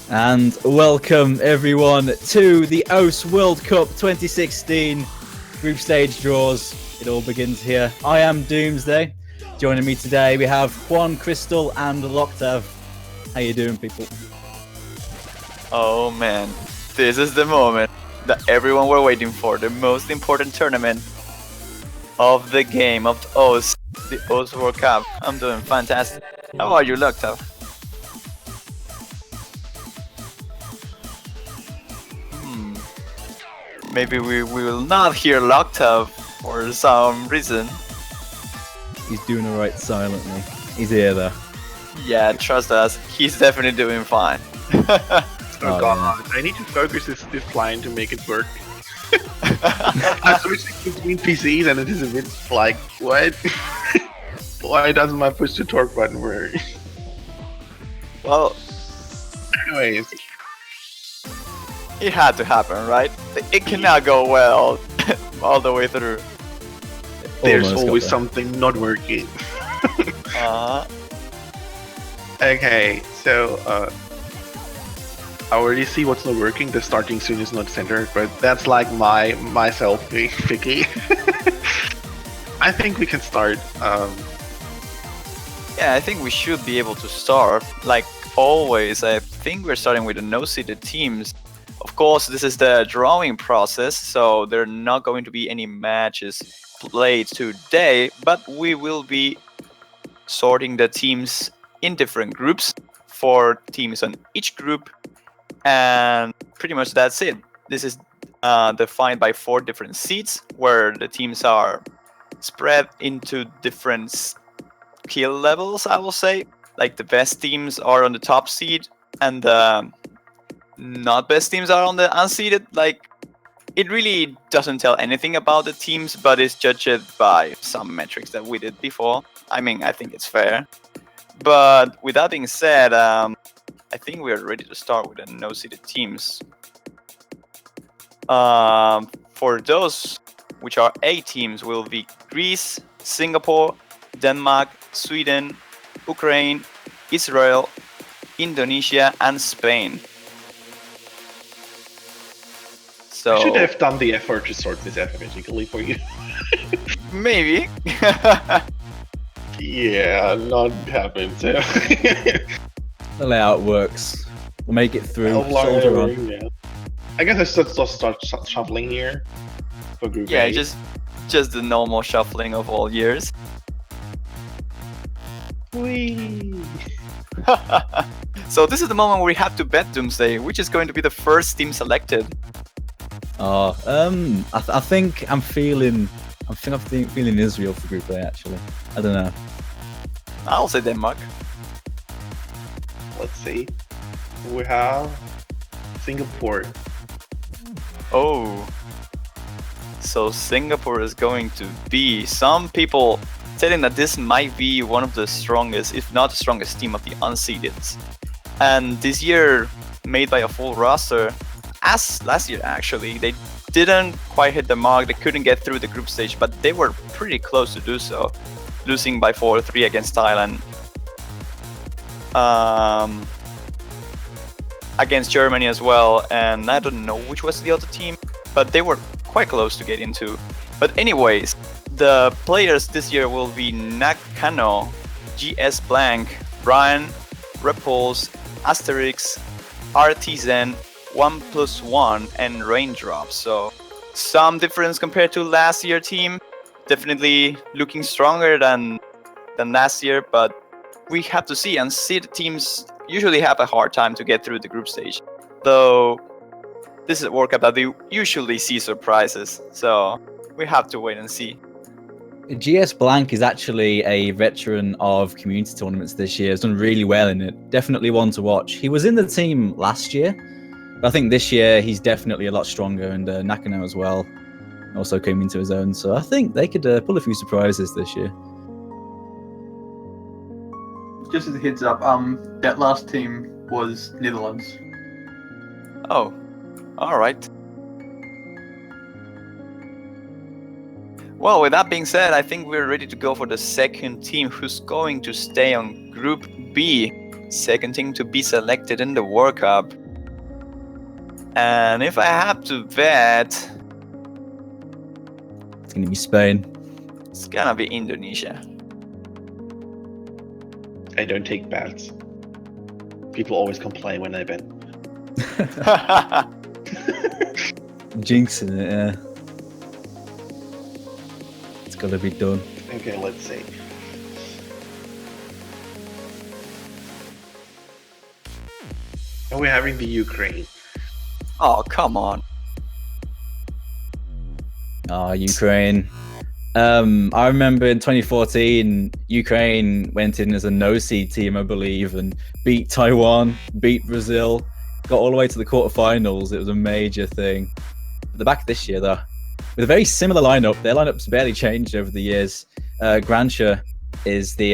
And welcome everyone to the OS World Cup 2016 group stage draws. It all begins here. I am Doomsday. Joining me today we have Juan, Crystal and Loctav. How you doing, people? Oh man, this is the moment that everyone were waiting for, the most important tournament of the game of OS, the OS World Cup. I'm doing fantastic. How are you, Loctav? Maybe we will not hear Loctav for some reason. He's doing alright silently. He's here though. Yeah, trust us, he's definitely doing fine. Oh god, yeah. I need to focus this line to make it work. I'm switching between PCs and it is a bit like, what? Why doesn't my push to torque button work? Well, anyways. It had to happen, right? It cannot go well all the way through. There's always something not working. Okay, so I already see what's not working. The starting soon is not centered, but that's like my self-picky. I think we can start. Yeah, I think we should be able to start. Like always, I think we're starting with the no-seeded teams. Of course, this is the drawing process, so there are not going to be any matches played today, but we will be sorting the teams in different groups, 4 teams on each group, and pretty much that's it. This is defined by 4 different seeds, where the teams are spread into different skill levels, I will say. Like the best teams are on the top seed, and not best teams are on the unseeded. Like, it really doesn't tell anything about the teams, but it's judged by some metrics that we did before. I mean, I think it's fair. But with that being said, I think we're ready to start with the no-seeded teams. For those which are A teams will be Greece, Singapore, Denmark, Sweden, Ukraine, Israel, Indonesia, and Spain. So, I should have done the effort to sort this alphabetically for you. Maybe. Yeah, not happened. So. The layout works. We'll make it through. Soldier on. Yeah. I guess I should just start shuffling here for group A. just the normal shuffling of all years. Whee! So this is the moment where we have to bet Doomsday, which is going to be the first team selected. I think I'm feeling Israel for Group A actually. I don't know. I'll say Denmark. Let's see. We have Singapore. Oh. So Singapore is going to be some people telling that this might be one of the strongest, if not the strongest team of the unseeded. And this year made by a full roster. As last year, actually, they didn't quite hit the mark. They couldn't get through the group stage, but they were pretty close to do so, losing by 4-3 against Thailand, against Germany as well, and I don't know which was the other team, but they were quite close to get into. But anyways, the players this year will be Nakano, GS Blank, Brian, Repulse, Asterix, Artisan, 1+1 and Raindrop. So some difference compared to last year team. Definitely looking stronger than last year, but we have to see. And seed teams usually have a hard time to get through the group stage. Though this is a World Cup that they usually see surprises. So we have to wait and see. GS Blank is actually a veteran of community tournaments this year. Has done really well in it. Definitely one to watch. He was in the team last year, but I think this year he's definitely a lot stronger, and Nakano as well also came into his own. So I think they could pull a few surprises this year. Just as a heads up, that last team was Netherlands. Oh, all right. Well, with that being said, I think we're ready to go for the second team who's going to stay on Group B. second team to be selected in the World Cup. And if I have to bet, It's going to be Spain. it's gonna be Indonesia. I don't take bets. People always complain when I bet. Jinxing it, yeah. It's got to be done. Okay, let's see. And we're having the Ukraine. Oh, come on. Oh, Ukraine. I remember in 2014, Ukraine went in as a no-seed team, I believe, and beat Taiwan, beat Brazil, got all the way to the quarterfinals. It was a major thing. At the back this year, though, with a very similar lineup. Their lineup's barely changed over the years. Gransha is the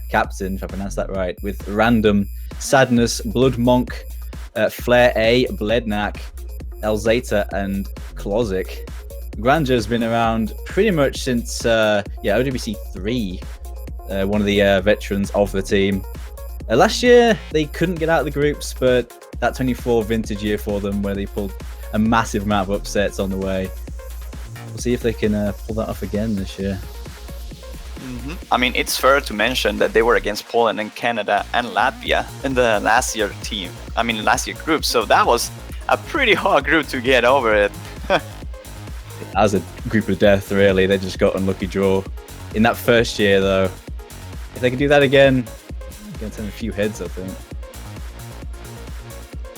captain, if I pronounce that right, with Random, Sadness, Blood Monk, Flair A, Blednak, Elzata, and Klozik. Granja has been around pretty much since OWC 3, one of the veterans of the team. Last year, they couldn't get out of the groups, but that 24 vintage year for them where they pulled a massive amount of upsets on the way. We'll see if they can pull that off again this year. I mean, it's fair to mention that they were against Poland and Canada and Latvia in the last year group, so that was a pretty hard group to get over it. As a group of death, really, they just got unlucky draw. In that first year, though, if they can do that again, going to turn a few heads, I think.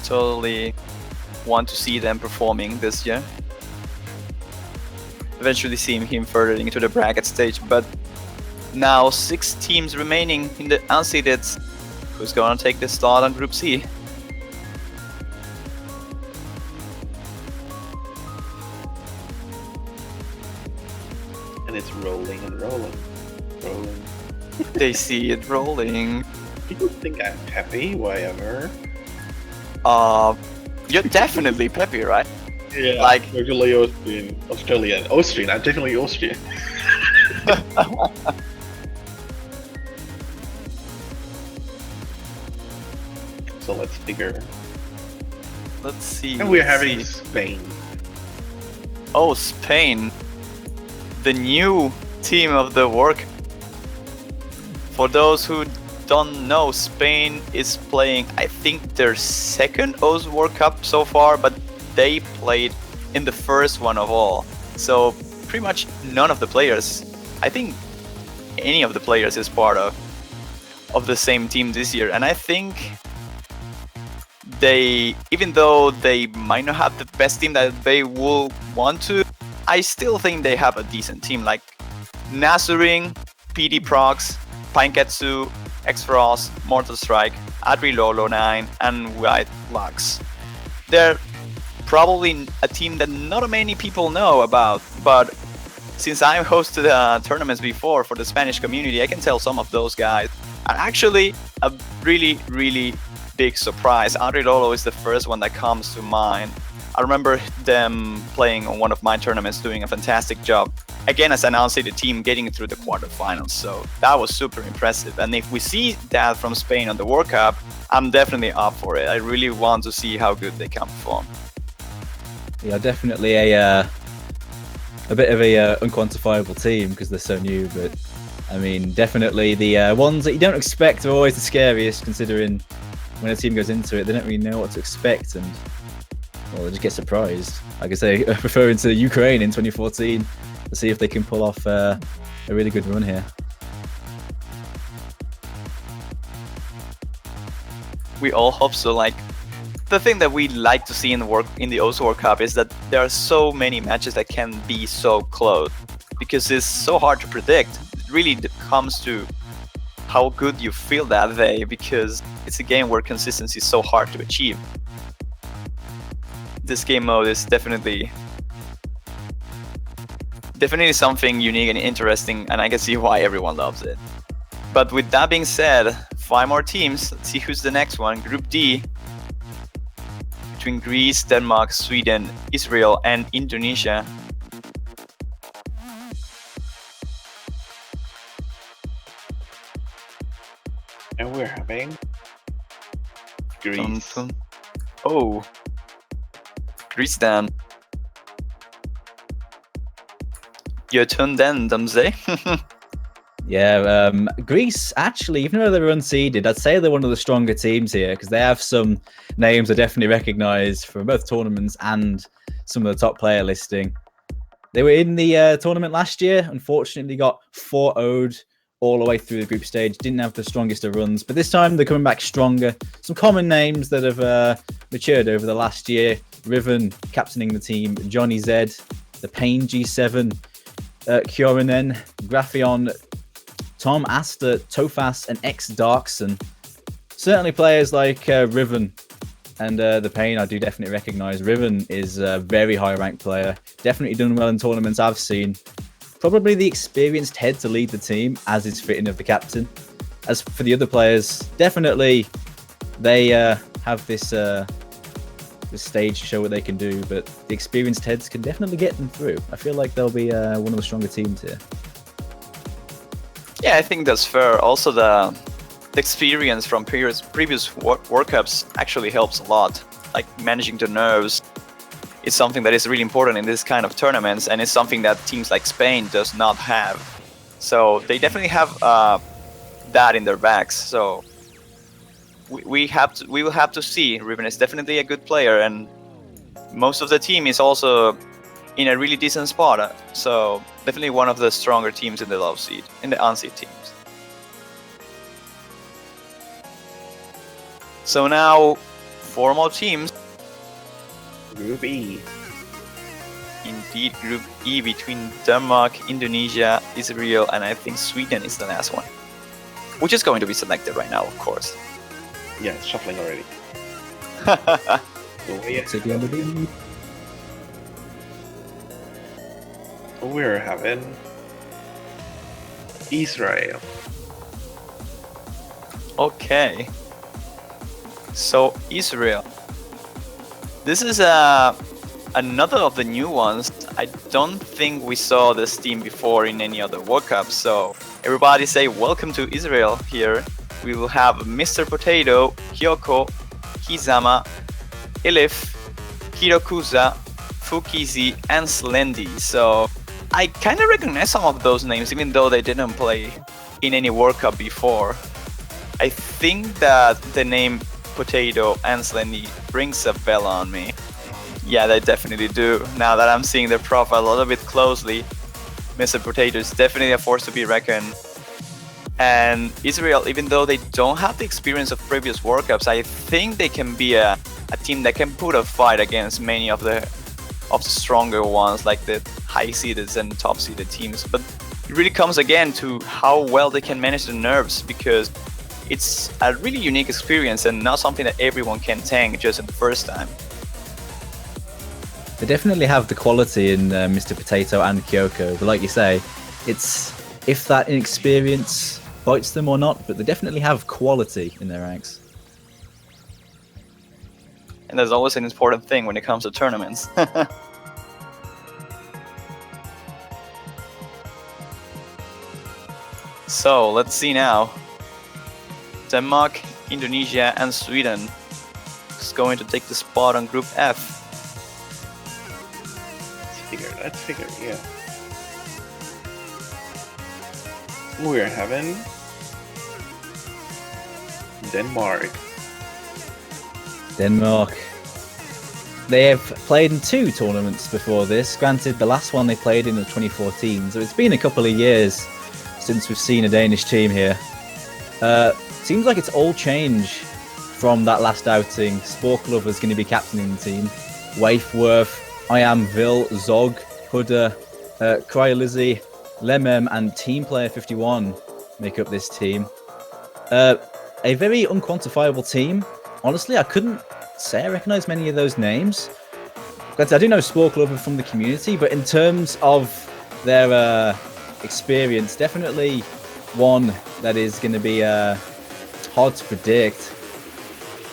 Totally want to see them performing this year. Eventually seeing him further into the bracket stage, but now 6 teams remaining in the unseeded. Who's gonna take the start on Group C? And it's rolling and rolling. Rolling. They see it rolling. People think I'm happy, whatever. You're definitely peppy, right? Yeah, Like- usually Australian. Austrian, I'm definitely Austrian. So let's figure. Let's see. And we're let's having see. Spain. Oh, Spain. The new team of the work. For those who don't know, Spain is playing, I think, their second O's World Cup so far, but they played in the first one of all. So pretty much none of the players, I think any of the players is part of the same team this year. And I think they, even though they might not have the best team that they will want to, I still think they have a decent team, like Nasuring, PD Prox, Pineketsu, X-Frost, Mortal Strike, Adri Lolo 9, and White Lux. They're probably a team that not many people know about, but since I hosted tournaments before for the Spanish community, I can tell some of those guys are actually a really, really big surprise. Adri Lolo is the first one that comes to mind. I remember them playing on one of my tournaments, doing a fantastic job. Again, as an unseeded team, getting through the quarterfinals. So that was super impressive. And if we see that from Spain on the World Cup, I'm definitely up for it. I really want to see how good they can perform. Yeah, definitely a bit of a unquantifiable team because they're so new. But I mean, definitely the ones that you don't expect are always the scariest, considering when a team goes into it, they don't really know what to expect, and well, they just get surprised. Like I say, referring to Ukraine in 2014, to see if they can pull off a really good run here. We all hope so. Like, the thing that we like to see in the O's World Cup is that there are so many matches that can be so close, because it's so hard to predict. It really comes to how good you feel that day, because it's a game where consistency is so hard to achieve. This game mode is definitely something unique and interesting, and I can see why everyone loves it. But with that being said, 5 more teams. Let's see who's the next one. Group D, between Greece, Denmark, Sweden, Israel, and Indonesia. And we're having Greece. Oh, Greece then. Your turn then, Dumsday. Yeah, Greece, actually, even though they're unseeded, I'd say they're one of the stronger teams here because they have some names I definitely recognise from both tournaments and some of the top player listing. They were in the tournament last year, unfortunately got 4-0'd all the way through the group stage, didn't have the strongest of runs, but this time they're coming back stronger. Some common names that have matured over the last year. Riven captaining the team, Johnny Z, the Pain G7, Kyorinen, Graphion, Tom Aster, Tofas, and X Darkson. Certainly players like Riven and the Pain I do definitely recognise. Riven is a very high ranked player, definitely done well in tournaments I've seen. Probably the experienced head to lead the team, as is fitting of the captain. As for the other players, definitely they have this stage to show what they can do, but the experienced heads can definitely get them through. I feel like they'll be one of the stronger teams here. Yeah, I think that's fair. Also, the experience from previous World Cups actually helps a lot. Like managing the nerves is something that is really important in this kind of tournaments, and it's something that teams like Spain does not have. So they definitely have that in their bags. So we will have to see. Riven is definitely a good player, and most of the team is also in a really decent spot. So definitely one of the stronger teams in the low seed, in the unseed teams. So now 4 more teams. Group E. Indeed, Group E between Denmark, Indonesia, Israel, and I think Sweden is the last one, which is going to be selected right now, of course. Yeah, it's shuffling already. We're having Israel. Okay. So Israel. This is another of the new ones. I don't think we saw this team before in any other World Cup. So everybody say welcome to Israel here. We will have Mr. Potato, Kyoko, Kizama, Elif, Hirokuza, Fukizi, and Slendy. So I kind of recognize some of those names, even though they didn't play in any World Cup before. I think that the name Potato and Slendy rings a bell on me. Yeah, they definitely do. Now that I'm seeing their profile a little bit closely, Mr. Potato is definitely a force to be reckoned. And Israel, even though they don't have the experience of previous World Cups, I think they can be a team that can put a fight against many of the stronger ones, like the high-seeded and top-seeded teams. But it really comes again to how well they can manage the nerves, because it's a really unique experience and not something that everyone can tank just in the first time. They definitely have the quality in Mr. Potato and Kyoko, but like you say, it's if that inexperience bites them or not, but they definitely have quality in their ranks. And that's always an important thing when it comes to tournaments. So let's see now. Denmark, Indonesia, and Sweden is going to take the spot on Group F. Let's figure, yeah. We're having Denmark. They have played in 2 tournaments before this. Granted, the last one they played in was 2014, so it's been a couple of years since we've seen a Danish team here. Seems like it's all change from that last outing. Sporklov is going to be captaining the team. Waifworth, I Am Vil, Zog, Huda, Cryolizzy, Lemem, and Team Player 51 make up this team. A very unquantifiable team. Honestly, I couldn't say I recognise many of those names. Granted, I do know Sporklov from the community, but in terms of their experience, definitely one that is going to be hard to predict.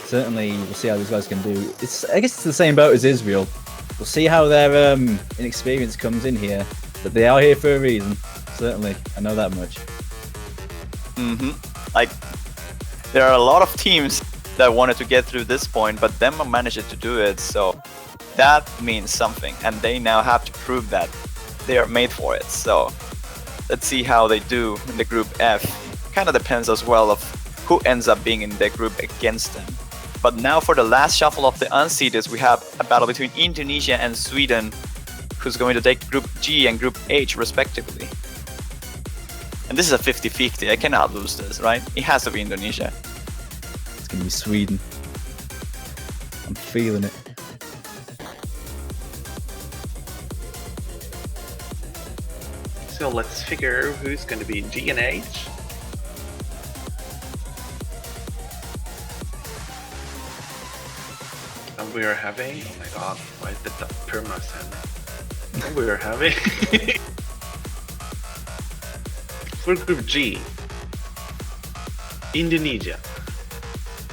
Certainly, we'll see how these guys can do. I guess it's the same boat as Israel. We'll see how their inexperience comes in here, but they are here for a reason. Certainly, I know that much. Like, there are a lot of teams that wanted to get through this point, but Denmark managed to do it. So that means something, and they now have to prove that they are made for it. So let's see how they do in the group F. Kind of depends as well of who ends up being in the group against them. But now for the last shuffle of the unseeded, we have a battle between Indonesia and Sweden, who's going to take Group G and Group H respectively. And this is a 50-50, I cannot lose this, right? It has to be Indonesia. It's going to be Sweden. I'm feeling it. So let's figure who's going to be G and H. And we are having, oh my god, why is the perma and we are having for Group G, Indonesia.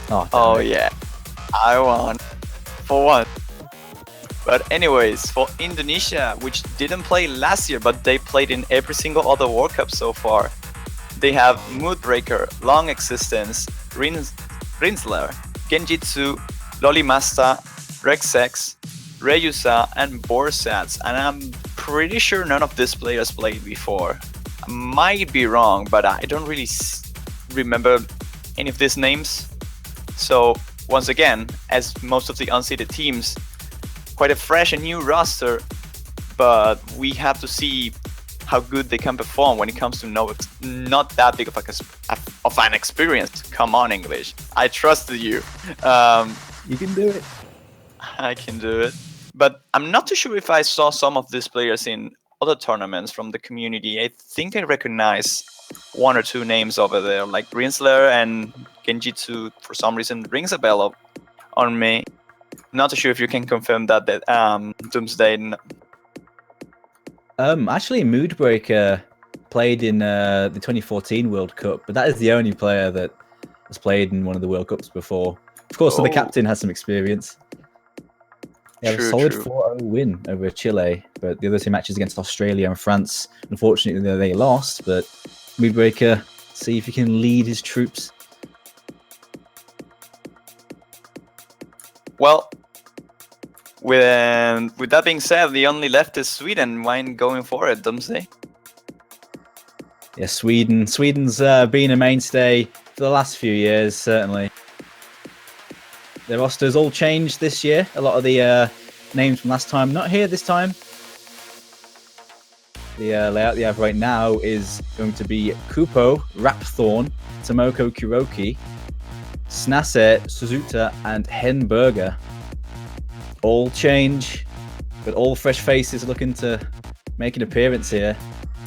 Oh yeah, I won for one. But anyways, for Indonesia, which didn't play last year, but they played in every single other World Cup so far, they have Moodbreaker, Long Existence, Rinsler, Genjitsu, Lolimasta, Rexex, Reyusa, and Borsats. And I'm pretty sure none of these players played before. I might be wrong, but I don't really remember any of these names. So once again, as most of the unseeded teams, quite a fresh and new roster, but we have to see how good they can perform when it comes to not that big of an experience. Come on, English. I trusted you. You can do it. I can do it. But I'm not too sure if I saw some of these players in other tournaments from the community. I think I recognize one or two names over there, like Rinsler and Genjitsu. For some reason, rings a bell on me. Not too sure if you can confirm that Doomsday. Actually, Moodbreaker played in the 2014 World Cup, but that is the only player that has played in one of the World Cups before. Of course, so the captain has some experience. They have a solid 4-0 win over Chile, but the other two matches against Australia and France, unfortunately, they lost. But Moodbreaker, see if he can lead his troops. Well, with that being said, the only left is Sweden. Mind going for it, Doomsday? Yeah, Sweden's been a mainstay for the last few years, certainly. Their roster's all changed this year. A lot of the names from last time, not here this time. The layout they have right now is going to be Kupo, Rapthorn, Tomoko Kuroki, Snase, Suzuta, and Henberger. All change, but all fresh faces looking to make an appearance here.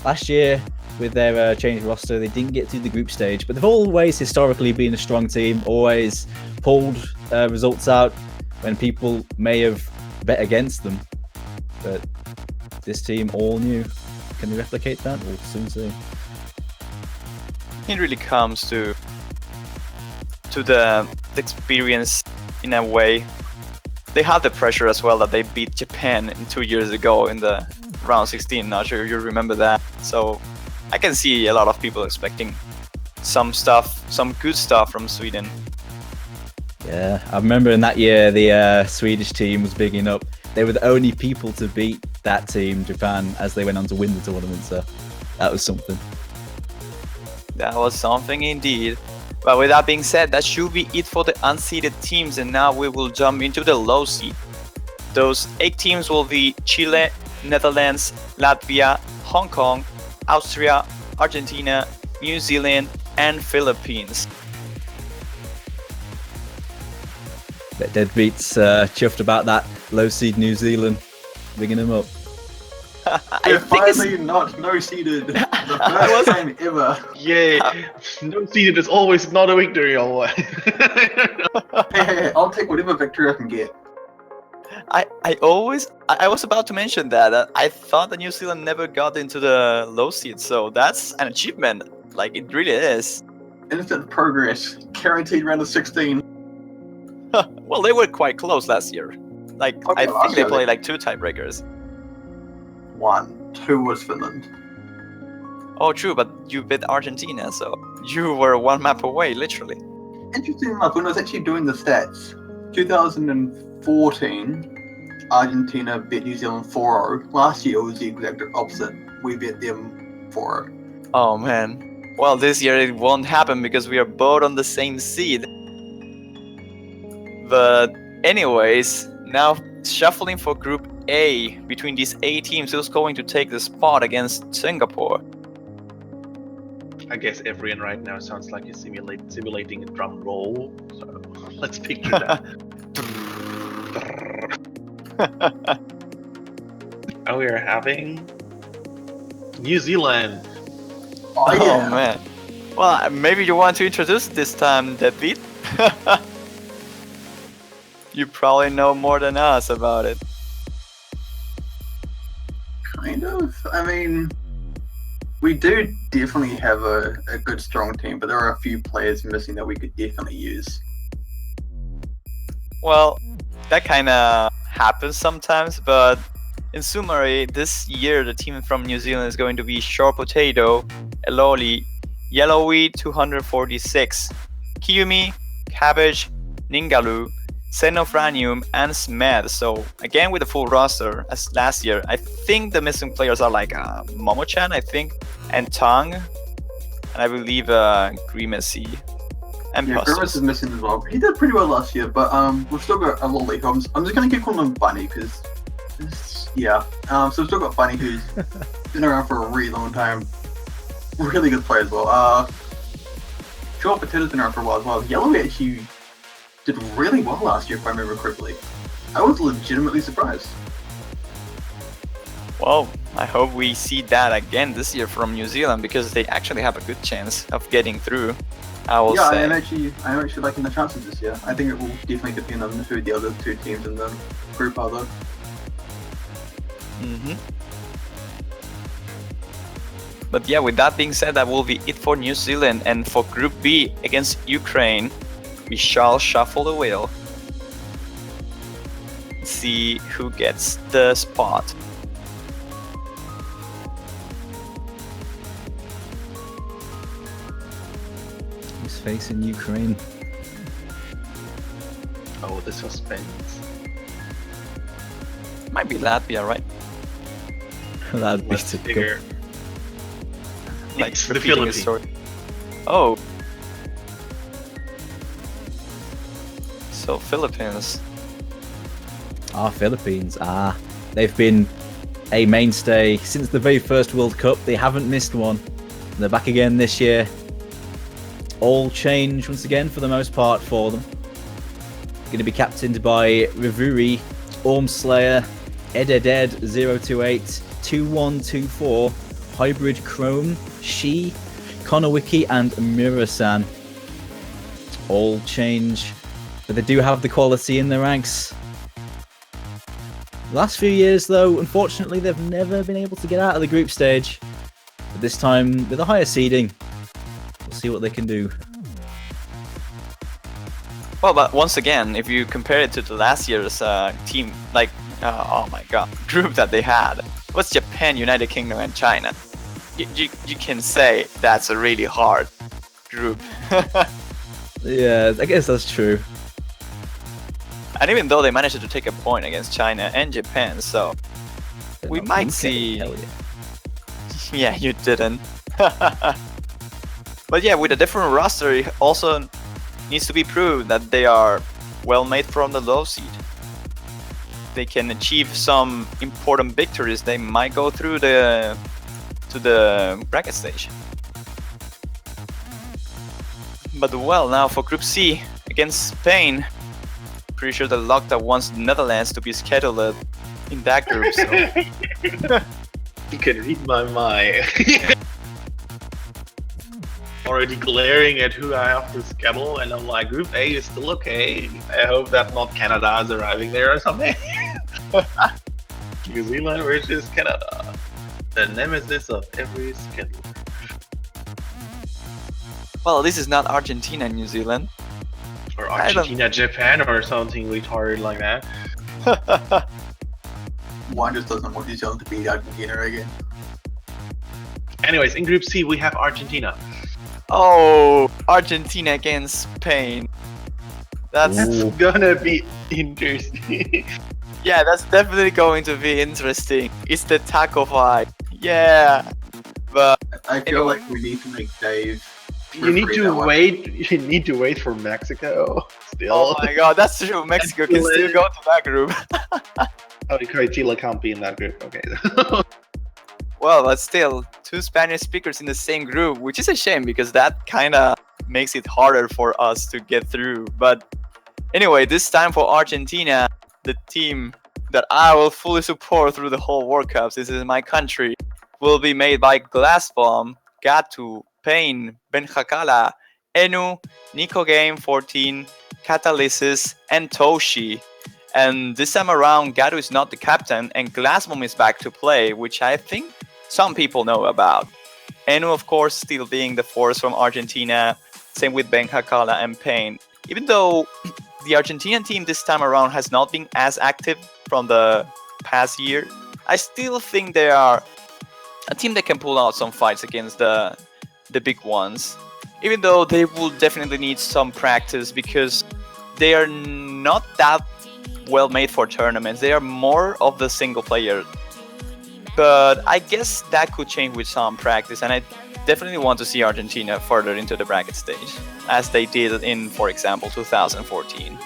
Last year, with their changed roster, they didn't get to the group stage, but they've always historically been a strong team, always pulled results out when people may have bet against them. But this team, all new. Can they replicate that? We'll soon see. It really comes to the experience in a way. They have the pressure as well that they beat Japan 2 years ago in the round 16. Not sure if you remember that. So I can see a lot of people expecting some good stuff from Sweden. Yeah, I remember in that year the Swedish team was bigging up. They were the only people to beat that team, Japan, as they went on to win the tournament. So that was something. That was something indeed. But with that being said, that should be it for the unseeded teams, and now we will jump into the low seed. Those 8 teams will be Chile, Netherlands, Latvia, Hong Kong, Austria, Argentina, New Zealand, and Philippines. Deadbeats chuffed about that low seed New Zealand, bigging them up. They're finally not no-seeded. The first time ever. Yay! No seeded is always not a victory, always. Hey, I'll take whatever victory I can get. I was about to mention that I thought that New Zealand never got into the low seed, so that's an achievement. Like, it really is. Instant progress. Guaranteed round of 16. Well, they were quite close last year. Like, Okay, I think they played like 2 tiebreakers. 1, 2 was Finland. Oh, true, but you beat Argentina, so you were 1 map away, literally. interesting enough, when I was actually doing the stats, 2014, Argentina beat New Zealand 4-0. Last year it was the exact opposite. We beat them 4-0. Oh man. Well, this year it won't happen because we are both on the same seed. But anyways, now shuffling for Group A between these 8 teams, who's going to take the spot against Singapore? I guess everyone right now sounds like he's simulating a drum roll. So let's picture that. And we are having New Zealand. Oh, yeah. Oh man. Well, maybe you want to introduce this time, Deadbeat? You probably know more than us about it. Kind of. I mean, we do definitely have a good, strong team, but there are a few players missing that we could definitely use. Well, that kind of happens sometimes, but in summary, this year the team from New Zealand is going to be Short Potato, Eloli, Yellowy 246, Kiyumi, Cabbage, Ningalu, Xenophranium, and Smith. So again with the full roster as last year. I think the missing players are like Momo-chan, I think, and Tong, and I believe Grimacy. And Yeah, Grimace is missing as well. He did pretty well last year, but we've still got a Lolly. I'm just gonna keep calling him Bunny because, yeah. So we've still got Bunny, who's been around for a really long time. Really good player as well. Short Potato's been around for a while as well. Yellow actually did really well last year, if I remember correctly. I was legitimately surprised. Well, I hope we see that again this year from New Zealand because they actually have a good chance of getting through. I will say. I'm actually liking the chances this year. I think it will definitely depend on who the other 2 teams in the group are, though. But yeah, with that being said, that will be it for New Zealand. And for Group B against Ukraine, we shall shuffle the wheel. See who gets the spot. Who's facing Ukraine? Oh, the suspense. Might be Latvia, right? That'd be Let's typical. figure. Like It's the repeating a Philippines. story. Oh. So Philippines. Philippines. They've been a mainstay since the very first World Cup. They haven't missed one. They're back again this year. All change once again for the most part for them. Going to be captained by Rivuri, Ormslayer, Ededed028, 2124, Hybrid Chrome, She, Konowiki, and Mirasan. All change, but they do have the quality in their ranks. The last few years, though, unfortunately, they've never been able to get out of the group stage. But this time, with a higher seeding, we'll see what they can do. Well, but once again, if you compare it to the last year's team, like, oh my god, group that they had, what's Japan, United Kingdom, and China? You can say that's a really hard group. Yeah, I guess that's true. And even though they managed to take a point against China and Japan, so we might Okay, see. hell yeah. Yeah, you didn't. But yeah, with a different roster, it also needs to be proved that they are well made from the low seed. They can achieve some important victories. They might go through to the bracket stage. But well, now for Group C against Spain, pretty sure the Lockdown wants Netherlands to be scheduled in that group. So. You can read my mind. Already glaring at who I have to schedule, and I'm like, Group A is still okay. I hope that not Canada is arriving there or something. New Zealand versus Canada. The nemesis of every schedule. Well, this is not Argentina and New Zealand. Or Argentina, Japan, or something retarded like that. One just doesn't want New Zealand to beat Argentina again. Anyways, in Group C we have Argentina. Oh, Argentina against Spain. That's Ooh. Gonna be interesting. yeah, that's definitely going to be interesting. It's the taco fight. Yeah, but I feel Anyway. like we need to make Dave. You need referee to that one. wait. You need to wait for Mexico. Still. oh my god, that's true. Mexico can still go to that group. Oh, Chile can't be in that group. Okay. Well, but still, two Spanish speakers in the same group, which is a shame because that kind of makes it harder for us to get through. But anyway, this time for Argentina, the team that I will fully support through the whole World Cup, this is my country, will be made by Glassbomb, Gatu, Payne, Benjacala, Enu, Nico Game 14, Catalysis, and Toshi. And this time around, Gatu is not the captain, and Glassbomb is back to play, which I think some people know about. Enu, of course, still being the force from Argentina, same with Benjacala and Payne. Even though the Argentinian team this time around has not been as active from the past year, I still think they are a team that can pull out some fights against the big ones. Even though they will definitely need some practice because they are not that well made for tournaments. They are more of the single player. But I guess that could change with some practice, and I definitely want to see Argentina further into the bracket stage, as they did in, for example, 2014.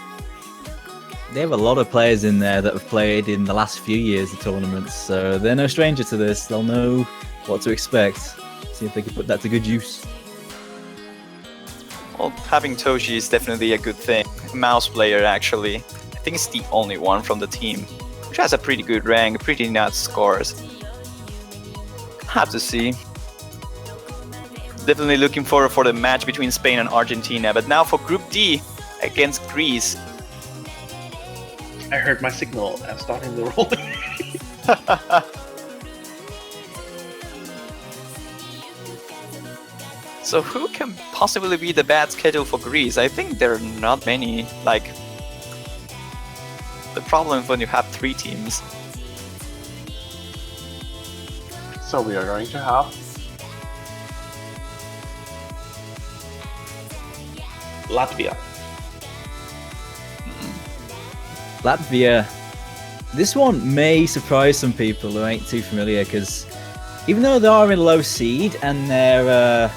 They have a lot of players in there that have played in the last few years of tournaments, so they're no stranger to this. They'll know what to expect. See if they can put that to good use. Well, having Toshi is definitely a good thing. Mouse player, actually. I think it's the only one from the team, which has a pretty good rank, pretty nuts scores. Have to see. Definitely looking forward for the match between Spain and Argentina. But now for Group D against Greece. I heard my signal. I'm starting the roll. So who can possibly be the bad schedule for Greece? I think there are not many. Like, the problem is when you have 3 teams. So we are going to have Latvia. Latvia. This one may surprise some people who ain't too familiar because even though they are in low seed and their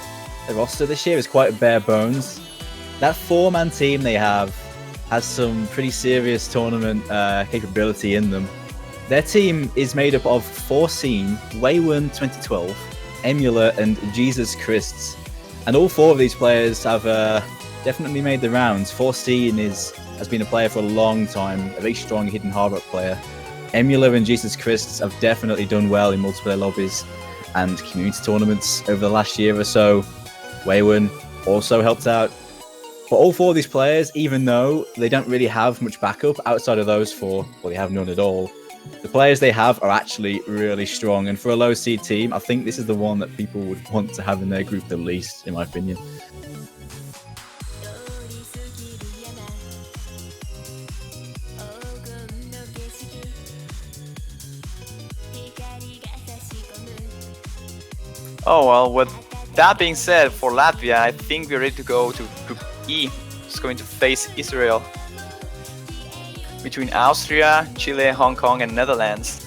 roster this year is quite bare bones, that 4-man team they have has some pretty serious tournament capability in them. Their team is made up of Foreseen, Waywon 2012, Emula, and Jesus Christs. And all 4 of these players have definitely made the rounds. Foreseen has been a player for a long time, a very strong hidden hard-rock player. Emula and Jesus Christs have definitely done well in multiplayer lobbies and community tournaments over the last year or so. Waywon also helped out. For all 4 of these players, even though they don't really have much backup outside of those 4, well, they have none at all, the players they have are actually really strong. And for a low seed team, I think this is the one that people would want to have in their group the least, in my opinion. Oh well, with that being said, for Latvia, I think we're ready to go to Group E. It's going to face Israel. Between Austria, Chile, Hong Kong, and Netherlands.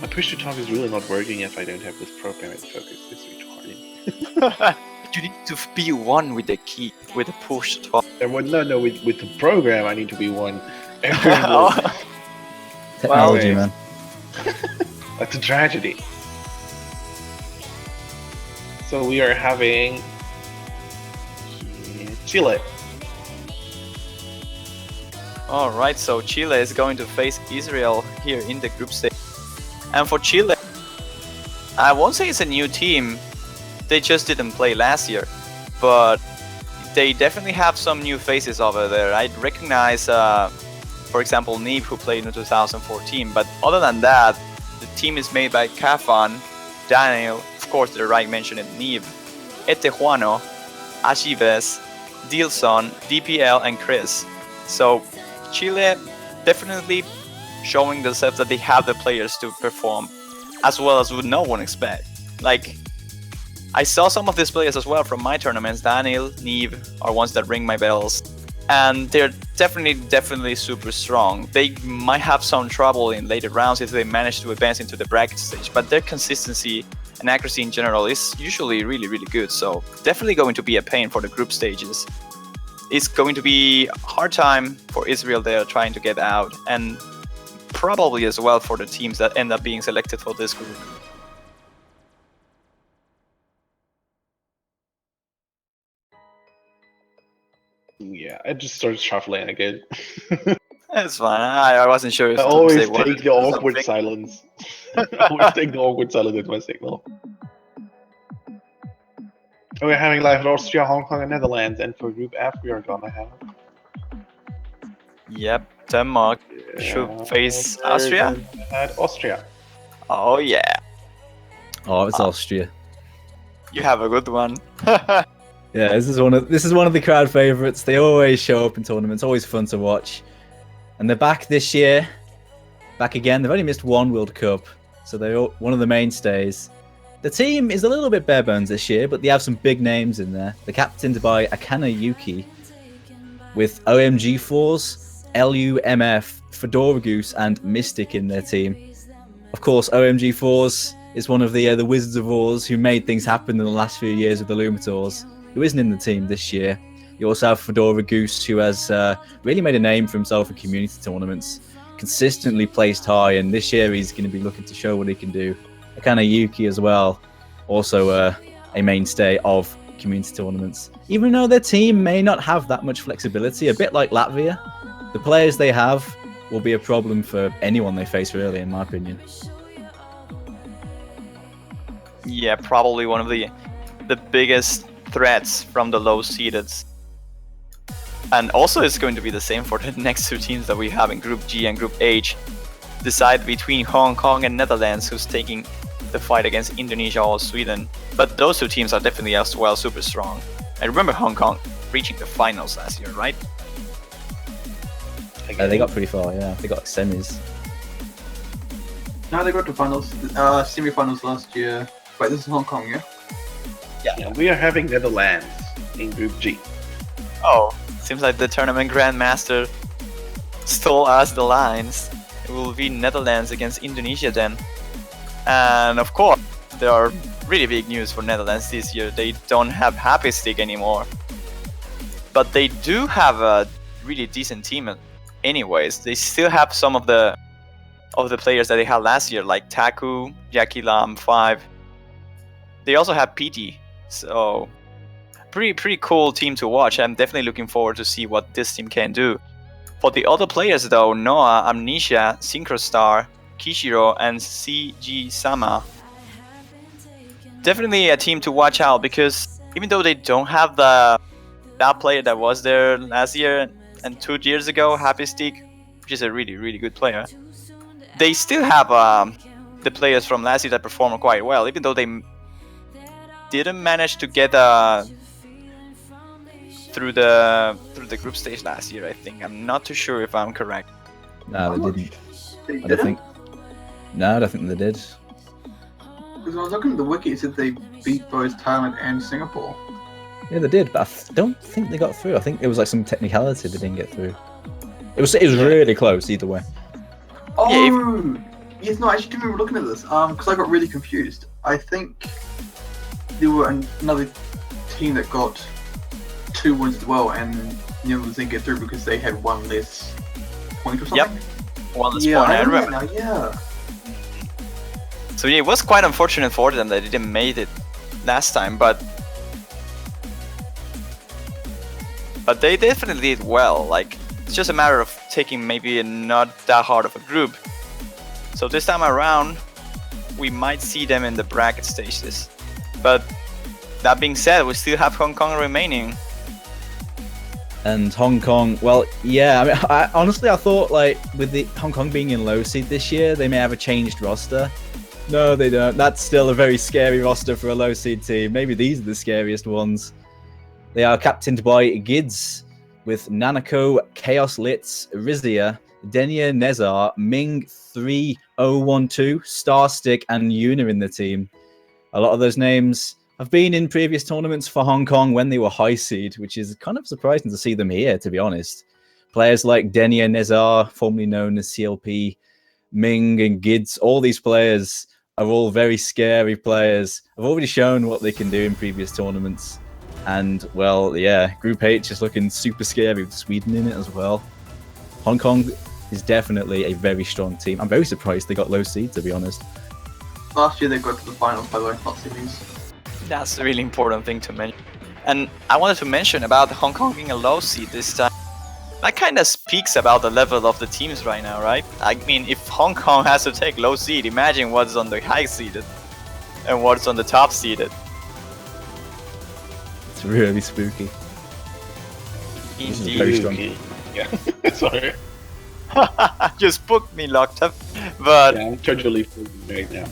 My push to talk is really not working if I don't have this programming focus. It's retarded. You need to be one with the key, with the push to talk. And no, with the program, I need to be one. Technology, Well, man. That's a tragedy. So we are having Chile. Alright, so Chile is going to face Israel here in the group stage. And for Chile, I won't say it's a new team. They just didn't play last year. But they definitely have some new faces over there. I recognize, for example, Neve, who played in 2014. But other than that, the team is made by Kafan, Daniel, of course the right mentioned Neve, Etejuano, Ashives, Dilson, DPL, and Chris. So Chile definitely showing themselves that they have the players to perform. as well as would no one expect. Like, I saw some of these players as well from my tournaments. Daniel, Neve are ones that ring my bells, and they're definitely super strong. They might have some trouble in later rounds if they manage to advance into the bracket stage, but their consistency and accuracy in general is usually really good. So definitely going to be a pain for the group stages. It's going to be a hard time for Israel there trying to get out, and probably as well for the teams that end up being selected for this group. Yeah, I just started shuffling again. That's fine. I wasn't sure if I to always say what. take the awkward silence. I always take the awkward silence as my signal. We're having live in Austria, Hong Kong, and Netherlands, and for Group F, we are gonna have. Yep, Denmark should face Austria. At Austria. Oh yeah, Oh, it's Austria. you have a good one. Yeah, this is one of the crowd favorites. They always show up in tournaments. Always fun to watch. And they're back this year. Back again. They've only missed one World Cup, so they're one of the mainstays. The team is a little bit bare bones this year, but they have some big names in there. They're captained by Akana Yuki, with OMG Force, LUMF, Fedora Goose, and Mystic in their team. Of course, OMG Force is one of the Wizards of Oz who made things happen in the last few years with the Lumitors, who isn't in the team this year. You also have Fedora Goose, who has really made a name for himself in community tournaments, consistently placed high, and this year he's going to be looking to show what he can do. Akana Yuki as well, also a mainstay of community tournaments. Even though their team may not have that much flexibility, a bit like Latvia, the players they have will be a problem for anyone they face, really, in my opinion. Yeah, probably one of the biggest threats from the low seeded. And also it's going to be the same for the next two teams that we have in Group G and Group H. Decide between Hong Kong and Netherlands who's taking the fight against Indonesia or Sweden. But those two teams are definitely as well super strong. I remember Hong Kong reaching the finals last year, right? They got pretty far, yeah. They got semis. No, they got to finals, semi-finals last year. Wait, this is Hong Kong, yeah? Yeah, we are having Netherlands in Group G. Oh, seems like the tournament grandmaster stole us the lines. It will be Netherlands against Indonesia then. And of course, there are really big news for Netherlands this year. They don't have Happy Stick anymore. But they do have a really decent team anyways. They still have some of the players that they had last year, like Taku, Jackie Lam, 5. They also have PT. So pretty cool team to watch. I'm definitely looking forward to see what this team can do. For the other players though, Noah, Amnesia, Synchrostar, Kishiro, and CG Sama. Definitely a team to watch out, because even though they don't have that player that was there last year and 2 years ago, Happy Stick, which is a really good player, they still have the players from last year that performed quite well, even though they didn't manage to get through the group stage last year. I think I'm not too sure if I'm correct. No, they didn't. They I don't think. No, I don't think they did. Because when I was looking at the wiki, it said they beat both Thailand and Singapore. Yeah, they did, but I don't think they got through. I think it was like some technicality they didn't get through. It was really close either way. Oh, yes, no, I actually do remember looking at this. Because I got really confused. I think there were another team that got 2 wins as well, and the others didn't get through because they had one less point or something. Yep. One less Yeah, point, I I remember remember. now, yeah. So yeah, it was quite unfortunate for them that they didn't make it last time, but they definitely did well. Like, it's just a matter of taking maybe not that hard of a group. So this time around, we might see them in the bracket stages. But that being said, we still have Hong Kong remaining. And Hong Kong, well, yeah. I mean, honestly, I thought like with the Hong Kong being in low seed this year, they may have a changed roster. No, they don't. That's still a very scary roster for a low seed team. Maybe these are the scariest ones. They are captained by Gids with Nanako, Chaos Litz, Rizia, Denia Nezar, Ming 3012, Starstick, and Yuna in the team. A lot of those names have been in previous tournaments for Hong Kong when they were high seed, which is kind of surprising to see them here, to be honest. Players like Denia Nezar, formerly known as CLP, Ming and Gids, all these players are all very scary players. Have already shown what they can do in previous tournaments. And, well, yeah, Group H is looking super scary with Sweden in it as well. Hong Kong is definitely a very strong team. I'm very surprised they got low seed, to be honest. Last year they got to the finals, by the way, not semis. That's a really important thing to mention. And I wanted to mention about Hong Kong being a low seed this time. That kind of speaks about the level of the teams right now, right? I mean, if Hong Kong has to take low seed, imagine what's on the high seeded and what's on the top seeded. It's really spooky. Indeed. Very strong. Yeah, sorry. You spooked me, locked up. But, Yeah, I'm totally right now.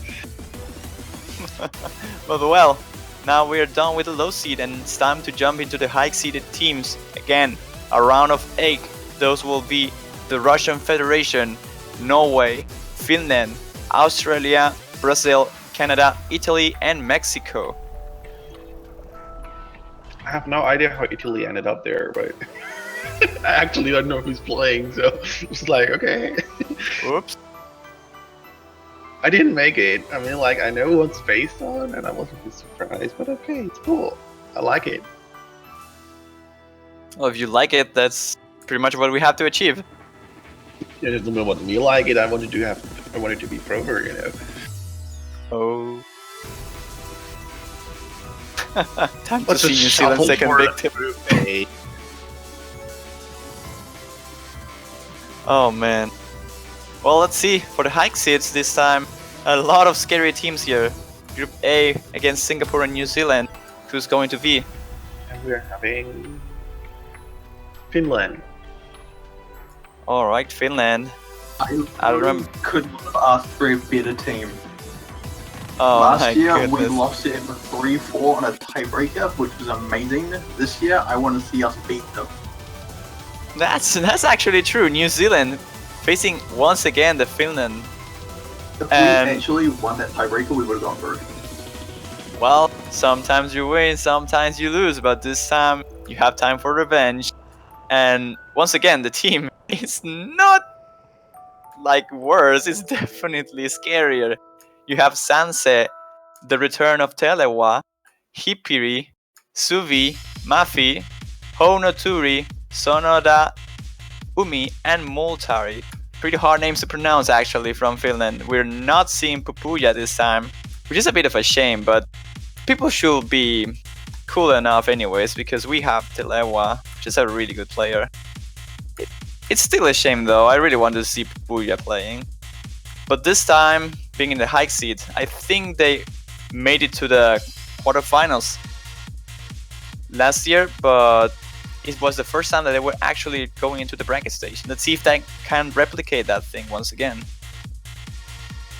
but well, now we're done with the low seed and it's time to jump into the high seeded teams again. A round of 8. Those will be the Russian Federation, Norway, Finland, Australia, Brazil, Canada, Italy, and Mexico. I have no idea how Italy ended up there, but I actually don't know who's playing, so it's like, okay. Oops. I didn't make it. I mean, like, I know what's based on, and I wasn't surprised, but okay, it's cool. I like it. Well, if you like it, that's pretty much what we have to achieve. It doesn't matter what me like it. I want it to be proper, you know. Oh. Time to Let's see just New Zealand's shuffle second for victim. Group A. Oh man. Well, let's see. For the high seeds this time, a lot of scary teams here. Group A against Singapore and New Zealand. Who's going to be? And we're having Finland. Alright, Finland. I remember- could not have asked for a better team. Oh my Last year we goodness. lost it for 3-4 on a tiebreaker, which was amazing. This year I want to see us beat them. That's actually true. New Zealand facing once again the Finland. If we actually won that tiebreaker, we would have gone through. Well, sometimes you win, sometimes you lose, but this time you have time for revenge. And once again, the team is not like worse, it's definitely scarier. You have Sanse, the return of Telewa, Hippiri, Suvi, Mafi, Honoturi, Sonoda, Umi, and Moltari. Pretty hard names to pronounce actually from Finland. We're not seeing Pupuja this time, which is a bit of a shame, but people should be cool enough anyways, because we have Telewa, which is a really good player. It's still a shame though, I really want to see Pupuja playing. But this time, being in the high seed, I think they made it to the quarterfinals last year, but it was the first time that they were actually going into the bracket stage. Let's see if they can replicate that thing once again.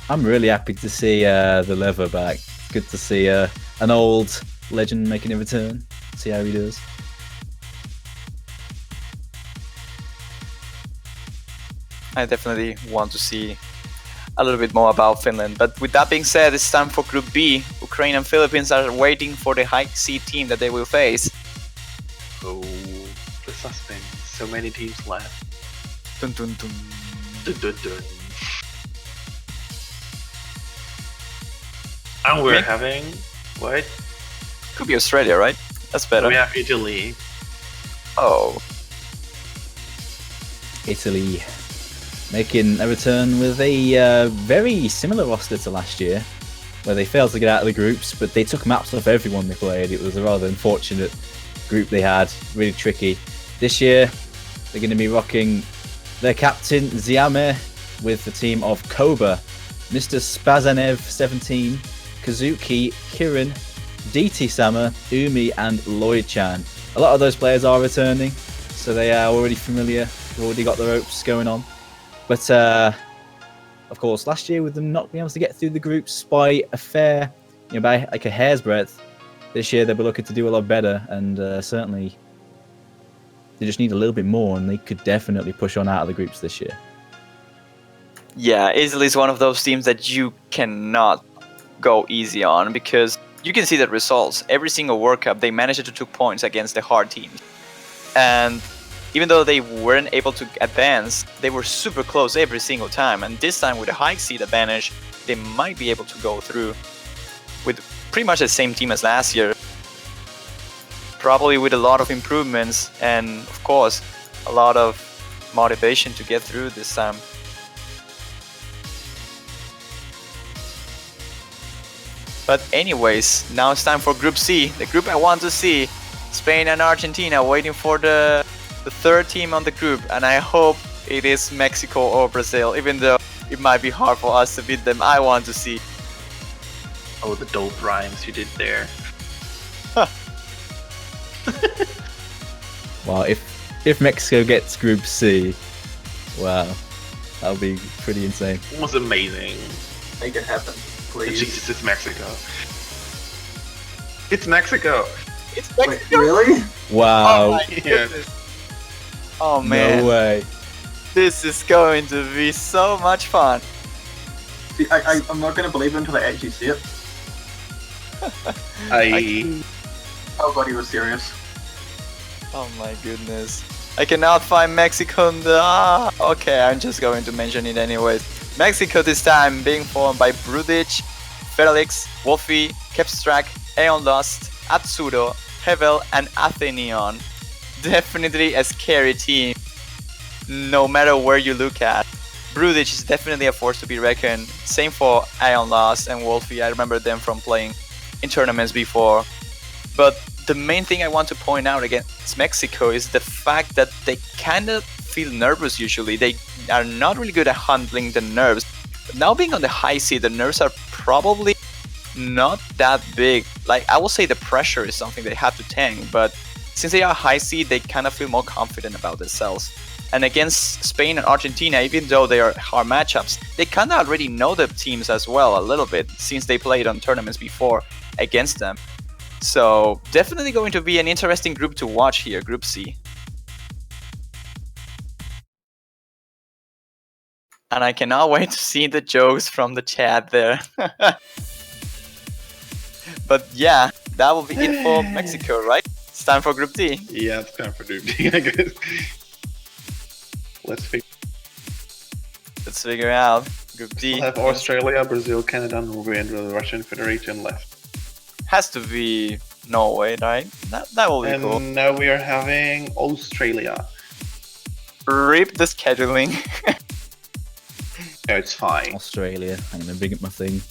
I'm really happy to see the lever back. It's good to see an old legend making a return. See how he does. I definitely want to see a little bit more about Finland. But with that being said, it's time for Group B. Ukraine and Philippines are waiting for the high seed team that they will face. Oh, the suspense. So many teams left. Dun, dun, dun. Dun, dun, dun. And we're Nick? having what? Could be Australia, right? That's better. We have Italy. Oh, Italy making a return with a very similar roster to last year, where they failed to get out of the groups, but they took maps off everyone they played. It was a rather unfortunate group they had, really tricky. This year, they're going to be rocking their captain, Ziame, with the team of Koba, Mr. Spazanev 17, Kazuki, Kirin, DT Sama, Umi, and Lloyd Chan. A lot of those players are returning, so they are already familiar, already got the ropes going on. But, of course, last year with them not being able to get through the groups by a fair, by like a hair's breadth, this year they'll be looking to do a lot better, and certainly they just need a little bit more, and they could definitely push on out of the groups this year. Yeah, Italy is one of those teams that you cannot go easy on because you can see the results. Every single World Cup, they managed to take points against the hard teams. And even though they weren't able to advance, they were super close every single time. And this time, with a high seed advantage, they might be able to go through with pretty much the same team as last year. Probably with a lot of improvements and, of course, a lot of motivation to get through this time. But anyways, now it's time for Group C, the group I want to see. Spain and Argentina waiting for the third team on the group, and I hope it is Mexico or Brazil, even though it might be hard for us to beat them. I want to see. Oh, the dope rhymes you did there. Wow, if Mexico gets Group C, wow, that'll be pretty insane. It was amazing. Make it happen, please. Jesus, it's Mexico. It's Mexico. It's Wait, Mexico. really? Wow, Oh my Yeah. goodness. Oh man, no way. this is going to be so much fun. See, I'm not gonna believe it until I actually see it. Oh god, he was serious. Oh my goodness. I cannot find Mexico in the... okay, I'm just going to mention it anyways. Mexico this time being formed by Brudic, Felix, Wolfie, Kepstrak, Aeon Lost, Atsuro, Hevel and Athenion. Definitely a scary team, no matter where you look at. Brudic is definitely a force to be reckoned. Same for Aeon Lost and Wolfie. I remember them from playing in tournaments before. But the main thing I want to point out against Mexico is the fact that they kind of feel nervous usually. They are not really good at handling the nerves. But now being on the high seed, the nerves are probably not that big. Like, I will say the pressure is something they have to tank, but since they are high seed, they kind of feel more confident about themselves. And against Spain and Argentina, even though they are hard matchups, they kind of already know the teams as well a little bit, since they played on tournaments before against them. So definitely going to be an interesting group to watch here, Group C. And I cannot wait to see the jokes from the chat there. But yeah, that will be it for Mexico, right? It's time for Group D. Yeah, it's time for Group D, I guess. Let's Let's figure out Group D. we'll have Australia, Brazil, Canada, Norway, and the Russian Federation left. Has to be Norway, right? That will be And cool. now we are having Australia. Rip the scheduling. Yeah, it's fine. Australia. I'm gonna bring up my thing.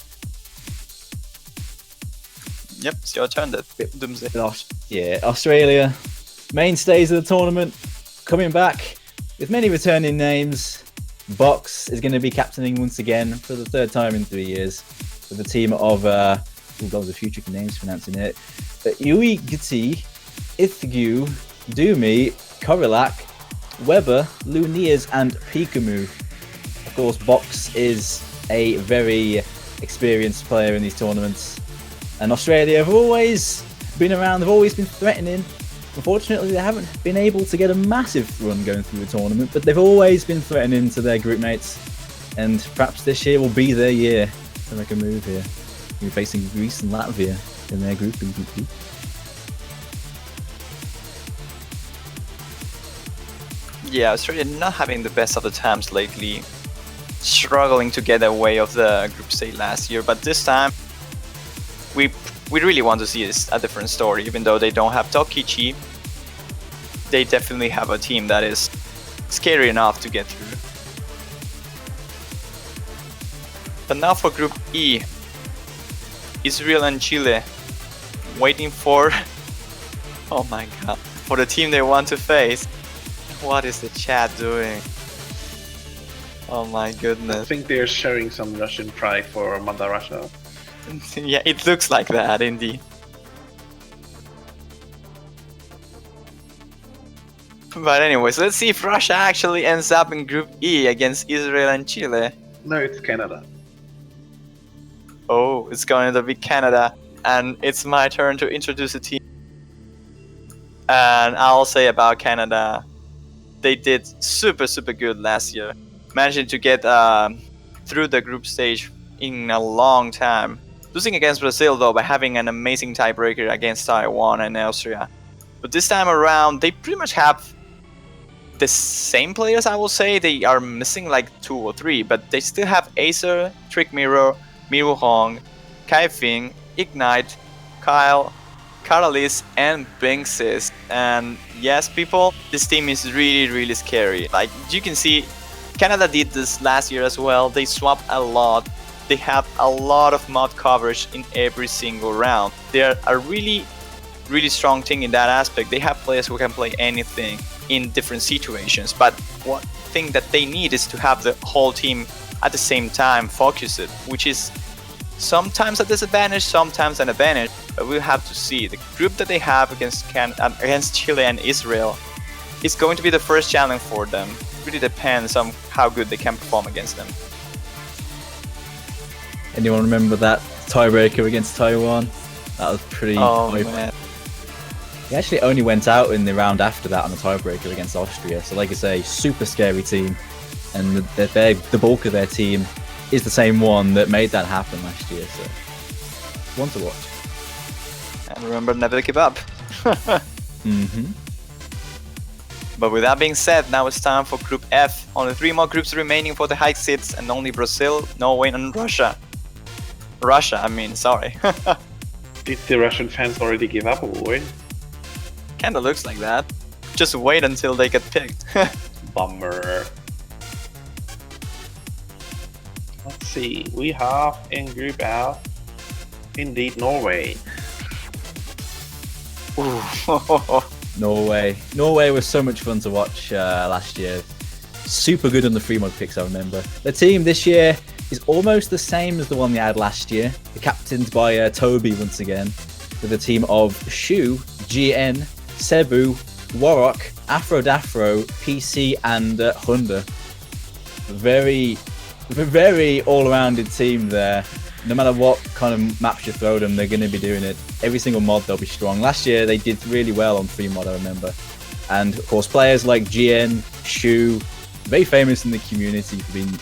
Yep, it's your turn. That Doomsday. Yeah, Australia, mainstays of the tournament, coming back with many returning names. Box is going to be captaining once again for the third time in 3 years with a team of oh god, the future names pronouncing it. Yui Giti, Ithgu, Doomy, Korilak, Weber, Lunias, and Pikamu. Of course, Box is a very experienced player in these tournaments. And Australia have always been around, they've always been threatening. Unfortunately, they haven't been able to get a massive run going through the tournament, but they've always been threatening to their group mates. And perhaps this year will be their year to make a move here. We're facing Greece and Latvia in their group in Group B. Yeah, Australia not having the best of the times lately. Struggling to get away of the group stage last year, but this time we really want to see a different story. Even though they don't have Tokichi, they definitely have a team that is scary enough to get through. But now for Group E, Israel and Chile waiting for oh my god, for the team they want to face. What is the chat doing? Oh my I goodness. think they're showing some Russian pride for Mother Russia. Yeah, it looks like that indeed. But anyways, let's see if Russia actually ends up in Group E against Israel and Chile. No, it's Canada. Oh, it's going to be Canada, and it's my turn to introduce a team. And I'll say about Canada, they did super good last year, managing to get through the group stage in a long time. Losing against Brazil though by having an amazing tiebreaker against Taiwan and Austria. But this time around, they pretty much have the same players, I will say. They are missing like 2 or 3, but they still have Acer, Trick Mirror, Miru Hong, Kaifing, Ignite, Kyle, Karalis, and Binxis. And yes, people, this team is really scary. Like you can see, Canada did this last year as well. They swapped a lot. They have a lot of mod coverage in every single round. They're a really strong team in that aspect. They have players who can play anything in different situations, but one thing that they need is to have the whole team at the same time focused, which is sometimes a disadvantage, sometimes an advantage, but we'll have to see. The group that they have against Chile and Israel is going to be the first challenge for them. It really depends on how good they can perform against them. Anyone remember that tiebreaker against Taiwan? That was pretty... man. He actually only went out in the round after that on a tiebreaker against Austria. So like I say, super scary team. And the bulk of their team is the same one that made that happen last year. So, one to watch. And remember, never give up. But with that being said, now it's time for Group F. Only 3 more groups remaining for the high seats, and only Brazil, Norway, and Russia. Sorry. Did the Russian fans already give up, or? Kinda looks like that. Just wait until they get picked. Bummer. Let's see, we have in Group F, indeed Norway. Norway was so much fun to watch last year. Super good on the free mod picks, I remember. The team this year is almost the same as the one they had last year. They're captained by Toby once again, with a team of Shu, GN, Cebu, Warrock, Afrodafro, PC, and Honda. Very all-rounded team there. No matter what kind of maps you throw them, they're going to be doing it. Every single mod, they'll be strong. Last year, they did really well on free mod, I remember. And of course, players like GN, Shu, very famous in the community for being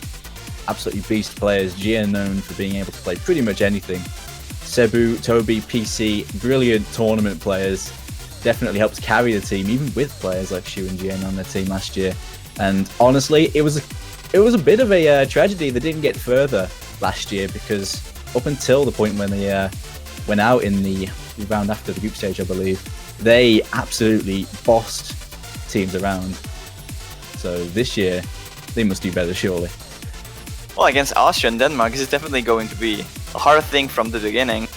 absolutely beast players. GN known for being able to play pretty much anything. Cebu, Toby, PC, brilliant tournament players. Definitely helped carry the team, even with players like Shu and GN on their team last year. And honestly, it was a bit of a tragedy they didn't get further last year, because up until the point when they went out in the round after the group stage, I believe, they absolutely bossed teams around. So this year, they must do better, surely. Well, against Austria and Denmark, this is definitely going to be a hard thing from the beginning.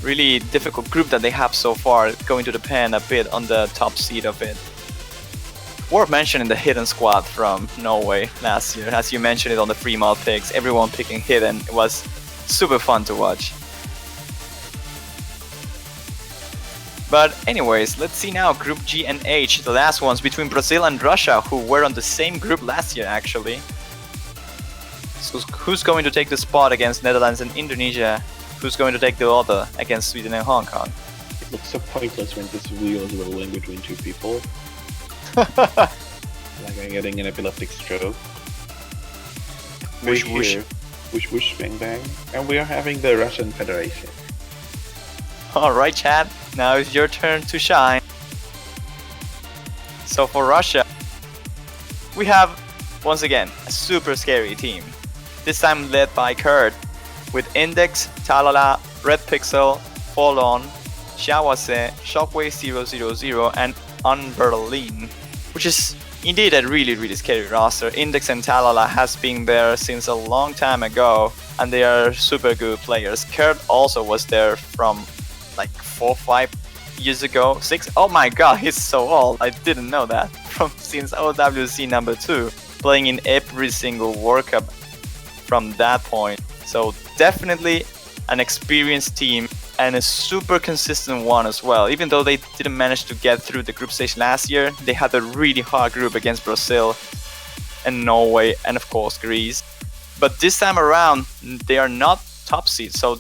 Really difficult group that they have so far, going to depend a bit on the top seed of it. Worth mentioning the Hidden squad from Norway last year. As you mentioned it on the free mod picks, everyone picking Hidden. It was super fun to watch. But anyways, let's see now Group G and H, the last ones between Brazil and Russia, who were on the same group last year actually. So who's going to take the spot against Netherlands and Indonesia? Who's going to take the other against Sweden and Hong Kong? It looks so pointless when this wheel is rolling between 2 people. Like I'm getting an epileptic stroke. Whoosh whoosh. Whoosh whoosh bang bang. And we are having the Russian Federation. Alright chat, now it's your turn to shine. So for Russia, we have, once again, a super scary team. This time led by Kurt, with Index, Talala, Red Pixel, Fallon, Xiaowase, Shockwave 000, and Unberlin, which is indeed a really scary roster. Index and Talala has been there since a long time ago, and they are super good players. Kurt also was there from like 4-5 years ago, 6. Oh my god, he's so old. I didn't know that. Since OWC number 2, playing in every single World Cup from that point. So definitely an experienced team, and a super consistent one as well. Even though they didn't manage to get through the group stage last year, they had a really hard group against Brazil and Norway and of course Greece. But this time around, they are not top seeds, so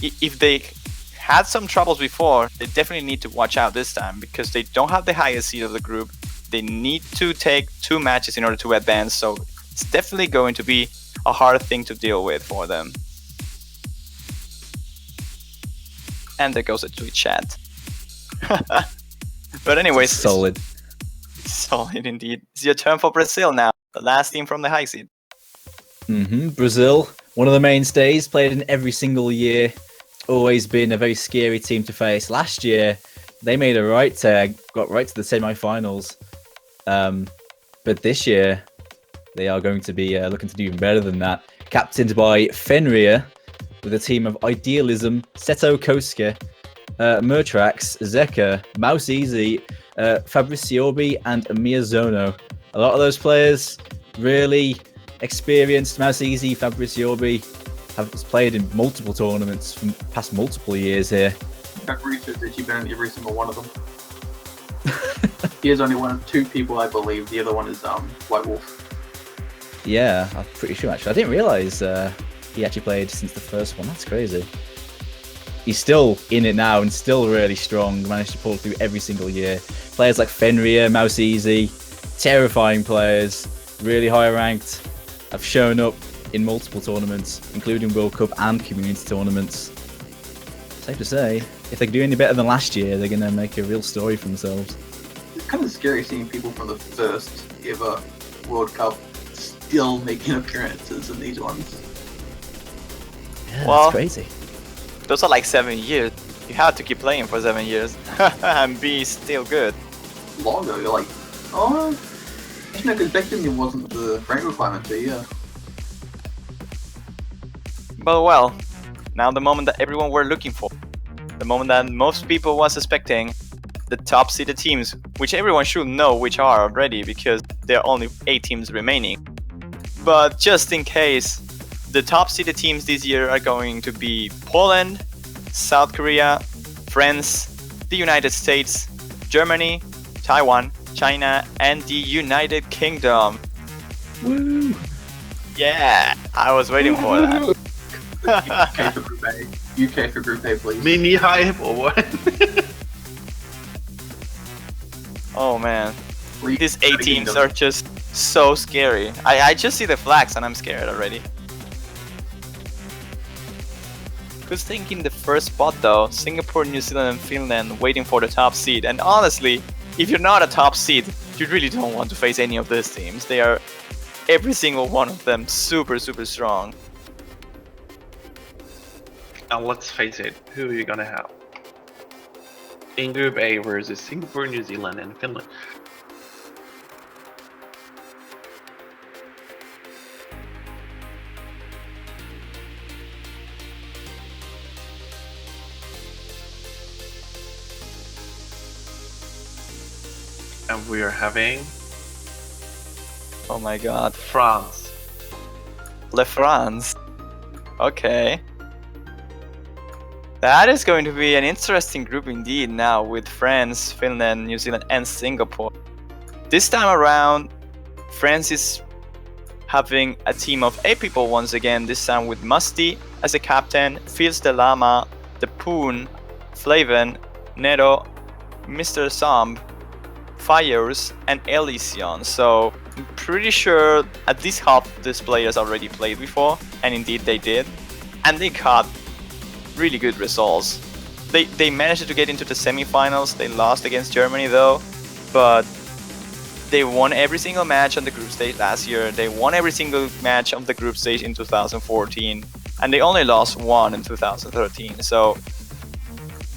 if they had some troubles before, they definitely need to watch out this time, because they don't have the highest seed of the group. They need to take 2 matches in order to advance, so it's definitely going to be a hard thing to deal with for them. And there goes a tweet chat. But anyways, Solid. solid indeed. It's your turn for Brazil now, the last team from the high seed. Brazil, one of the mainstays, played in every single year. Always been a very scary team to face. Last year, they made a right tag, got right to the semi-finals. But this year, they are going to be looking to do even better than that. Captained by Fenrir, with a team of Idealism, Seto Kosuke, Murtrax, Zeka, Mouse Easy, Fabriciobi, and Miyazono. A lot of those players really experienced. Mouse Easy, Fabriciobi have played in multiple tournaments from past multiple years here. Research that you've been in every single one of them. He is only one of 2 people, I believe. The other one is White Wolf. Yeah, I'm pretty sure actually. I didn't realize he actually played since the first one. That's crazy. He's still in it now and still really strong. Managed to pull through every single year. Players like Fenrir, Mouse Easy, terrifying players, really high ranked, have shown up in multiple tournaments, including World Cup and community tournaments. Safe to say, if they do any better than last year, they're going to make a real story for themselves. It's kind of scary seeing people from the first ever World Cup still making appearances in these ones. Yeah, Well- that's crazy. Those are like 7 years. You have to keep playing for 7 years and be still good. Longer, you're like, oh, because back then there wasn't the rank requirement, so yeah. But well, now the moment that everyone were looking for. The moment that most people was expecting. The top seeded teams, which everyone should know which are already because there are only 8 teams remaining. But just in case, the top seeded teams this year are going to be Poland, South Korea, France, the United States, Germany, Taiwan, China, and the United Kingdom. Woo! Yeah, I was waiting for that. UK for Group A. UK for Group A, please. Mini hype or what? Oh man, Three these 8 United teams Kingdom. are just so scary. I just see the flags and I'm scared already. Who's thinking the first spot though? Singapore, New Zealand, and Finland waiting for the top seed. And honestly, if you're not a top seed, you really don't want to face any of these teams. They are, every single one of them, super strong. Now let's face it, who are you gonna have? In Group A versus Singapore, New Zealand, and Finland. And we are having Oh my god. France. Le France. Okay. That is going to be an interesting group indeed now with France, Finland, New Zealand, and Singapore. This time around, France is having a team of 8 people once again, this time with Musty as a captain, Fils de Lama, The Poon, Flaven, Nero, Mr. Somb, Fires, and Elysion. So I'm pretty sure at least half of these players already played before, and indeed they did. And they got really good results. They managed to get into the semifinals. They lost against Germany though, but they won every single match on the group stage last year. They won every single match of the group stage in 2014, and they only lost one in 2013. So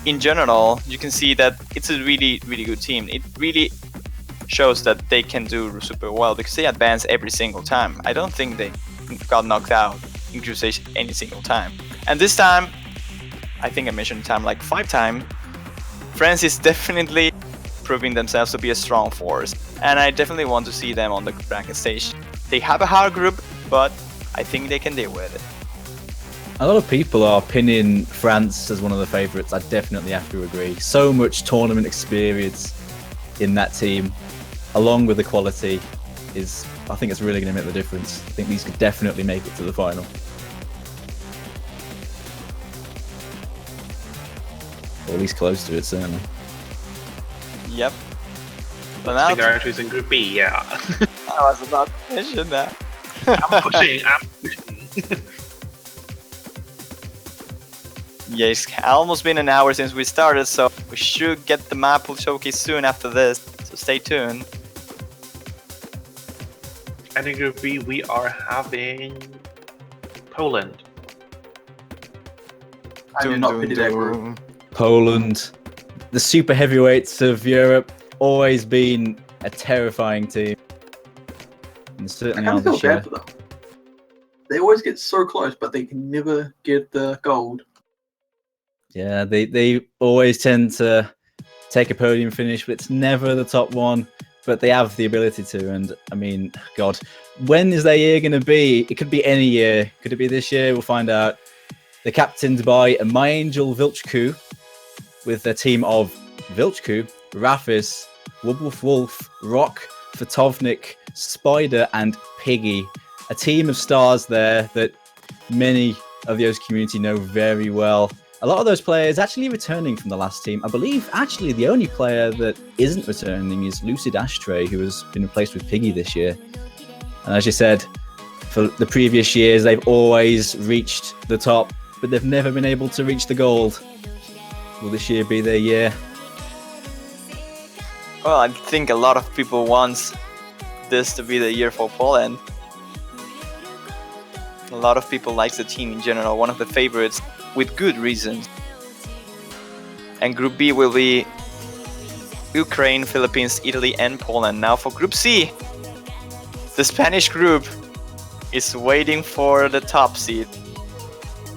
in general, you can see that it's a really good team. It really shows that they can do super well because they advance every single time. I don't think they got knocked out in group stage any single time. And this time, I think I mentioned time like 5 times, France is definitely proving themselves to be a strong force. And I definitely want to see them on the bracket stage. They have a hard group, but I think they can deal with it. A lot of people are pinning France as one of the favourites. I definitely have to agree. So much tournament experience in that team, along with the quality, is I think it's really going to make the difference. I think these could definitely make it to the final. Or at least close to it, certainly. Yep. But now Singapore is in Group B, yeah. I was about to mention that. I'm pushing. Yeah, it's almost been an hour since we started, so we should get the Mappool showcase soon after this. So stay tuned. And in Group B, we are having Poland. I do not pity that group. Poland, the super heavyweights of Europe, always been a terrifying team. And I certainly kind are of feel this year. bad for them. They always get so close, but they can never get the gold. Yeah, they always tend to take a podium finish, but it's never the top one. But they have the ability to, and I mean, God, when is their year going to be? It could be any year. Could it be this year? We'll find out. They're captained by My Angel Vilchku, with their team of Vilchku, Rafis, Wubwolf Wolf, Rock, Fatovnik, Spider, and Piggy. A team of stars there that many of the O's community know very well. A lot of those players actually returning from the last team. I believe actually the only player that isn't returning is Lucid Ashtray, who has been replaced with Piggy this year. And as you said, for the previous years, they've always reached the top, but they've never been able to reach the gold. Will this year be their year? Well, I think a lot of people want this to be the year for Poland. A lot of people like the team in general, one of the favorites, with good reasons. And Group B will be Ukraine, Philippines, Italy, and Poland. Now for Group C, the Spanish group is waiting for the top seed.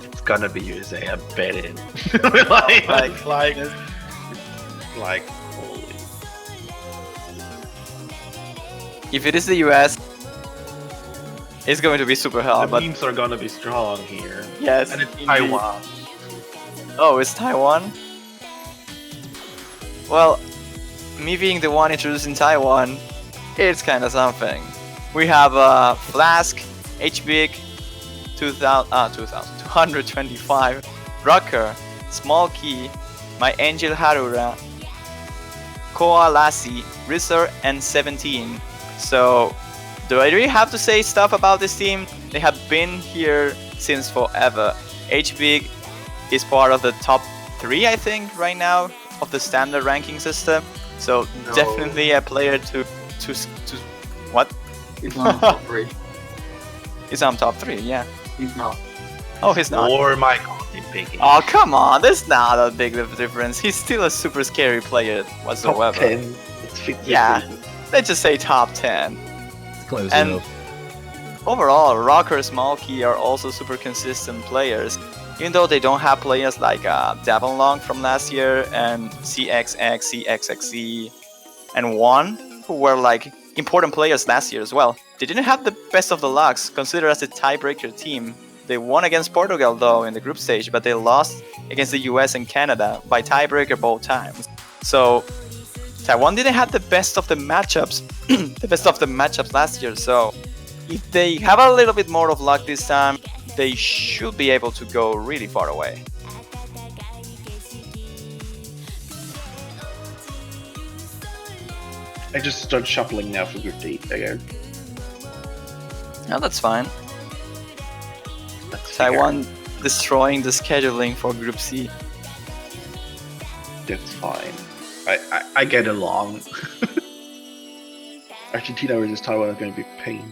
It's gonna be USA, I bet it. like, holy. If it is the US, it's going to be super hard. The But memes are gonna be strong here. yes, And it's indeed. Taiwan. Oh, it's Taiwan? Well, me being the one introducing Taiwan, it's kind of something. We have Flask, HBig, 225, Rucker, Small Key, My Angel Harura, Koa Lassie, Rizzer, and 17. So, do I really have to say stuff about this team? They have been here since forever. HBig is part of the top 3, I think, right now of the standard ranking system. So No. definitely a player to what? He's not top 3. He's on top 3, yeah. He's not. Oh, he's not. Or Michael Piggy. Oh, come on, there's not a big difference. He's still a super scary player Top whatsoever. 10. It's 50. Yeah. Let's just say top 10. It's close And- enough. Overall, Rocker, Small Key are also super consistent players. Even though they don't have players like Davonlong from last year and CXX, CXXE, and One, who were like important players last year as well. They didn't have the best of the lucks, considered as a tiebreaker team. They won against Portugal though in the group stage, but they lost against the US and Canada by tiebreaker both times. So Taiwan didn't have the best of the matchups, the best of the matchups last year. So if they have a little bit more of luck this time, they should be able to go really far away. I just start shuffling now for Group D again. No, that's fine. Let's figure. Taiwan destroying the scheduling for Group C. That's fine. I get along. Argentina versus Taiwan is going to be pain.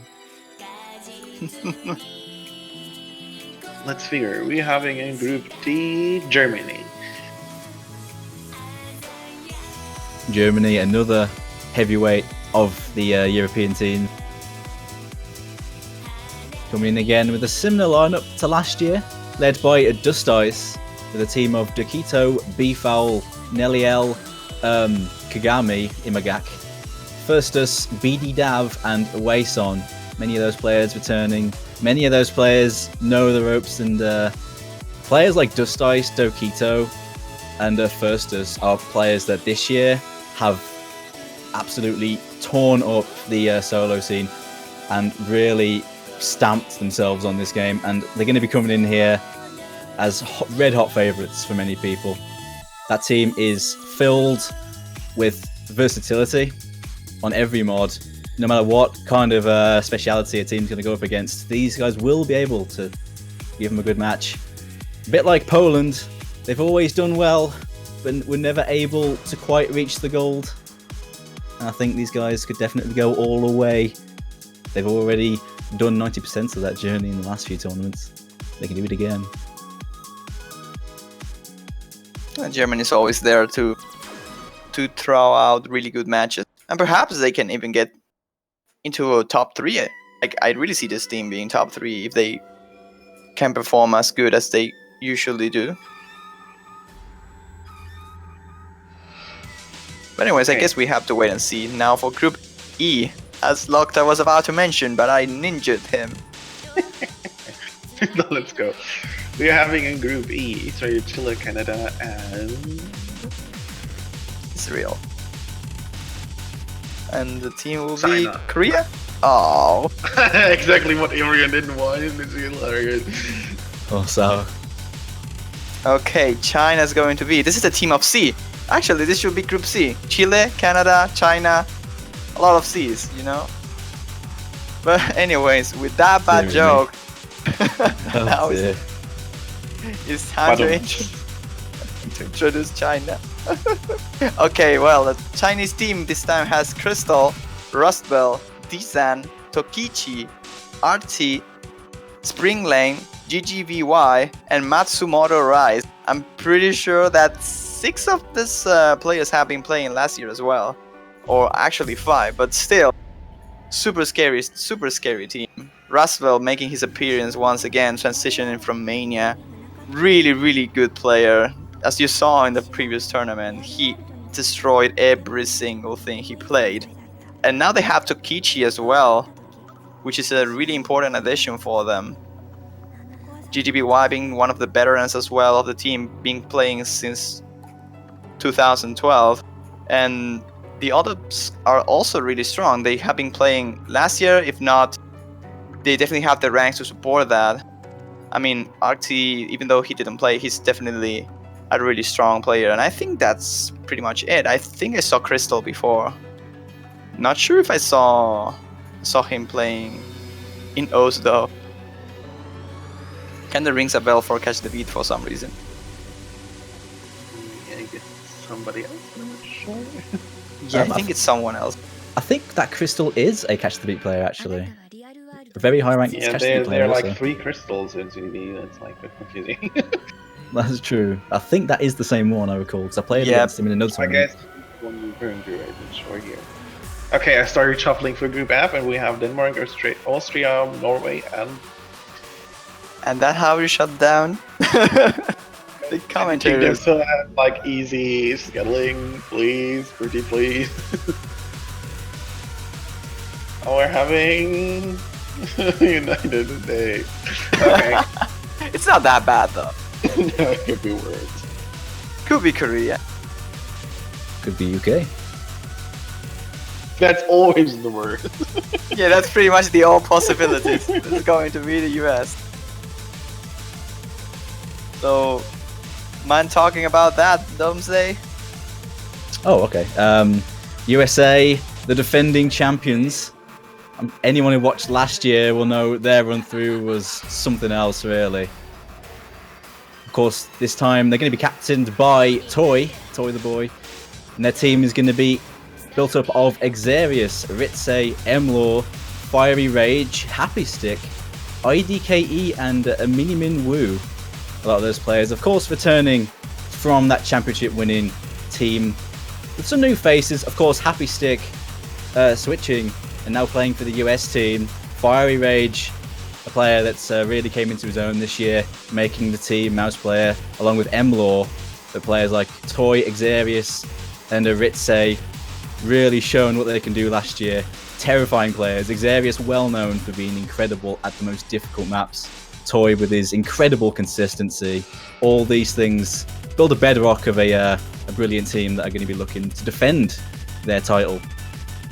Let's figure. We're having in Group D Germany. Germany, another heavyweight of the European team. Coming in again with a similar lineup to last year, led by Dust Ice, with a team of Dokito, Beefowl, Neliel, Kagami, Imagak, Firstus, BD Dav, and Wason. Many of those players returning. Many of those players know the ropes, and players like Dust Ice, Dokito, and Firstus are players that this year have absolutely torn up the solo scene and really stamped themselves on this game, and they're going to be coming in here as red hot favourites for many people. That team is filled with versatility on every mod. no matter what kind of speciality a team's going to go up against, these guys will be able to give them a good match. A bit like Poland, they've always done well, but were never able to quite reach the gold. And I think these guys could definitely go all the way. They've already done 90% of that journey in the last few tournaments. They can do it again. Germany is always there to throw out really good matches, and perhaps they can even get into a top 3. Like, I really see this team being top 3 if they can perform as good as they usually do. But anyways, I guess we have to wait and see. Now for Group E, as Lokta was about to mention, but I ninja'd him. Let's go. We are having in Group E, Israel, Chile, Canada, and Israel. And the team will China. be Korea? Oh. exactly what everyone didn't want. It's hilarious. Oh, so. Okay, China's going to be. This is the team of C. Actually, this should be Group C. Chile, Canada, China. A lot of C's, you know? But anyways, with that bad Dear joke, Oh, now dear. it's time to introduce China. Okay, well, the Chinese team this time has Crystal, Rustbell, Disan, Tokichi, RT, Spring Lane, GGVY, and Matsumoto Rise. I'm pretty sure that 6 of these players have been playing last year as well. Or actually 5, but still. Super scary team. Rustbell making his appearance once again, transitioning from Mania. Really good player. As you saw in the previous tournament, he destroyed every single thing he played. And now they have Tokichi as well, which is a really important addition for them. GGBY being one of the veterans as well of the team, being playing since 2012. And the others are also really strong. They have been playing last year, if not, they definitely have the ranks to support that. I mean, RT, even though he didn't play, he's definitely a really strong player. And I think that's pretty much it. I think I saw Crystal before. Not sure if I saw him playing in O's though. Kinda rings a bell for Catch the Beat for some reason. I guess somebody else. I'm not sure. Yeah, I think it's someone else. I think that Crystal is a Catch the Beat player, actually. A very high ranked Yeah, Catch the Beat player. they're like also. 3 crystals in CDB. That's like a bit confusing. That's true. I think that is the same one I recall, because I played against him in another I tournament. guess one you're referring to, I'm not sure here. Okay, I started shuffling for Group F, and we have Denmark, Austria, Norway, And that's how we shut down the I think commentators. they still have like easy scuttling, please, pretty please. Oh, we're having United today. Okay. It's not that bad though. No, it could be worse. Could be Korea. Could be UK. That's always the worst. Yeah, that's pretty much the all possibilities. It's going to be the US. So, mind talking about that, Domsday? Oh, okay. USA, the defending champions. Anyone who watched last year will know their run through was something else, really. Of course, this time they're going to be captained by Toy the boy. And their team is going to be built up of Xerius, Ritze, Emlaw, Fiery Rage, Happy Stick, IDKE, and Minimin Wu. A lot of those players, of course, returning from that championship winning team. With some new faces, of course, Happy Stick switching and now playing for the US team. Fiery Rage, a player that's really came into his own this year, making the team mouse player, along with Emlaw. The players like Toy, Xerius, and Ritze really shown what they can do last year. Terrifying players. Xerius well known for being incredible at the most difficult maps. Toy with his incredible consistency. All these things build a bedrock of a brilliant team that are going to be looking to defend their title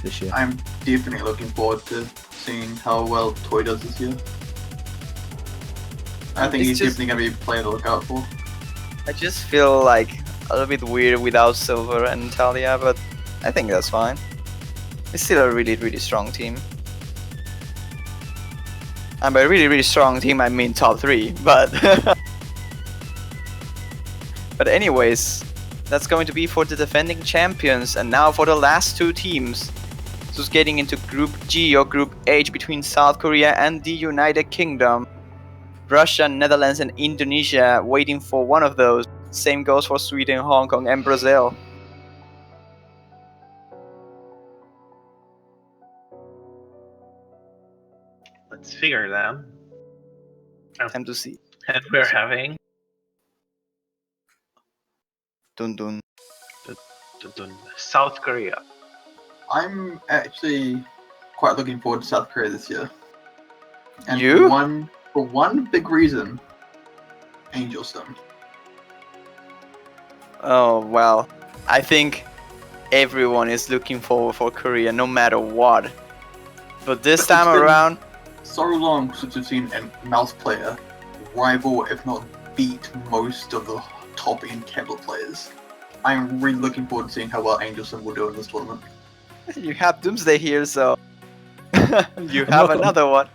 this year. I'm definitely looking forward to seeing how well Toy does this year. I think he's definitely going to be a player to look out for. I just feel like a little bit weird without Silver and Talia, but I think that's fine. It's still a really, really strong team. And by really, really strong team, I mean top 3. But but anyways, that's going to be for the defending champions. And now for the last 2 teams. Just getting into Group G or Group H between South Korea and the United Kingdom. Russia, Netherlands, and Indonesia waiting for one of those. Same goes for Sweden, Hong Kong, and Brazil. Let's figure them. Time to see. And we're having Dun dun. South Korea. I'm actually quite looking forward to South Korea this year. And You? For one big reason, Angel Sim. Oh, well, I think everyone is looking forward for Korea no matter what. But this It's time been around, so long since we've seen a mouse player rival, if not beat, most of the top end tablet players. I'm really looking forward to seeing how well Angel Sim will do in this tournament. you have Doomsday here, so you I'm have not- another one.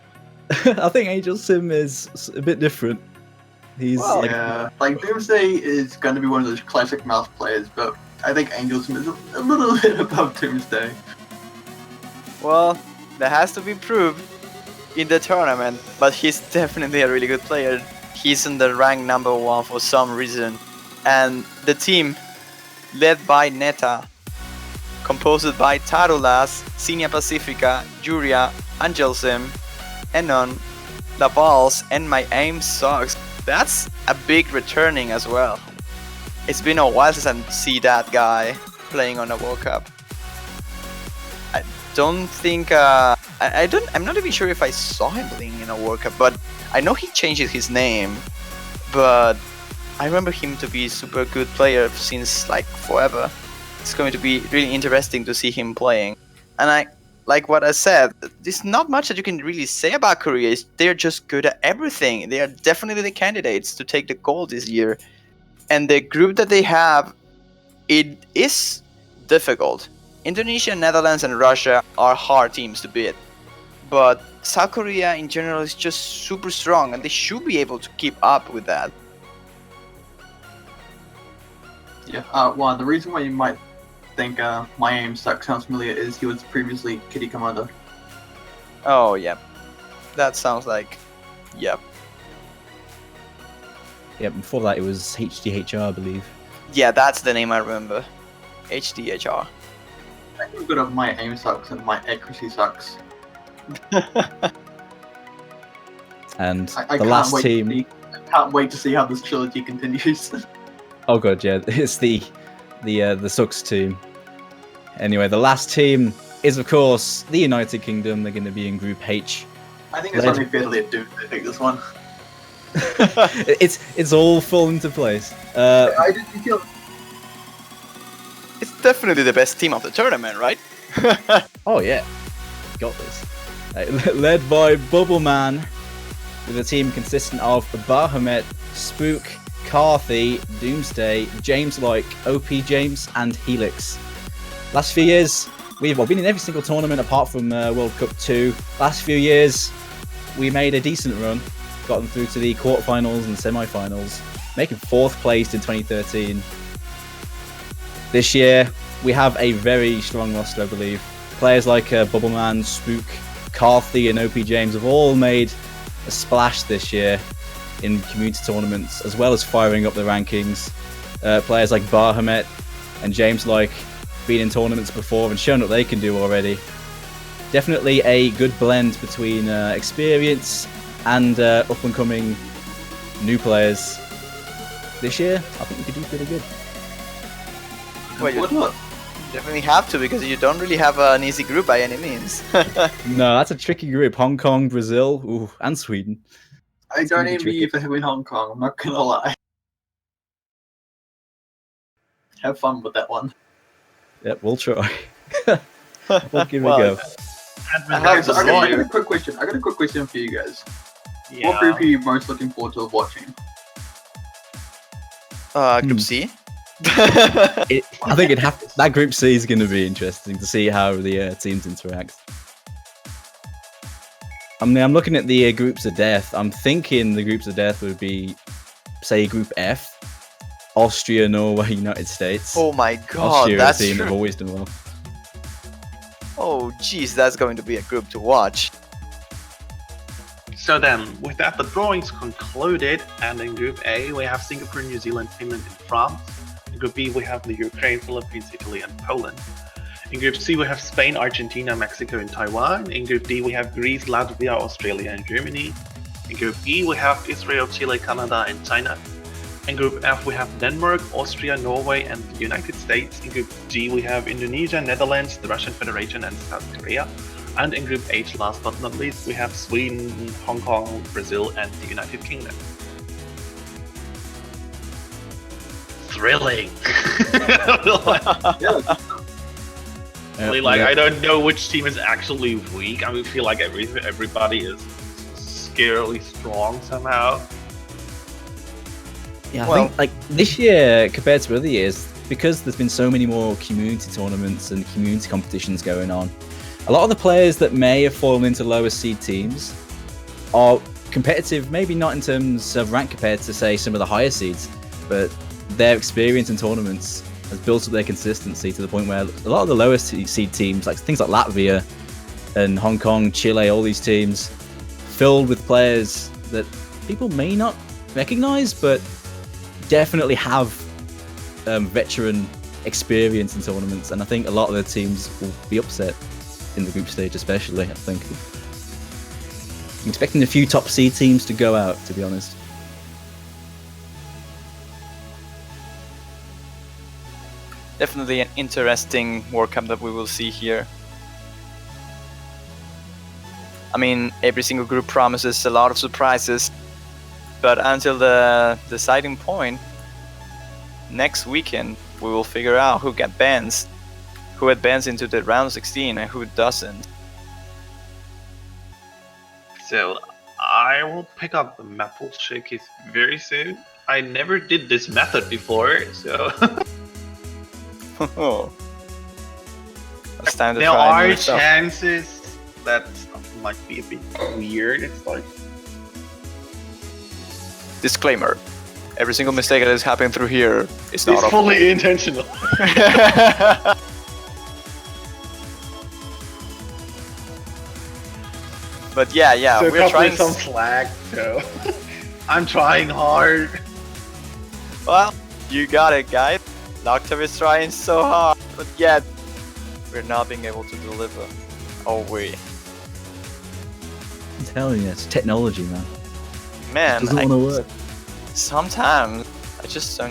I think Angel Sim is a bit different. He's Well, Yeah, like Doomsday is going to be one of those classic mouse players, but I think Angel Sim is a little bit above Doomsday. Well, that has to be proved in the tournament, but he's definitely a really good player. He's in the rank number 1 for some reason. And the team, led by Neta, composed by Tarulas, Sinia Pacifica, Juria, Angelsim, Enon, Lavals, and my aim sucks. That's a big returning as well. It's been a while since I see that guy playing on a World Cup. I don't think I'm not even sure if I saw him playing in a World Cup, but I know he changed his name. But I remember him to be a super good player since like forever. It's going to be really interesting to see him playing. And I like what I said, there's not much that you can really say about Korea. They're just good at everything. They are definitely the candidates to take the gold this year. And the group that they have, it is difficult. Indonesia, Netherlands, and Russia are hard teams to beat. But South Korea in general is just super strong, and they should be able to keep up with that. Yeah, well, the reason why you might think my aim sucks sounds familiar is he was previously Kitty Commander. Oh, yeah. That sounds like... Yep. yeah. Before that, it was HDHR, I believe. Yeah, that's the name I remember. HDHR. I think good of my aim sucks and my accuracy sucks. And I the can't last wait team. I can't wait to see how this trilogy continues. Oh god, yeah, it's the Sucks team. Anyway, the last team is of course the United Kingdom. They're going to be in Group H. I think it's Led- only fair to let Doomsday take this one. it's all fallen into place. I didn't feel It's definitely the best team of the tournament, right? Oh yeah, got this. Led by Bubble Man, with a team consisting of Bahamut, Spook, Carthy, Doomsday, James Like, OP James, and Helix. Last few years, we've been in every single tournament apart from World Cup 2. Last few years, we made a decent run, gotten through to the quarterfinals and semi-finals, making 4th place in 2013. This year, we have a very strong roster, I believe. Players like Bubbleman, Spook, Carthy, and OP James have all made a splash this year in community tournaments, as well as firing up the rankings. Players like Bahamut and James Like been in tournaments before and shown what they can do already. Definitely a good blend between experience and up-and-coming new players. This year, I think we could do pretty good. Well, you what? definitely have to, because you don't really have an easy group by any means. No, that's a tricky group. Hong Kong, Brazil, ooh, and Sweden. I It's don't gonna be envy you for having Hong Kong, I'm not gonna lie. Have fun with that one. Yep, we'll try. We'll give it Well, a go. I have Okay, so to I got say- a quick question. I got a quick question for you guys. Yeah. What group are you most looking forward to watching? Group C? I think that Group C is going to be interesting to see how the teams interact. I mean, I'm looking at the groups of death. I'm thinking the groups of death would be, say, Group F, Austria, Norway, United States. Oh my god, Austria that's is a team true. that have always done well. Oh jeez, that's going to be a group to watch. So then, with that, the drawings concluded, and in Group A, we have Singapore, New Zealand, Finland, and France. In Group B, we have the Ukraine, Philippines, Italy, and Poland. In Group C, we have Spain, Argentina, Mexico, and Taiwan. In Group D, we have Greece, Latvia, Australia, and Germany. In Group E, we have Israel, Chile, Canada, and China. In Group F, we have Denmark, Austria, Norway, and the United States. In Group G, we have Indonesia, Netherlands, the Russian Federation, and South Korea. And in Group H, last but not least, we have Sweden, Hong Kong, Brazil, and the United Kingdom. Thrilling! I don't know which team is actually weak. I feel like everybody is scarily strong somehow. Yeah, I think this year compared to other years, because there's been so many more community tournaments and community competitions going on, a lot of the players that may have fallen into lower seed teams are competitive, maybe not in terms of rank compared to, say, some of the higher seeds, but their experience in tournaments has built up their consistency to the point where a lot of the lower seed teams, like things like Latvia and Hong Kong, Chile, all these teams, filled with players that people may not recognize, but definitely have veteran experience in tournaments. And I think a lot of the teams will be upset in the group stage, especially. I think I'm expecting a few top seed teams to go out, to be honest. Definitely an interesting World Cup that we will see here. I mean, every single group promises a lot of surprises, but until the deciding point, next weekend, we will figure out who advances into the round of 16 and who doesn't. So, I will pick up the Mappool showcase very soon. I never did this method before, so... It's time to there try are new stuff. chances that stuff might be a bit weird. It's like... Disclaimer. Every single mistake that is happening through here is not It's fully intentional. But yeah, So we're trying some slack, so... I'm trying hard. Well, you got it, guys. Nocturne is trying so hard, but yet we're not being able to deliver. Oh wait. I'm telling you, it's technology, man. Man, It doesn't want to work. sometimes I just don't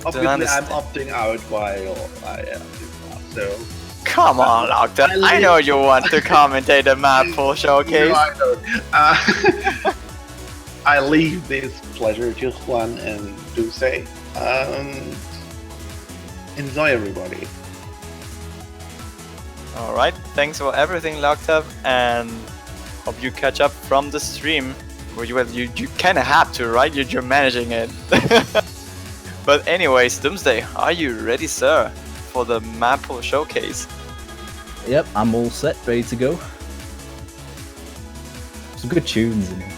Obviously, I'm understand. opting out while I am doing that, so... Come on, Nocturne. I know you want to commentate the Mappool showcase. No, I don't. I leave this pleasure to Juan and Dulce. Enjoy, everybody. Alright, thanks for everything, Locked and hope you catch up from the stream. Where you kinda have to, right? You're managing it. But anyways, Doomsday, are you ready, sir, for the Mappool showcase? Yep, I'm all set, ready to go. Some good tunes in it.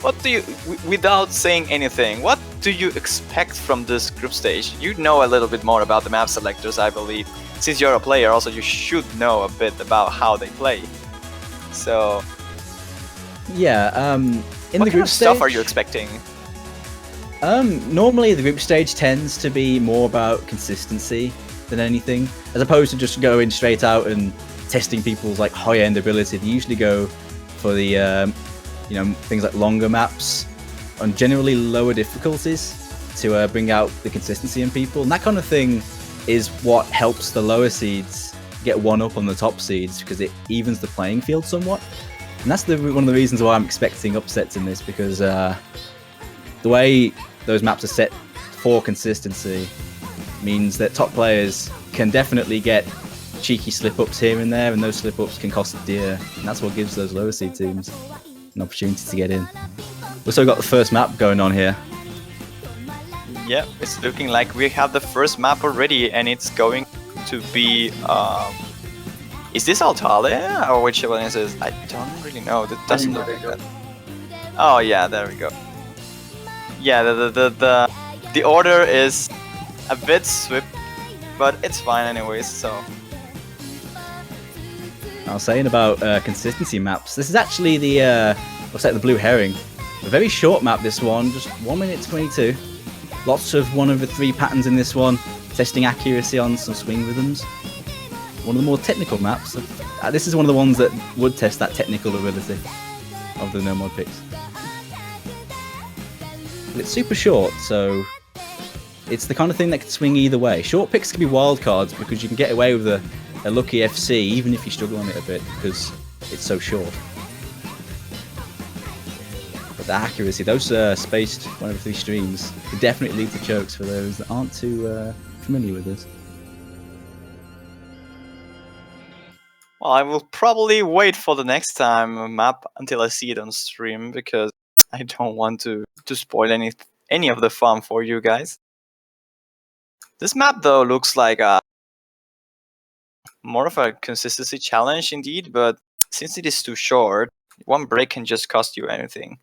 What do you, without saying anything, what do you expect from this group stage? You know a little bit more about the map selectors, I believe. Since you're a player, also you should know a bit about how they play. So, Yeah, in what the kind group of stuff stage, are you expecting? Normally the group stage tends to be more about consistency than anything, as opposed to just going straight out and testing people's like high-end ability. They usually go for the things like longer maps on generally lower difficulties to bring out the consistency in people, and that kind of thing is what helps the lower seeds get one up on the top seeds, because it evens the playing field somewhat. And that's one of the reasons why I'm expecting upsets in this, because the way those maps are set for consistency means that top players can definitely get cheeky slip-ups here and there, and those slip-ups can cost dear, and that's what gives those lower seed teams an opportunity to get in. We've also got the first map going on here. Yeah, it's looking like we have the first map already, and it's going to be. Is this Altale or which one is this? I don't really know. That doesn't look like that. Oh yeah, there we go. Yeah, the order is a bit swift, but it's fine anyways. So. I was saying about consistency maps. This is actually the looks like the blue herring. A very short map. This one, just 1 minute 22. Lots of 1/3 patterns in this one, testing accuracy on some swing rhythms. One of the more technical maps. This is one of the ones that would test that technical ability of the no mod picks. But it's super short, so it's the kind of thing that can swing either way. Short picks can be wild cards because you can get away with a lucky FC even if you struggle on it a bit because it's so short. But the accuracy, those spaced 1/3 streams, could definitely lead to chokes for those that aren't too familiar with this. Well, I will probably wait for the next time map until I see it on stream because I don't want to spoil any of the fun for you guys. This map though looks like more of a consistency challenge indeed, but since it is too short, one break can just cost you anything.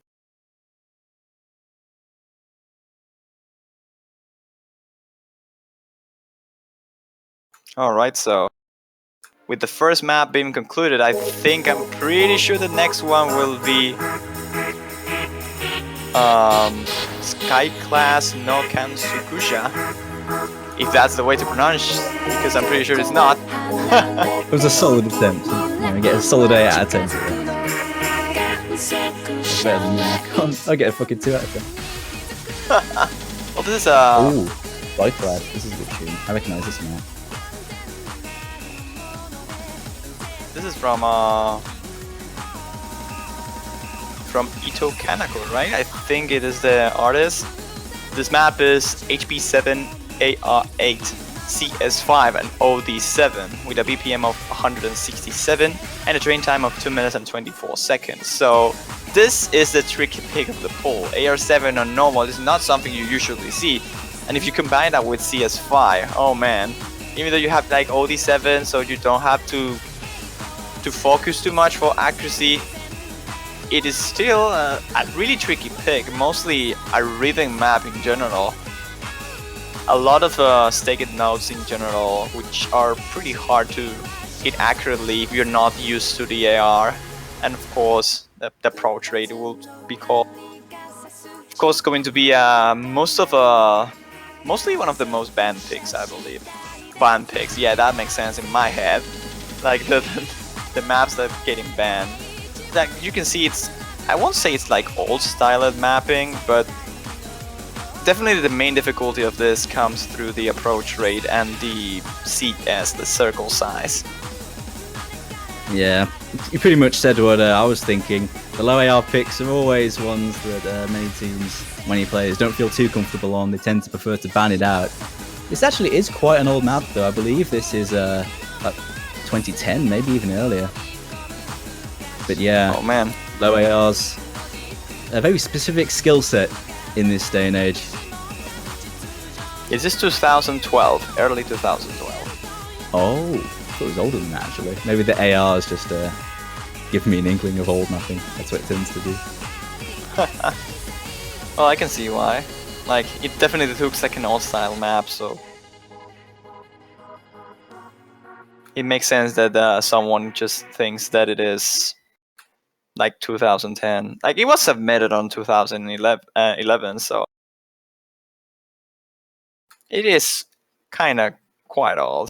Alright, so with the first map being concluded, I'm pretty sure the next one will be Sky Class no Kansukusha. If that's the way to pronounce, because I'm pretty sure it's not. It was a solid attempt. I get a solid 8 out of 10. Better than me. I get a fucking 2 out of 10. Well, this is Ooh, Life Lad. This is a good tune. I recognise this now. This is from Ito Kanako, right? I think it is the artist. This map is HP7 AR8 CS5 and OD7 with a BPM of 167 and a train time of 2 minutes and 24 seconds. So this is the tricky pick of the poll. AR7 on normal is not something you usually see, and if you combine that with CS5, oh man, even though you have like OD7, so you don't have to focus too much for accuracy, it is still a really tricky pick, mostly a rhythm map in general. A lot of staked notes in general, which are pretty hard to hit accurately if you're not used to the AR, and of course the approach rate will be called. Of course, going to be mostly one of the most banned picks, I believe. Banned picks, yeah, that makes sense in my head. Like the maps that are getting banned. Like you can see, I won't say it's like old styled mapping, but definitely the main difficulty of this comes through the approach rate and the CS, the circle size. Yeah, you pretty much said what I was thinking. The low AR picks are always ones that many teams, many players don't feel too comfortable on. They tend to prefer to ban it out. This actually is quite an old map though. I believe this is like 2010, maybe even earlier. But yeah, oh man, low ARs, a very specific skill set in this day and age. Is this 2012? Early 2012. Oh, I thought it was older than that actually. Maybe the ARs just give me an inkling of old mapping. That's what it tends to do. Well, I can see why. Like, it definitely looks like an old style map, so it makes sense that someone just thinks that it is like 2010. Like, it was submitted on 2011, so it is kind of quite old.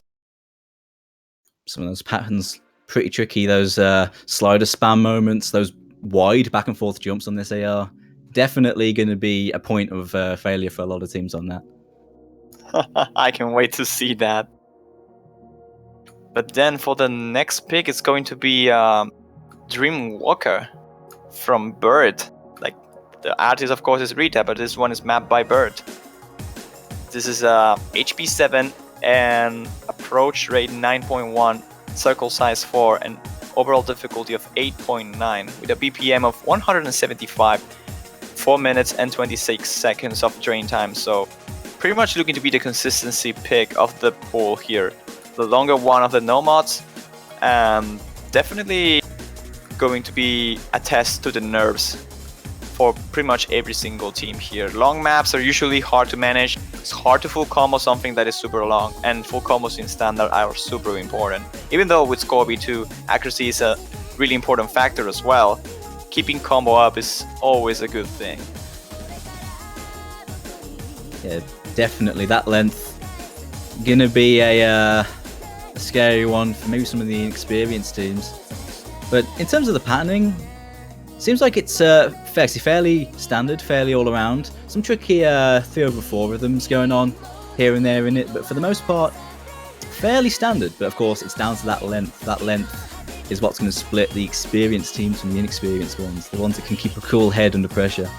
Some of those patterns pretty tricky. Those slider spam moments, those wide back and forth jumps on this AR, definitely going to be a point of failure for a lot of teams on that. I can wait to see that. But then for the next pick, it's going to be Dreamwalker from Bird. Like, the artist of course is Rita, but this one is mapped by Bird. This is HP7 and approach rate 9.1, circle size 4, and overall difficulty of 8.9 with a BPM of 175, 4 minutes and 26 seconds of train time. So pretty much looking to be the consistency pick of the pool here. The longer one of the nomads, definitely going to be a test to the nerves for pretty much every single team here. Long maps are usually hard to manage. It's hard to full combo something that is super long, and full combos in standard are super important. Even though with Scorby 2, accuracy is a really important factor as well, keeping combo up is always a good thing. Yeah, definitely. That length gonna be a scary one for maybe some of the inexperienced teams. But in terms of the patterning, seems like it's fairly standard, fairly all around. Some tricky 3/4 rhythms going on here and there in it, but for the most part, fairly standard. But of course, it's down to that length. That length is what's going to split the experienced teams from the inexperienced ones, the ones that can keep a cool head under pressure.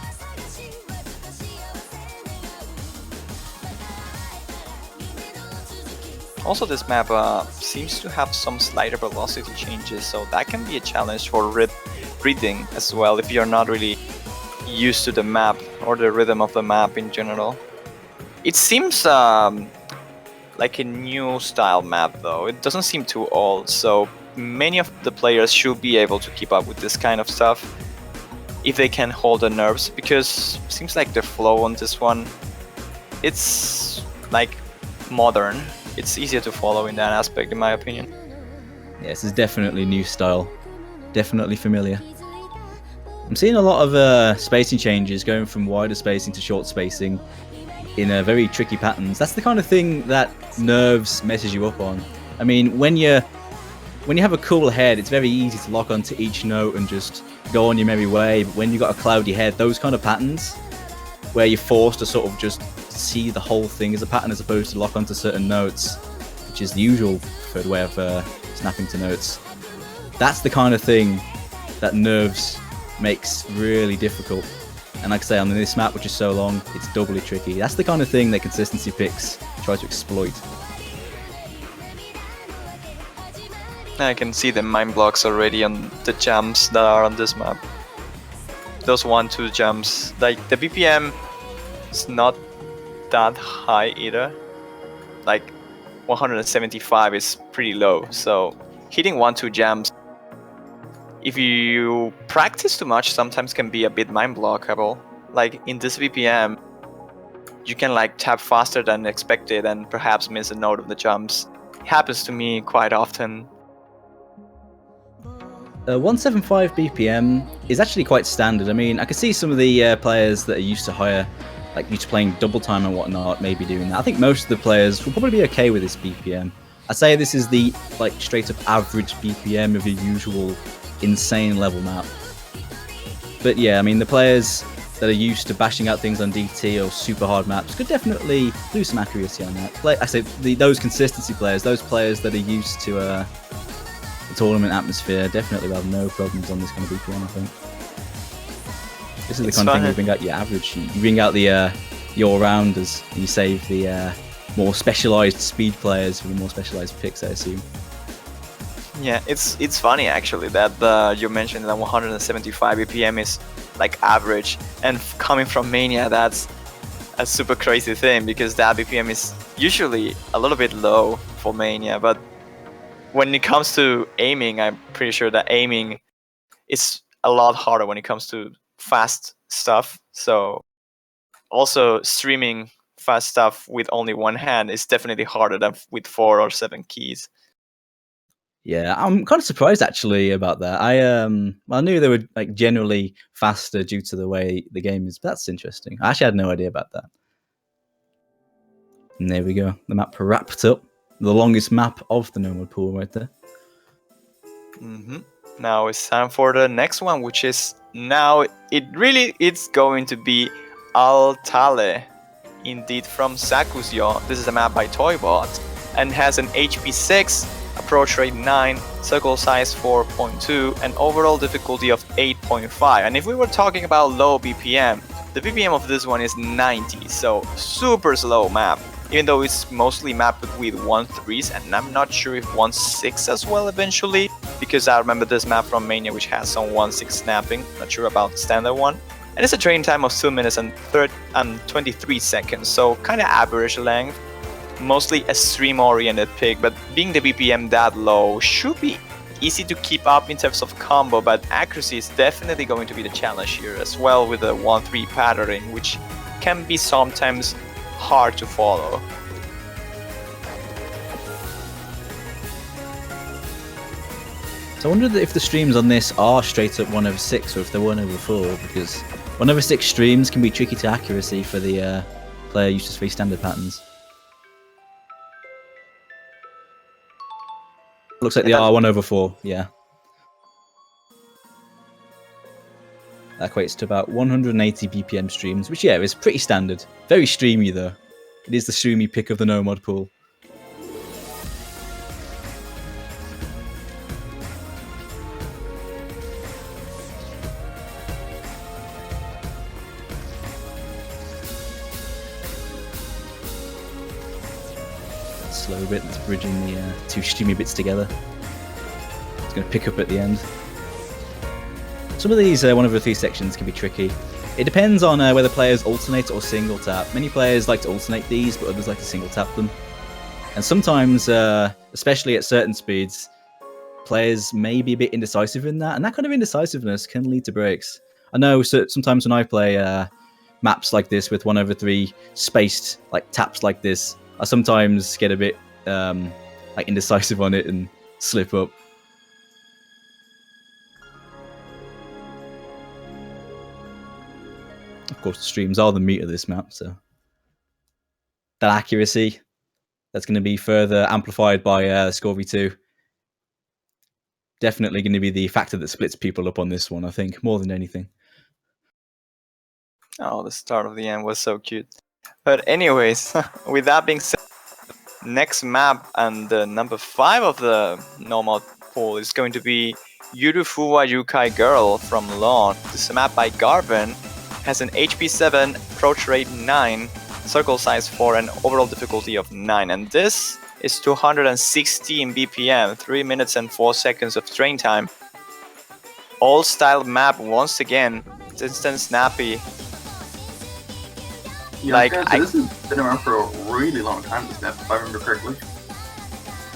Also, this map seems to have some slighter velocity changes, so that can be a challenge for reading as well if you're not really used to the map or the rhythm of the map in general. It seems like a new style map though. It doesn't seem too old, so many of the players should be able to keep up with this kind of stuff if they can hold the nerves, because it seems like the flow on this one, it's like modern. It's easier to follow in that aspect, in my opinion. Yeah, this is definitely new style. Definitely familiar. I'm seeing a lot of spacing changes, going from wider spacing to short spacing in very tricky patterns. That's the kind of thing that nerves messes you up on. I mean, when you have a cool head, it's very easy to lock onto each note and just go on your merry way. But when you've got a cloudy head, those kind of patterns, where you're forced to sort of just see the whole thing as a pattern as opposed to lock onto certain notes, which is the usual preferred way of snapping to notes. That's the kind of thing that nerves makes really difficult. And like I say, on this map, which is so long, it's doubly tricky. That's the kind of thing that consistency picks try to exploit. I can see the mine blocks already on the jumps that are on this map. Those 1-2 jumps, like the BPM is not that high either. Like 175 is pretty low, so hitting 1-2 jumps, if you practice too much, sometimes can be a bit mind blockable. Like in this BPM, you can like tap faster than expected and perhaps miss a note of the jumps. It happens to me quite often. 175 BPM is actually quite standard. I mean, I can see some of the players that are used to higher, like used to playing double time and whatnot, maybe doing that. I think most of the players will probably be okay with this BPM. I'd say this is the like straight up average BPM of your usual insane level map. But yeah, I mean, the players that are used to bashing out things on DT or super hard maps could definitely lose some accuracy on that. Like I say, those consistency players, those players that are used to the tournament atmosphere, definitely will have no problems on this kind of BPM, I think. This is the kind of thing you bring out your average. You bring out the your rounders, and you save the more specialized speed players for the more specialized picks, I assume. Yeah, it's funny actually that you mentioned that 175 BPM is like average, and coming from Mania, that's a super crazy thing because that BPM is usually a little bit low for Mania, but when it comes to aiming, I'm pretty sure that aiming is a lot harder when it comes to fast stuff. So also streaming fast stuff with only one hand is definitely harder than with 4 or 7 keys. Yeah, I'm kind of surprised actually about that. I knew they were like generally faster due to the way the game is, but that's interesting. I actually had no idea about that. And there we go. The map wrapped up. The longest map of the Nomad Pool right there. Now it's time for the next one, which is now it's going to be Altale, indeed from Sakusyo. This is a map by Toybot and has an HP 6, approach rate 9, circle size 4.2, and overall difficulty of 8.5. And if we were talking about low BPM, the BPM of this one is 90, so super slow map. Even though it's mostly mapped with 1-3s, and I'm not sure if 1-6 as well eventually, because I remember this map from Mania which has some 1-6 snapping, not sure about the standard one. and it's a train time of 2 minutes and 23 seconds, so kind of average length. Mostly a stream-oriented pick, but being the BPM that low should be easy to keep up in terms of combo, but accuracy is definitely going to be the challenge here as well with the 1-3 patterning, which can be sometimes hard to follow. So I wonder if the streams on this are straight up 1/6 or if they're 1/4, because 1/6 streams can be tricky to accuracy for the player used to 3 standard patterns. Looks like they are 1/4, yeah. That equates to about 180 BPM streams, which, yeah, is pretty standard. Very streamy, though. It is the streamy pick of the no-mod pool. Slow bit that's bridging the 2 streamy bits together. It's going to pick up at the end. Some of these 1/3 sections can be tricky. It depends on whether players alternate or single tap. Many players like to alternate these, but others like to single tap them. And sometimes, especially at certain speeds, players may be a bit indecisive in that, and that kind of indecisiveness can lead to breaks. I know sometimes when I play maps like this with 1/3 spaced like taps like this, I sometimes get a bit like indecisive on it and slip up. Of course, the streams are the meat of this map, so that accuracy, that's going to be further amplified by Score v2. Definitely going to be the factor that splits people up on this one, I think, more than anything. Oh, the start of the end was so cute. But anyways, with that being said, next map and the number 5 of the no-mod pool is going to be Yurufuwa Yukai Girl from Lawn. This is a map by Garvin, has an HP 7, approach rate 9, circle size 4, and overall difficulty of 9. And this is 216 BPM, 3 minutes and 4 seconds of train time. Old style map once again, it's instant snappy. Yeah, like, this has been around for a really long time, this map, if I remember correctly.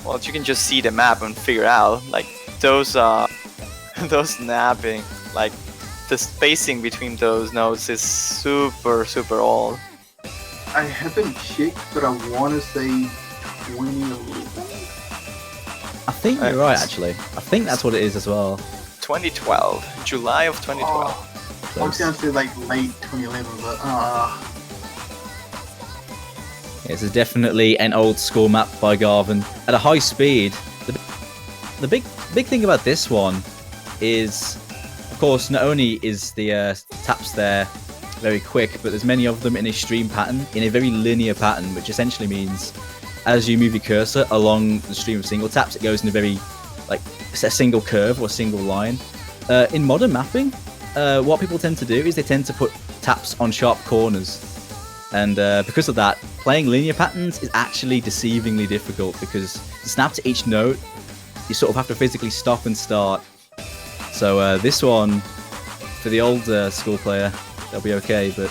Well, you can just see the map and figure out, like, those snapping, like, the spacing between those nodes is super, super old. I haven't checked, but I want to say 2011? I think you're right, actually. I think that's what it is as well. 2012. July of 2012. I was going to say, like, late 2011, but, Yeah, this is definitely an old school map by Garvin at a high speed. The big thing about this one is, of course, not only is the taps there very quick, but there's many of them in a stream pattern, in a very linear pattern, which essentially means as you move your cursor along the stream of single taps, it goes in a very, like, a single curve or a single line. In modern mapping, what people tend to do is they tend to put taps on sharp corners. And because of that, playing linear patterns is actually deceivingly difficult, because to snap to each note, you sort of have to physically stop and start. So this one, for the old school player, they'll be okay, but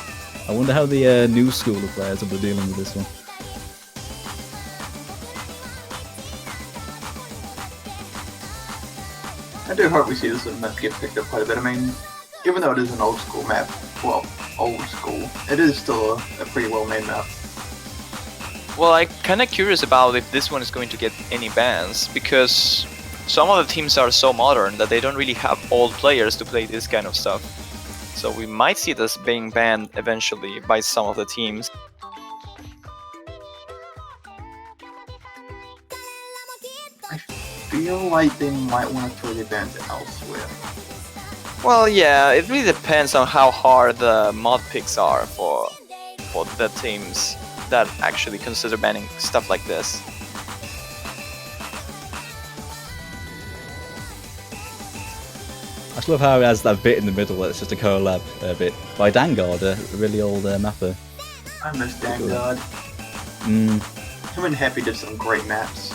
I wonder how the new school of players will be dealing with this one. I do hope we see this map get picked up quite a bit. I mean, even though it is an old school map, well, old school, it is still a pretty well-made map. Well, I'm kind of curious about if this one is going to get any bans, because some of the teams are so modern that they don't really have old players to play this kind of stuff. So we might see this being banned eventually by some of the teams. I feel like they might want to throw the bans elsewhere. Well, yeah, it really depends on how hard the mod picks are for the teams that actually consider banning stuff like this. I just love how it has that bit in the middle that's just a collab bit by Dangard, a really old mapper. I miss Dangard. Mm. Him and Happy did some great maps.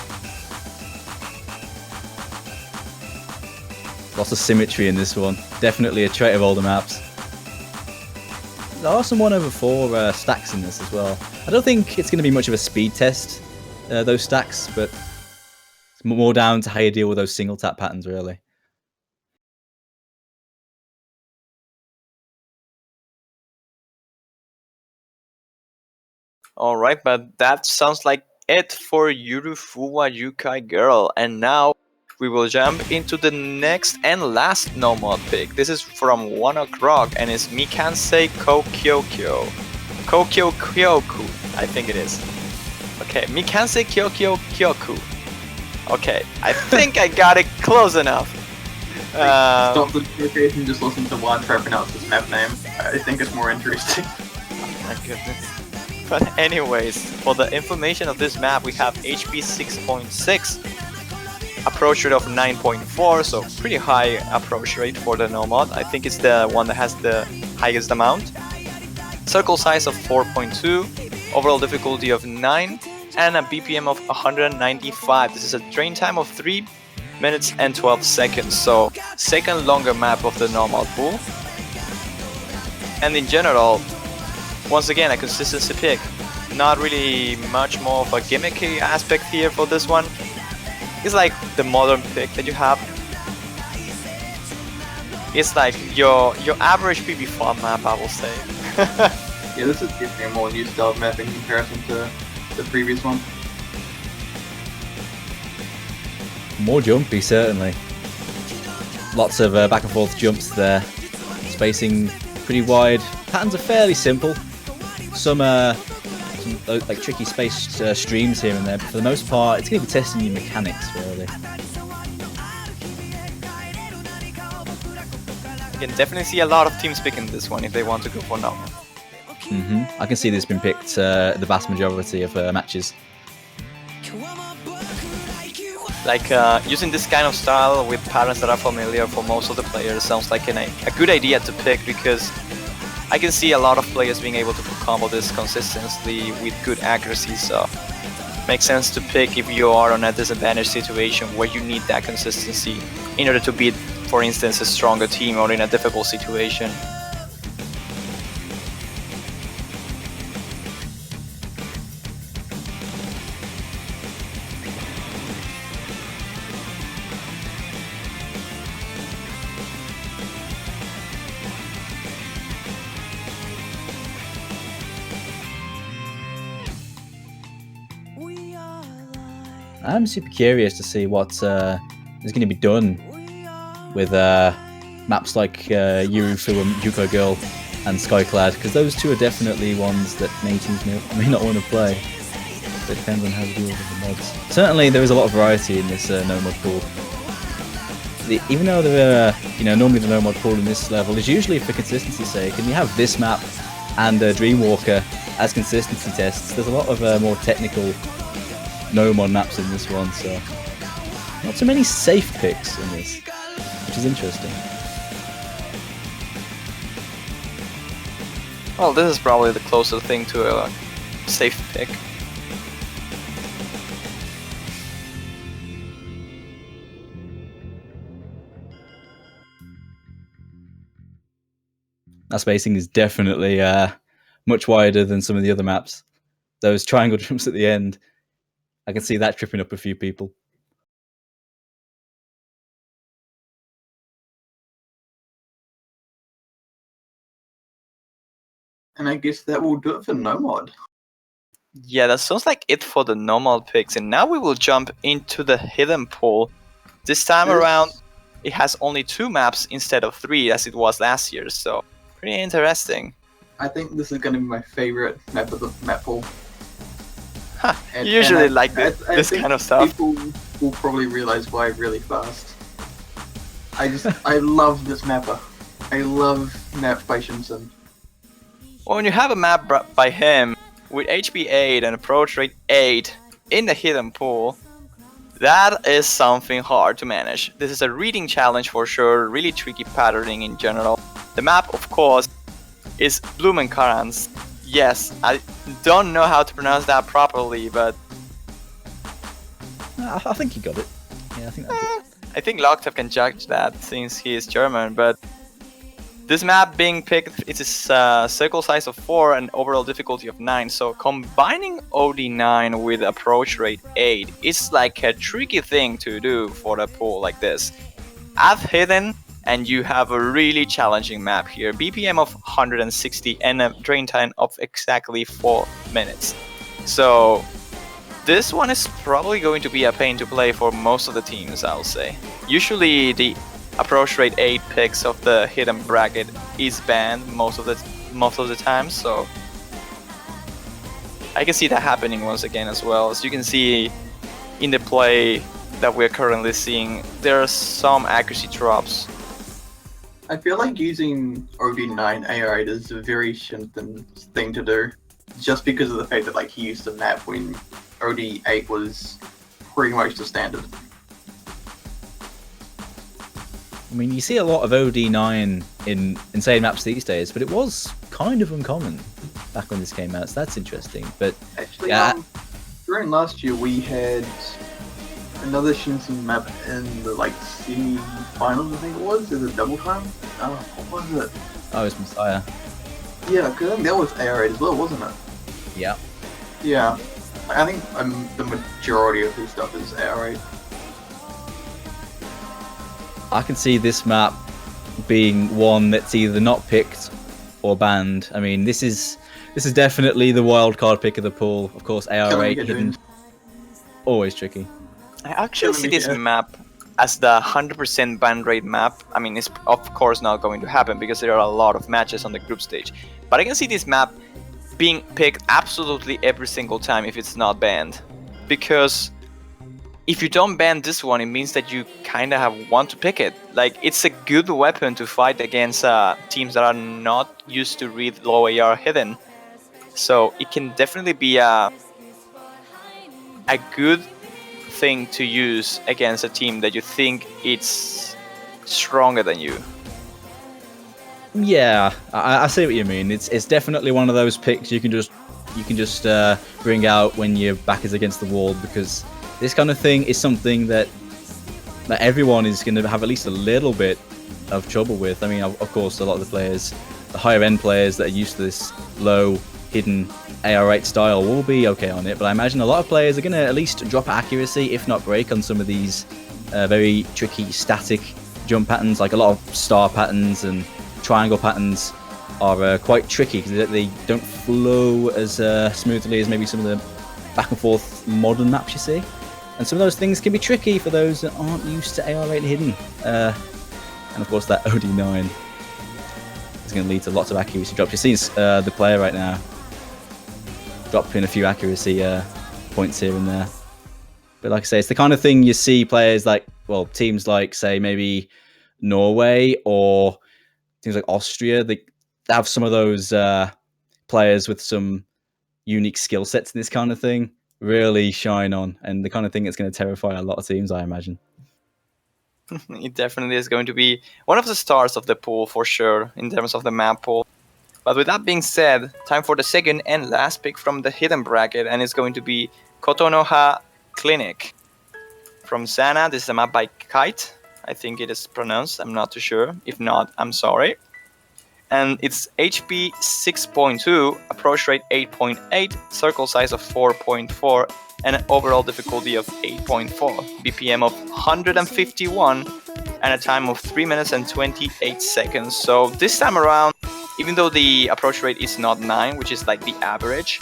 Lots of symmetry in this one. Definitely a trait of older maps. There are some 1/4 stacks in this as well. I don't think it's going to be much of a speed test, those stacks, but it's more down to how you deal with those single tap patterns, really. All right, but that sounds like it for Yurufuwa Yukai Girl. And now we will jump into the next and last no mod pick. This is from 1 o'clock and it's Mikansei Kokyokyo. Kokyokyoku, I think it is. Okay, Mikansei Kyoku. Okay, I think I got it close enough. Stop the pronunciation and just listen to one try to pronounce this map name. I think it's more interesting. Oh my goodness. But anyways, for the information of this map, we have HP 6.6, approach rate of 9.4, so pretty high approach rate for the no mod. I think it's the one that has the highest amount. Circle size of 4.2, overall difficulty of 9, and a BPM of 195. This is a train time of 3 minutes and 12 seconds, so second longer map of the normal pool. And in general, once again, a consistency pick. Not really much more of a gimmicky aspect here for this one. It's like the modern pick that you have. It's like your average PB farm map, I will say. Yeah, this is definitely a more new style map in comparison to the previous one. More jumpy, certainly. Lots of back and forth jumps there. Spacing pretty wide. Patterns are fairly simple. Some like tricky spaced streams here and there, but for the most part, it's going to be testing your mechanics, really. You can definitely see a lot of teams picking this one if they want to go for now. I can see this being picked the vast majority of matches. Like using this kind of style with patterns that are familiar for most of the players sounds like a good idea to pick, because I can see a lot of players being able to combo this consistently with good accuracy, so makes sense to pick if you are on a disadvantaged situation where you need that consistency in order to beat, for instance, a stronger team or in a difficult situation. I'm super curious to see what is going to be done with maps like Yurufu and Yuko Girl and Skyclad, because those two are definitely ones that many teams may not want to play. But it depends on how you deal with the mods. Certainly, there is a lot of variety in this no mod pool. Even though there are, normally the no mod pool in this level is usually for consistency's sake, and you have this map and Dreamwalker as consistency tests. There's a lot of more technical no mod maps in this one, so not so many safe picks in this, which is interesting. Well, this is probably the closest thing to a safe pick. That spacing is definitely much wider than some of the other maps. Those triangle jumps at the end, I can see that tripping up a few people. And I guess that will do it for no mod. Yeah, that sounds like it for the normal picks, and now we will jump into the hidden pool. This time around, it has only 2 maps instead of 3 as it was last year, so pretty interesting. I think this is going to be my favorite map of the map pool. Huh, usually like this kind of stuff. People will probably realize why really fast. I love this mapper. I love map by Shinsen. Well, when you have a map by him with HP 8 and approach rate 8 in the hidden pool, that is something hard to manage. This is a reading challenge for sure, really tricky patterning in general. The map, of course, is Blumenkarans. Yes, I don't know how to pronounce that properly, but I think you got it. Yeah, I think that's it. I think Locktup can judge that since he is German, but This map being picked, it's a circle size of 4 and overall difficulty of 9. So combining OD9 with approach rate 8 is like a tricky thing to do for a pool like this. Add hidden and you have a really challenging map here. BPM of 160 and a drain time of exactly 4 minutes. So this one is probably going to be a pain to play for most of the teams, I'll say. Usually the approach rate 8 picks of the hidden bracket is banned most of the time, so I can see that happening once again as well. As you can see in the play that we're currently seeing, there are some accuracy drops. I feel like using OD9 AR8 is a very Shinton thing to do, just because of the fact that like he used the map when OD8 was pretty much the standard. I mean, you see a lot of OD9 in insane maps these days, but it was kind of uncommon back when this came out, so that's interesting. But Actually, yeah, during last year we had another Shinsen map in the like semi-finals, I think it was. Is it double time? What was it? oh, it was Messiah. Yeah, because I think that was AR8 as well, wasn't it? Yeah. Yeah. I think the majority of his stuff is AR8. I can see this map being one that's either not picked or banned. I mean, this is definitely the wild card pick of the pool. Of course, AR8 hidden, always tricky. I actually see this map as the 100% ban rate map. I mean, it's of course not going to happen because there are a lot of matches on the group stage. But I can see this map being picked absolutely every single time if it's not banned. Because if you don't ban this one, it means that you kind of want to pick it. Like, it's a good weapon to fight against teams that are not used to read low AR hidden. So it can definitely be a good thing to use against a team that you think it's stronger than you. Yeah, I see what you mean. It's definitely one of those picks you can just bring out when your back is against the wall, because this kind of thing is something that everyone is going to have at least a little bit of trouble with. I mean, of course, a lot of the players, the higher end players that are used to this low hidden AR8 style will be okay on it, but I imagine a lot of players are going to at least drop accuracy, if not break, on some of these very tricky static jump patterns. Like a lot of star patterns and triangle patterns are quite tricky because they don't flow as smoothly as maybe some of the back and forth modern maps you see. And some of those things can be tricky for those that aren't used to AR8 hidden. And of course that OD9 is going to lead to lots of accuracy drops. You see the player right now dropping a few accuracy points here and there. But like I say, it's the kind of thing you see players like, well, teams like, say, maybe Norway or things like Austria. They have some of those players with some unique skill sets in this kind of thing really shine on, and the kind of thing that's going to terrify a lot of teams, I imagine. It definitely is going to be one of the stars of the pool for sure in terms of the map pool. But with that being said, time for the second and last pick from the hidden bracket, and it's going to be Kotonoha Clinic from Sana. This is a map by Kite, I think it is pronounced, I'm not too sure. If not, I'm sorry. And it's HP 6.2, approach rate 8.8, circle size of 4.4, and an overall difficulty of 8.4, BPM of 151, and a time of 3 minutes and 28 seconds. So this time around, even though the approach rate is not 9, which is like the average,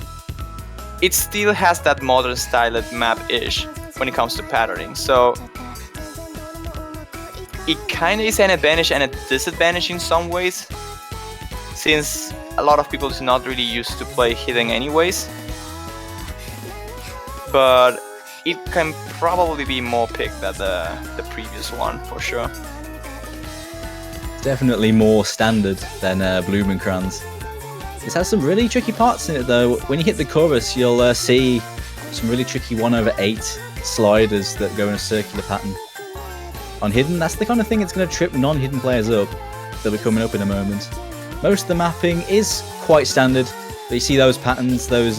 it still has that modern styled map-ish when it comes to patterning. So it kind of is an advantage and a disadvantage in some ways, since a lot of people is not really used to play hidden anyways. But it can probably be more picked than the previous one for sure. Definitely more standard than Blumenkranz. This has some really tricky parts in it though. When you hit the chorus, you'll see some really tricky 1/8 sliders that go in a circular pattern. On hidden, that's the kind of thing that's going to trip non-hidden players up. They'll be coming up in a moment. Most of the mapping is quite standard, but you see those patterns, those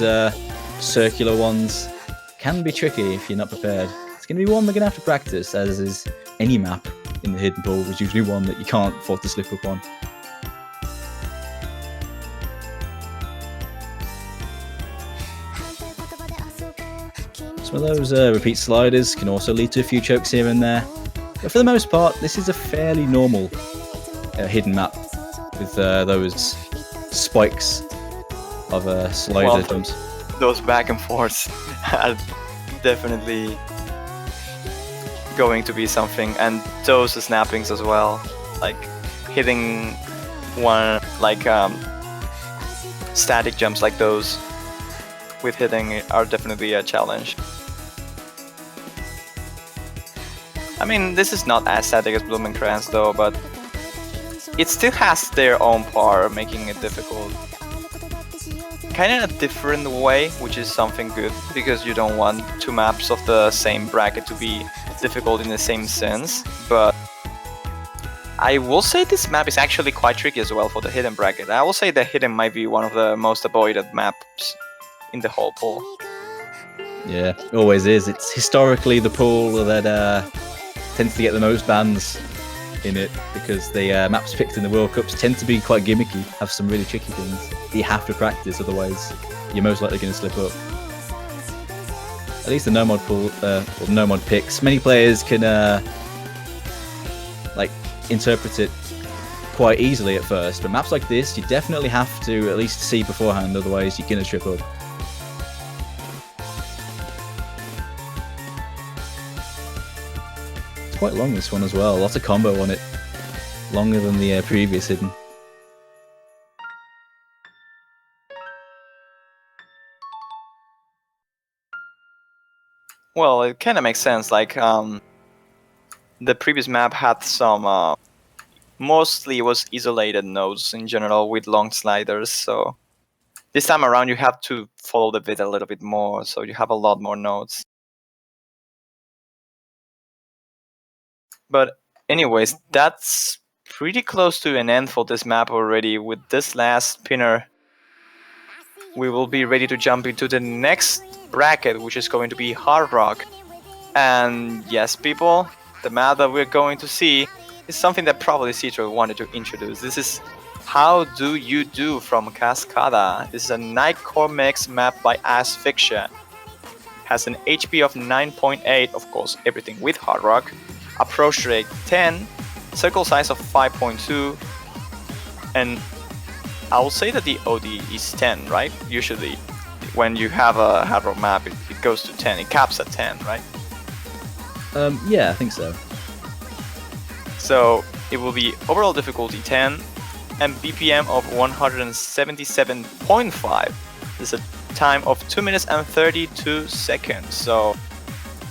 circular ones, can be tricky if you're not prepared. It's going to be one they're going to have to practice, as is any map in the hidden pool. Is usually one that you can't afford to slip up on. Some of those repeat sliders can also lead to a few chokes here and there. But for the most part, this is a fairly normal hidden map with those spikes of slider jumps. Those back and forths are definitely going to be something, and those snappings as well, like hitting one like static jumps like those with hitting are definitely a challenge. I mean, this is not as static as Blumenkrantz though, but it still has their own part, making it difficult. Kind of a different way, which is something good, because you don't want two maps of the same bracket to be difficult in the same sense. But I will say this map is actually quite tricky as well for the hidden bracket. I will say the hidden might be one of the most avoided maps in the whole pool. Yeah, always is. It's historically the pool that tends to get the most bans in it, because the maps picked in the World Cups tend to be quite gimmicky, have some really tricky things that you have to practice, otherwise you're most likely going to slip up. At least the no mod pool, or no mod picks, many players can like interpret it quite easily at first, but maps like this you definitely have to at least see beforehand, otherwise you're going to trip up. Quite long, this one as well. Lots of combo on it. Longer than the previous hidden. Well, it kind of makes sense. Like the previous map had some mostly was isolated nodes in general with long sliders. So this time around you have to follow the bit a little bit more. So you have a lot more nodes. But anyways, that's pretty close to an end for this map already. With this last spinner, we will be ready to jump into the next bracket, which is going to be Hard Rock. And yes, people, the map that we're going to see is something that probably Citro wanted to introduce. This is How Do You Do from Cascada. This is a Nightcore Mix map by Asphyxia. Has an HP of 9.8, of course, everything with Hard Rock. Approach rate 10, circle size of 5.2, and I will say that the OD is 10, right? Usually, when you have a Hard Rock map, it goes to 10, it caps at 10, right? Yeah, I think so. So it will be overall difficulty 10 and BPM of 177.5. This is a time of 2 minutes and 32 seconds. So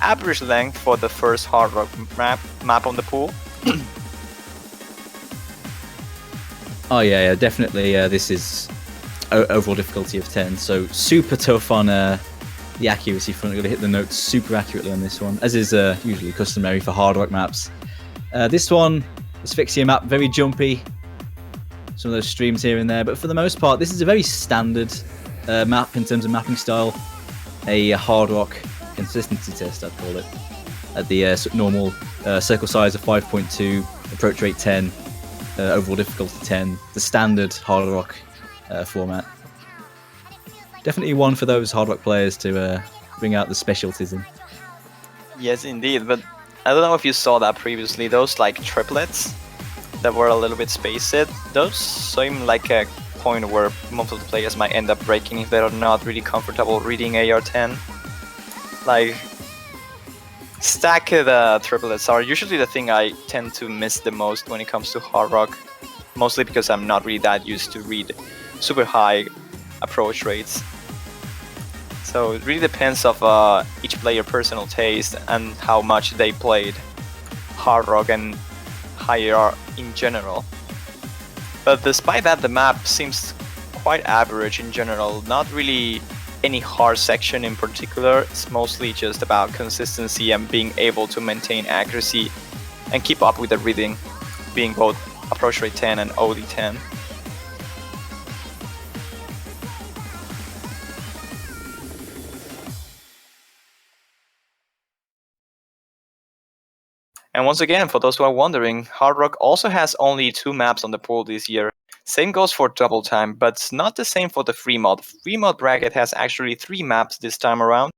average length for the first Hard Rock map on the pool. Oh yeah, definitely. This is overall difficulty of 10, so super tough on the accuracy front. We're going to hit the notes super accurately on this one, as is usually customary for Hard Rock maps. This one, Asphyxia map, very jumpy. Some of those streams here and there, but for the most part, this is a very standard map in terms of mapping style. A Hard Rock consistency test, I'd call it. At the normal circle size of 5.2, approach rate 10, overall difficulty 10, the standard Hard Rock format. Definitely one for those Hard Rock players to bring out the specialties in. Yes, indeed, but I don't know if you saw that previously, those like triplets that were a little bit spaced, those seem like a point where most of the players might end up breaking if they're not really comfortable reading AR10. Like, stacked triplets are usually the thing I tend to miss the most when it comes to Hard Rock, mostly because I'm not really that used to read super high approach rates. So it really depends of each player personal taste and how much they played Hard Rock and higher in general. But despite that, the map seems quite average in general, not really any hard section in particular. It's mostly just about consistency and being able to maintain accuracy and keep up with the reading, being both approach rate 10 and OD 10. And once again, for those who are wondering, Hard Rock also has only 2 maps on the pool this year. Same goes for Double Time, but it's not the same for the free mod. Free mod bracket has actually 3 maps this time around.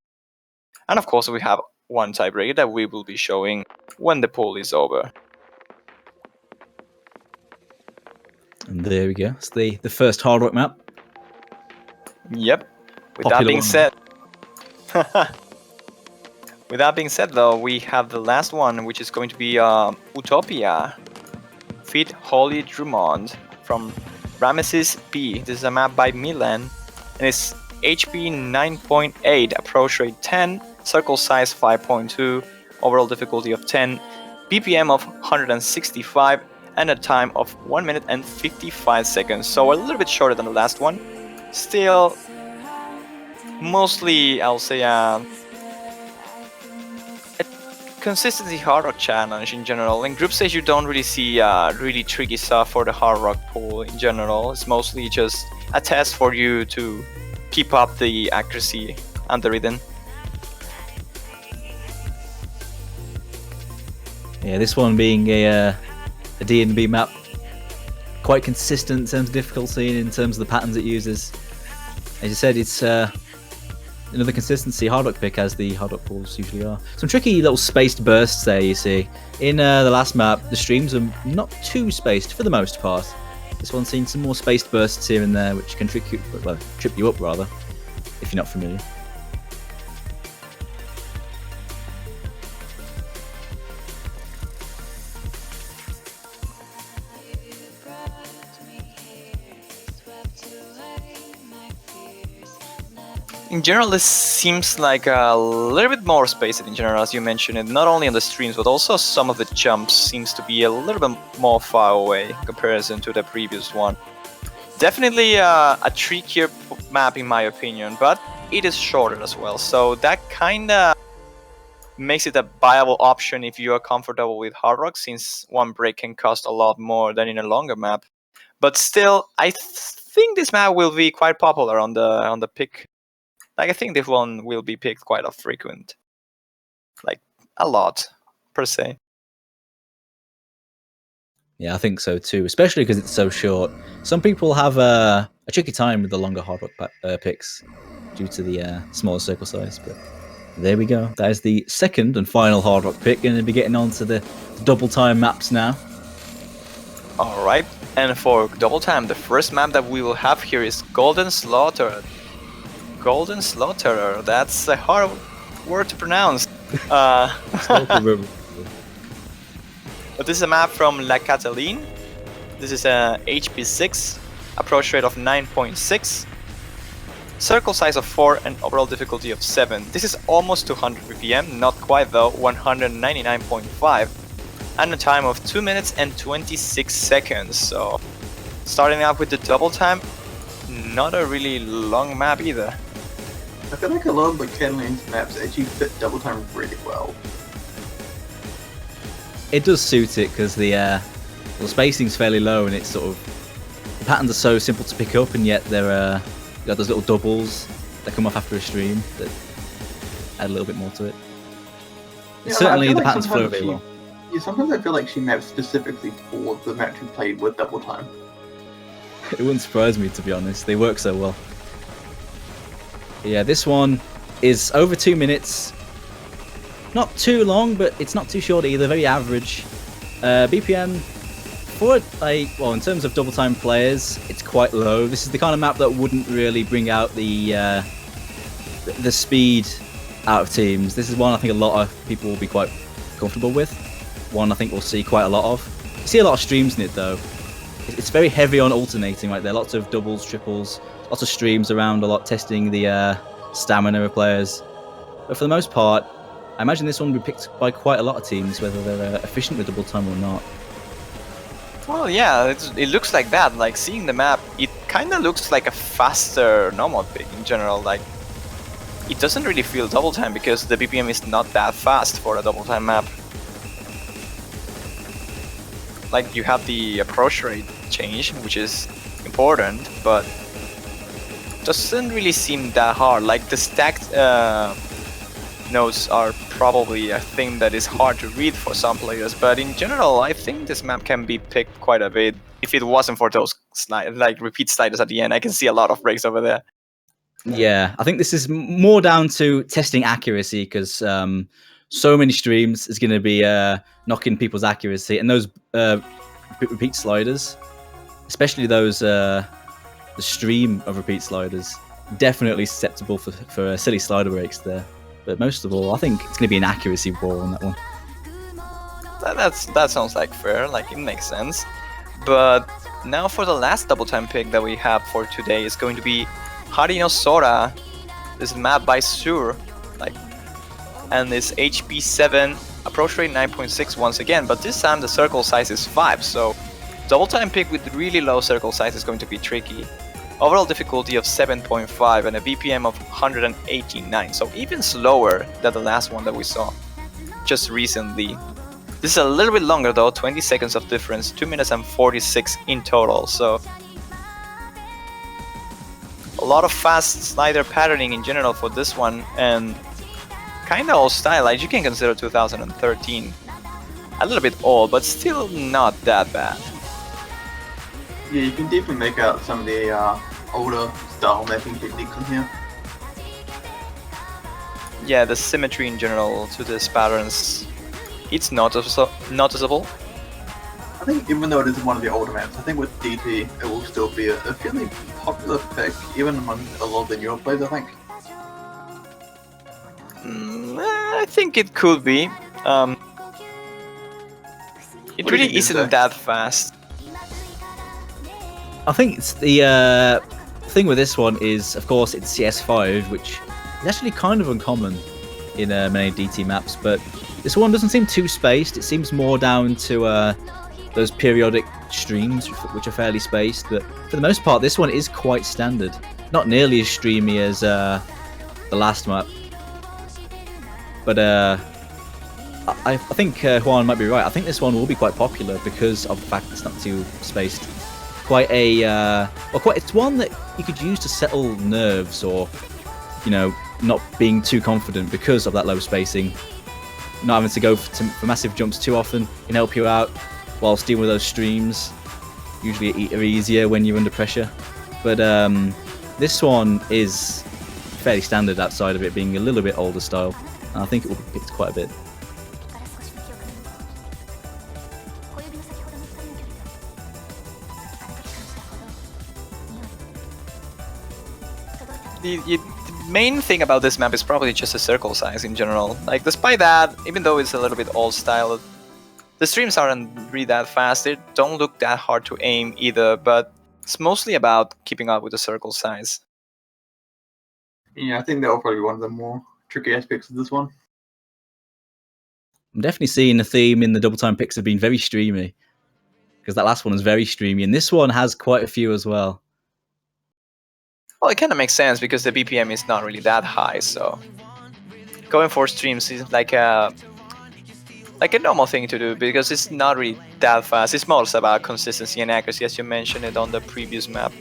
And of course, we have one tiebreaker that we will be showing when the poll is over. And there we go. It's the first Hard Rock map. Yep. With Popular that being one. said, with that being said, though, we have the last one, which is going to be Utopia. Feat Holly Drummond from Ramesses B. This is a map by Milan, and it's HP 9.8, approach rate 10, circle size 5.2, overall difficulty of 10, BPM of 165, and a time of 1 minute and 55 seconds. So a little bit shorter than the last one. Still, mostly, I'll say, a consistency hard rock challenge in general. In group stage, you don't really see really tricky stuff for the hard rock pool in general. It's mostly just a test for you to keep up the accuracy and the rhythm. Yeah, this one being a D&B map, quite consistent in terms of difficulty and in terms of the patterns it uses. As you said, it's another consistency hard rock pick, as the hard rock pools usually are. Some tricky little spaced bursts there, you see. In the last map, the streams are not too spaced for the most part. This one's seen some more spaced bursts here and there, which can trip you up rather, if you're not familiar. In general, this seems like a little bit more spaced in general, as you mentioned it. Not only on the streams, but also some of the jumps seems to be a little bit more far away in comparison to the previous one. Definitely a trickier map in my opinion, but it is shorter as well. So that kinda makes it a viable option if you are comfortable with hard rock, since one break can cost a lot more than in a longer map. But still, I think this map will be quite popular on the pick. Like, I think this one will be picked quite frequent. Like, a lot, per se. Yeah, I think so too, especially because it's so short. Some people have a tricky time with the longer hard rock picks due to the smaller circle size, but there we go. That is the second and final hard rock pick. Going to be getting on to the double time maps now. Alright, and for double time, the first map that we will have here is Golden Slaughter. Golden Slaughterer, that's a hard word to pronounce. But this is a map from La Cataline. This is a HP 6, approach rate of 9.6, circle size of 4, and overall difficulty of 7. This is almost 200 BPM, not quite though, 199.5, and a time of 2 minutes and 26 seconds. So, starting out with the double time, not a really long map either. I feel like a lot of the Catalan's maps actually fit double time really well. It does suit it because the spacing's fairly low, and it's sort of, the patterns are so simple to pick up, and yet there are you got those little doubles that come off after a stream that add a little bit more to it. Yeah, certainly, the like patterns flow sometimes very well. Yeah, sometimes I feel like she maps specifically for the match we played with double time. It wouldn't surprise me, to be honest. They work so well. Yeah, this one is over 2 minutes. Not too long, but it's not too short either. Very average. BPM for well, in terms of double time players, it's quite low. This is the kind of map that wouldn't really bring out the speed out of teams. This is one I think a lot of people will be quite comfortable with. One I think we'll see quite a lot of. You see a lot of streams in it though. It's very heavy on alternating right there. Lots of doubles, triples, lots of streams around a lot, testing the stamina of players. But for the most part, I imagine this one will be picked by quite a lot of teams, whether they're efficient with double time or not. Well, yeah, it looks like that. Like, seeing the map, it kind of looks like a faster normal pick in general. Like, it doesn't really feel double time because the BPM is not that fast for a double time map. Like, you have the approach rate change, which is important, but doesn't really seem that hard. Like, the stacked nodes are probably a thing that is hard to read for some players, but in general, I think this map can be picked quite a bit. If it wasn't for those repeat sliders at the end, I can see a lot of breaks over there. Yeah, I think this is more down to testing accuracy because so many streams is going to be knocking people's accuracy, and those repeat sliders, especially those the stream of repeat sliders, definitely susceptible for silly slider breaks there. But most of all, I think it's going to be an accuracy war on that one. That sounds like fair, like it makes sense. But now for the last double time pick that we have for today is going to be Harino Sora. This is map by Sur, and this HP 7, approach rate 9.6 once again, but this time the circle size is 5, so double time pick with really low circle size is going to be tricky. Overall difficulty of 7.5 and a BPM of 189, so even slower than the last one that we saw just recently. This is a little bit longer though, 20 seconds of difference, 2 minutes and 46 in total, so a lot of fast slider patterning in general for this one, and kinda old style, like you can consider 2013 a little bit old, but still not that bad. Yeah, you can definitely make out some of the older style mapping techniques in here. Yeah, the symmetry in general to these patterns, it's noticeable. I think even though it is one of the older maps, I think with DT it will still be a fairly popular pick, even among a lot of the newer players, I think. I think it could be. It What do really you think, isn't Zach? that fast. I think it's the thing with this one is, of course, it's CS5, which is actually kind of uncommon in many DT maps, but this one doesn't seem too spaced. It seems more down to those periodic streams, which are fairly spaced, but for the most part, this one is quite standard. Not nearly as streamy as the last map. But I think Juan might be right. I think this one will be quite popular because of the fact it's not too spaced. Quite a it's one that you could use to settle nerves, or not being too confident because of that low spacing. Not having to go for massive jumps too often can help you out, whilst dealing with those streams. Usually are easier when you're under pressure. But this one is fairly standard outside of it being a little bit older style. And I think it will be picked quite a bit. The main thing about this map is probably just the circle size in general. Like, despite that, even though it's a little bit old style, the streams aren't really that fast. They don't look that hard to aim either, but it's mostly about keeping up with the circle size. Yeah, I think that will probably be one of the more tricky aspects of this one. I'm definitely seeing a theme in the double time picks of being very streamy, because that last one was very streamy, and this one has quite a few as well. Well, it kind of makes sense because the BPM is not really that high, so going for streams is like a normal thing to do because it's not really that fast. It's mostly about consistency and accuracy, as you mentioned it on the previous map.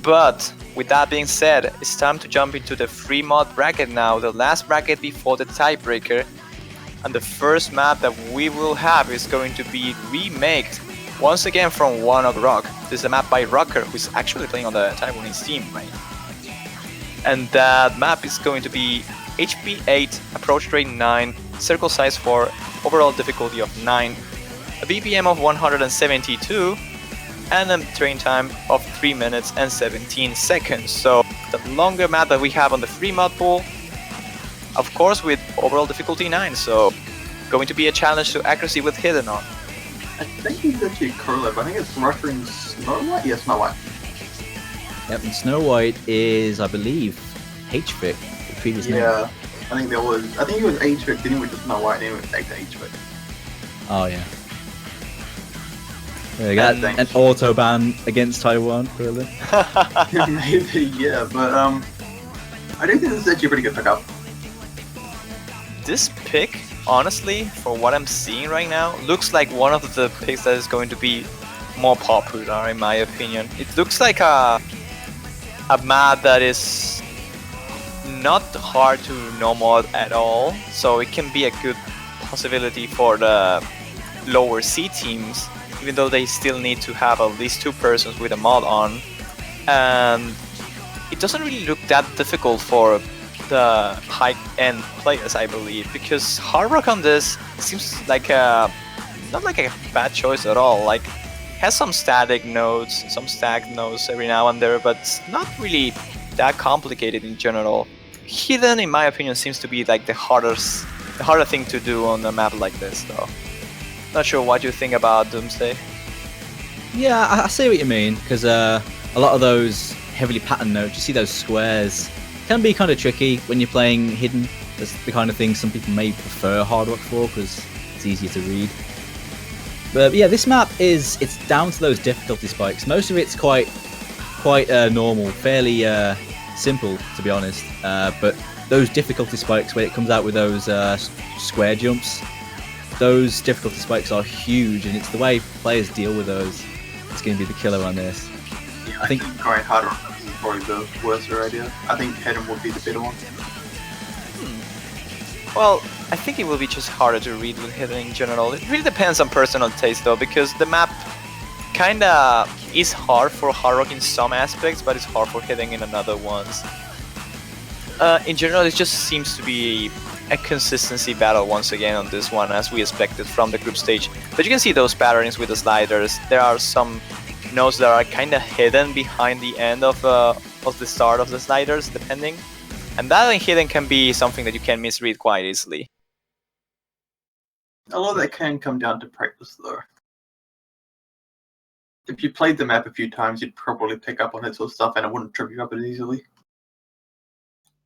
But with that being said, it's time to jump into the free mod bracket now, the last bracket before the tiebreaker. And the first map that we will have is going to be remaked once again from One Ok Rock. This is a map by Rocker, who's actually playing on the Taiwanese team right now. And that map is going to be HP 8, approach rate 9, circle size 4, overall difficulty of 9, a BPM of 172, and a train time of 3 minutes and 17 seconds. So the longer map that we have on the free mod pool, of course with overall difficulty 9, so going to be a challenge to accuracy with hidden on. I think he's actually Curlip. I think it's Rusher and Snow White? Yeah, Snow White. Yep, and Snow White is, I believe, HVIC, the previous name. Yeah, I think he was H-Vic, then he went to Snow White, then he went back to H-Vic. Oh, yeah. They got an auto ban against Taiwan, really. Maybe, yeah, but I do think this is actually a pretty good pickup. This pick, honestly, for what I'm seeing right now, looks like one of the picks that is going to be more popular, in my opinion. It looks like a map that is not hard to no mod at all, so it can be a good possibility for the lower C teams, even though they still need to have at least 2 persons with a mod on. And it doesn't really look that difficult for the high-end players, I believe, because Hard Rock on this seems like not like a bad choice at all. Like, has some static nodes, some stacked nodes every now and there, but it's not really that complicated in general. Hidden, in my opinion, seems to be like the harder thing to do on a map like this, though. Not sure what you think about Doomsday. Yeah, I see what you mean, because a lot of those heavily patterned nodes, you see those squares, can be kind of tricky when you're playing Hidden. That's the kind of thing some people may prefer Hard Rock for, because it's easier to read. But yeah, this map it's down to those difficulty spikes. Most of it's quite normal, fairly simple, to be honest. But those difficulty spikes, when it comes out with those square jumps, those difficulty spikes are huge, and it's the way players deal with those. It's going to be the killer on this. Yeah, I think going harder is probably the worst idea. I think Hidden would be the better one. Well, I think it will be just harder to read with Hidden in general. It really depends on personal taste, though, because the map kinda is hard for Hard Rock in some aspects, but it's hard for Hidden in another ones. In general, it just seems to be a consistency battle once again on this one, as we expected from the group stage. But you can see those patterns with the sliders. There are some nodes that are kinda hidden behind the end of the start of the sliders, depending. And that hidden can be something that you can misread quite easily. A lot of that can come down to practice, though. If you played the map a few times, you'd probably pick up on it sort of stuff, and it wouldn't trip you up as easily.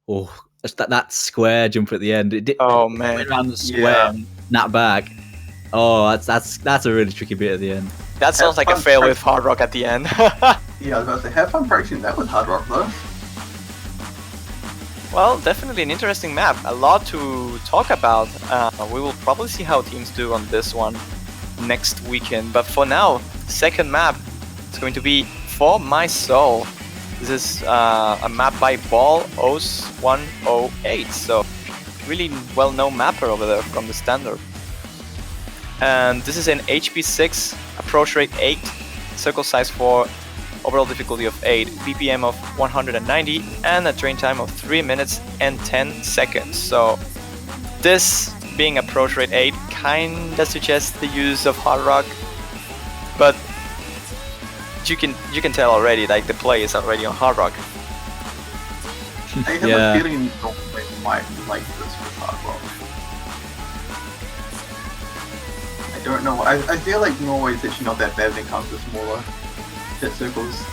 Oh, that square jump at the end. Oh man! Went around the square, and snap back. Oh, that's a really tricky bit at the end. That sounds like a fail with Hard Rock at the end. Yeah, I was about to say, have fun practicing that with Hard Rock, though. Well, definitely an interesting map. A lot to talk about. We will probably see how teams do on this one next weekend. But for now, second map is going to be For My Soul. This is a map by Ball0108. So, really well-known mapper over there from the standard. And this is an HP6, approach rate 8, circle size 4, overall difficulty of 8, BPM of 190, and a train time of 3 minutes and 10 seconds. So this being approach rate 8 kinda suggests the use of Hard Rock, but you can tell already, like, the play is already on Hard Rock. I have a feeling Norway might like this with Hard Rock. I don't know. I feel like Norway's actually not that bad when it comes to smaller hit circles.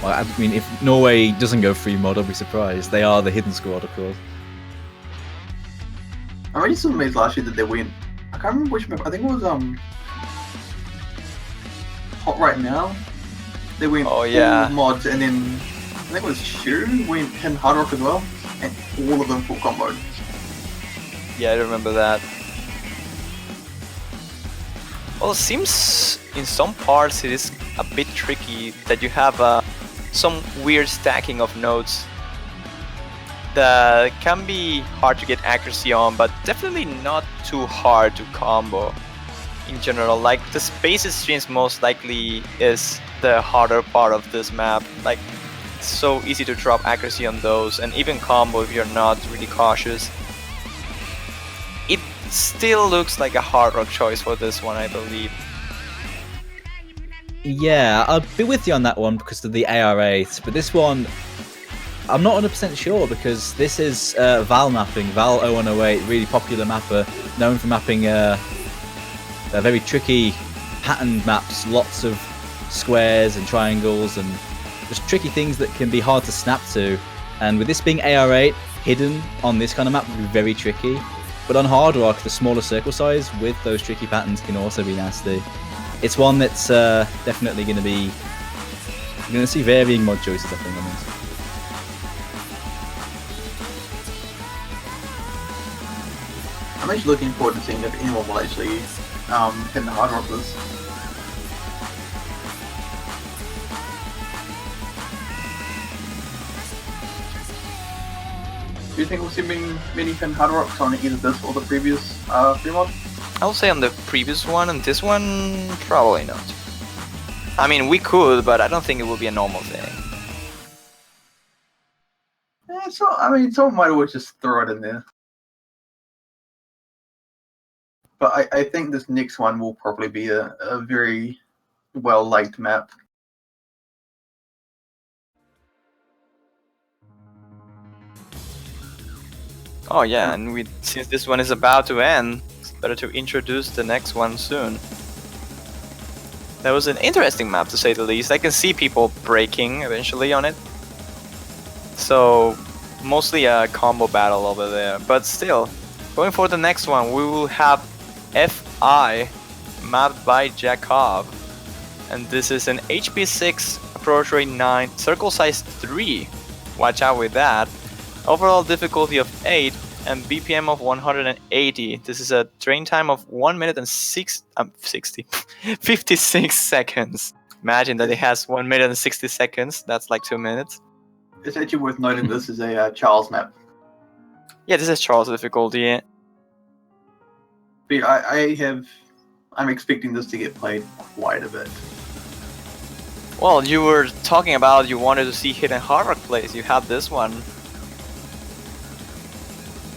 Well, I mean, if Norway doesn't go free mod, I'll be surprised. They are the hidden squad, of course. I already saw made last year that they went. I can't remember which map. I think it was Hot Right Now. They went Oh, yeah. all mods, and then I think it was Shu went in Hard Rock as well, and all of them full combo. Yeah, I remember that. Well, it seems in some parts it is a bit tricky that you have some weird stacking of nodes that can be hard to get accuracy on, but definitely not too hard to combo in general. Like, the spaces streams most likely is the harder part of this map. Like, it's so easy to drop accuracy on those, and even combo if you're not really cautious. It still looks like a Hard Rock choice for this one, I believe. Yeah, I'll be with you on that one because of the AR8, but this one, I'm not 100% sure because this is Val mapping, Val0108, really popular mapper, known for mapping very tricky patterned maps, lots of squares and triangles and just tricky things that can be hard to snap to. And with this being AR8, hidden on this kind of map would be very tricky. But on Hard Rock, the smaller circle size with those tricky patterns can also be nasty. It's one that's definitely going to be... You're going to see varying mod choices, I think, on this. I'm actually looking forward to seeing if anyone will actually hit the Hard Rockers. Do you think we'll see many pin Hard Rocks on either this or the previous free mod? I would say on the previous one and this one, probably not. I mean, we could, but I don't think it will be a normal thing. So I mean, someone might always just throw it in there. But I think this next one will probably be a very well-liked map. Oh yeah, and since this one is about to end, it's better to introduce the next one soon. That was an interesting map to say the least. I can see people breaking eventually on it. So mostly a combo battle over there, but still, going for the next one, we will have FI mapped by Jacob, and this is an HP 6, approach rate 9, circle size 3. Watch out with that. Overall difficulty of 8 and BPM of 180. This is a train time of 1 minute and 56 seconds. Imagine that it has 1 minute and 60 seconds. That's like 2 minutes. It's actually worth noting this is a Charles map. Yeah, this is Charles difficulty. But I'm expecting this to get played quite a bit. Well, you were talking about you wanted to see Hidden Hard plays. You have this one.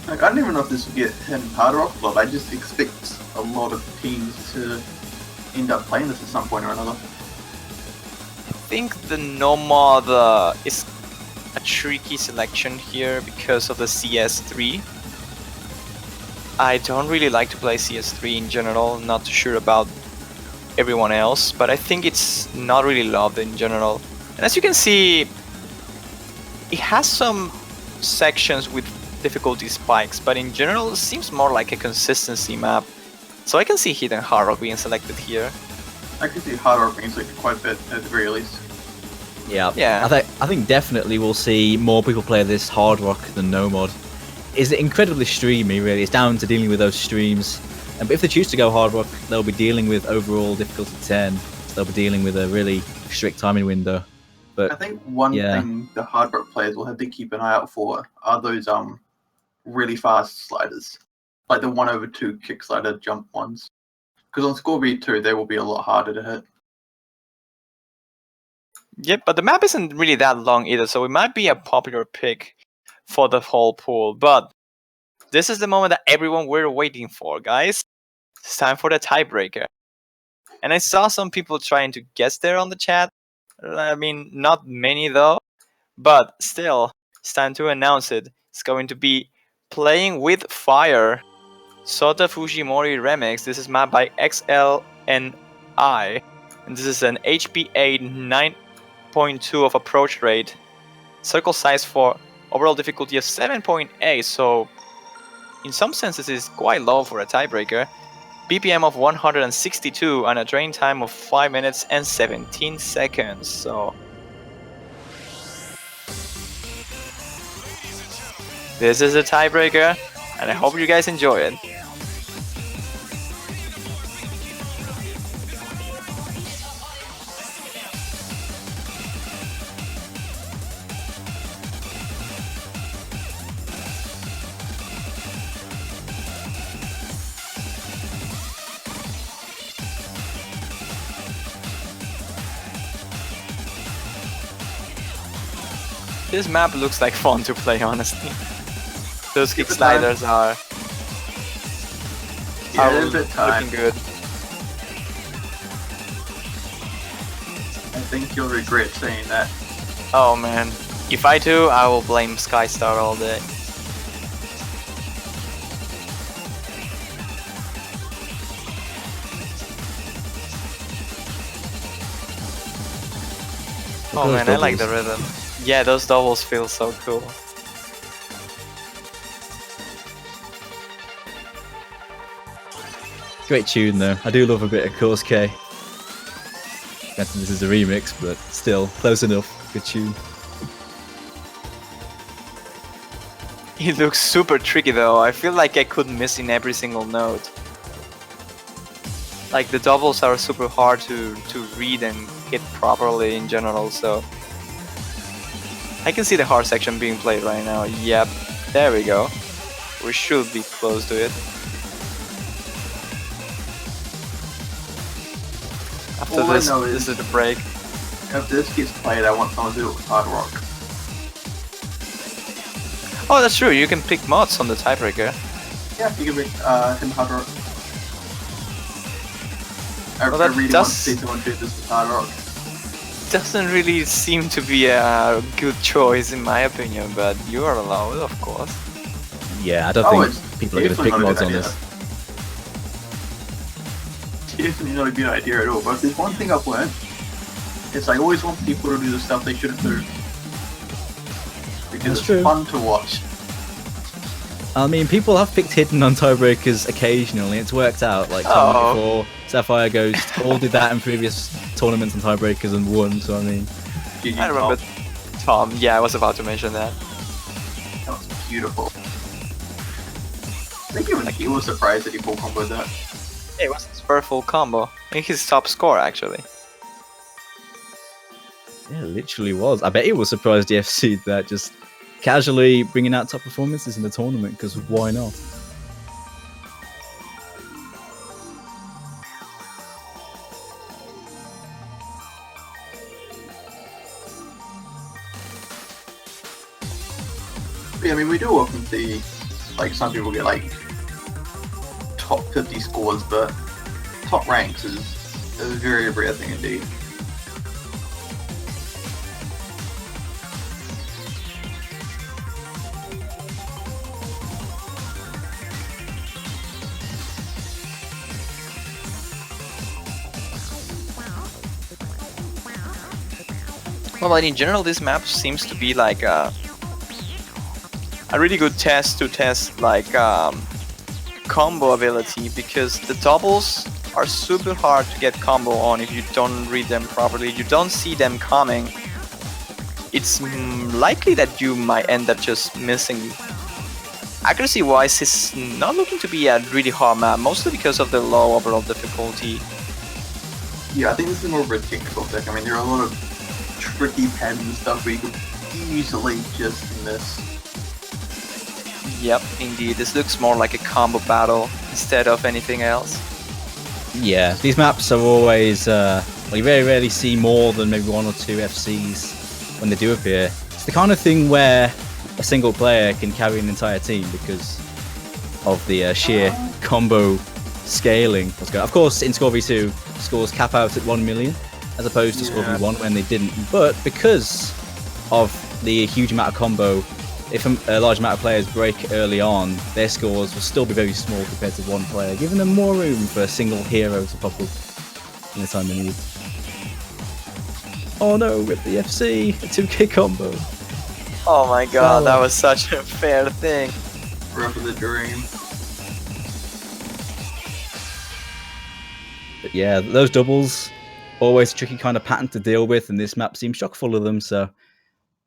Like, I don't even know if this will get him Hard Rock, but I just expect a lot of teams to end up playing this at some point or another. I think the Nomad is a tricky selection here because of the CS3. I don't really like to play CS3 in general, not too sure about everyone else, but I think it's not really loved in general. And as you can see, it has some sections with difficulty spikes, but in general it seems more like a consistency map. So I can see Hidden Hard Rock being selected here. I can see Hard Rock being selected quite a bit at the very least. Yeah. I think definitely we'll see more people play this Hard Rock than No Mod. It's incredibly streamy, really. It's down to dealing with those streams. But if they choose to go Hard Rock, they'll be dealing with overall difficulty 10. So they'll be dealing with a really strict timing window. But I think one thing the Hard Rock players will have to keep an eye out for are those really fast sliders, like the 1/2 kick slider jump ones. Because on Score B2 they will be a lot harder to hit. Yep, but the map isn't really that long either, so it might be a popular pick for the whole pool. But this is the moment that everyone were waiting for, guys. It's time for the tiebreaker. And I saw some people trying to guess there on the chat. I mean, not many though, but still, it's time to announce it. It's going to be Playing with Fire, Sota Fujimori Remix. This is mapped by XLNI, and this is an HP 8 9.2 of approach rate, circle size 4, overall difficulty of 7.8. So in some senses it's quite low for a tiebreaker. BPM of 162 and a train time of 5 minutes and 17 seconds. So this is a tiebreaker, and I hope you guys enjoy it. This map looks like fun to play, honestly. Those kick sliders are they're a bit tight. looking good. I think you'll regret saying that. Oh man, if I do, I will blame Skystar all day. Oh man, I like the rhythm. Yeah, those doubles feel so cool. great tune though. I do love a bit of Course K. Granted this is a remix, but still, close enough. Good tune. It looks super tricky though. I feel like I could miss in every single note. Like the doubles are super hard to read and hit properly in general, so I can see the hard section being played right now. Yep, there we go. We should be close to it. After All I this, know this is is the break. if this gets played, I want someone to do it with Hard Rock. Oh, that's true. You can pick mods on the tiebreaker. Yeah, you can make him hard rock. I Well, that really want to does- see someone do this with hard rock. Doesn't really seem to be a good choice in my opinion, but you are allowed, of course. Yeah, I don't Oh, think it's people are going to definitely pick not a mods good on idea. this. Definitely not a good idea at all. But if there's one thing I've learned, it's I always want people to do the stuff they shouldn't do. Because That's it's true. fun to watch. I mean, people have picked hidden on tiebreakers occasionally. It's worked out. Like Tom Oh. before, Sapphire Ghost, all did that in previous tournaments and tiebreakers and won. So I mean, GG I remember Tom. Yeah, I was about to mention that. That was beautiful. I think even he was surprised that he full comboed that. Yeah, it was his first full combo. I think his top score actually. yeah, it literally was. I bet he was surprised the FC that just casually bringing out top performances in the tournament because why not? Yeah, I mean, we do often see, like, some people get, like, top 50 scores, but top ranks is a very rare thing indeed. Well, but in general, this map seems to be like a really good test to test like combo ability, because the doubles are super hard to get combo on if you don't read them properly. You don't see them coming. It's likely that you might end up just missing. Accuracy wise, it's not looking to be a really hard map, mostly because of the low overall difficulty. Yeah, I think this is more of a technical pick. I mean, there are a lot of tricky pads and stuff where you could easily just miss. Yep, indeed. This looks more like a combo battle instead of anything else. Yeah, these maps are always. Well, you very rarely see more than maybe one or two FCs when they do appear. It's the kind of thing where a single player can carry an entire team because of the sheer combo scaling. Of course, in Score v2, scores cap out at 1 million as opposed to Score Yeah. v1 when they didn't. But because of the huge amount of combo, if a large amount of players break early on, their scores will still be very small compared to one player, giving them more room for a single hero to pop up in the time they need. Oh no, rip the FC, a 2k combo. Oh my god, So- that was such a fair thing. Rough of the dream. But yeah, those doubles, always a tricky kind of pattern to deal with, and this map seems chock full of them, so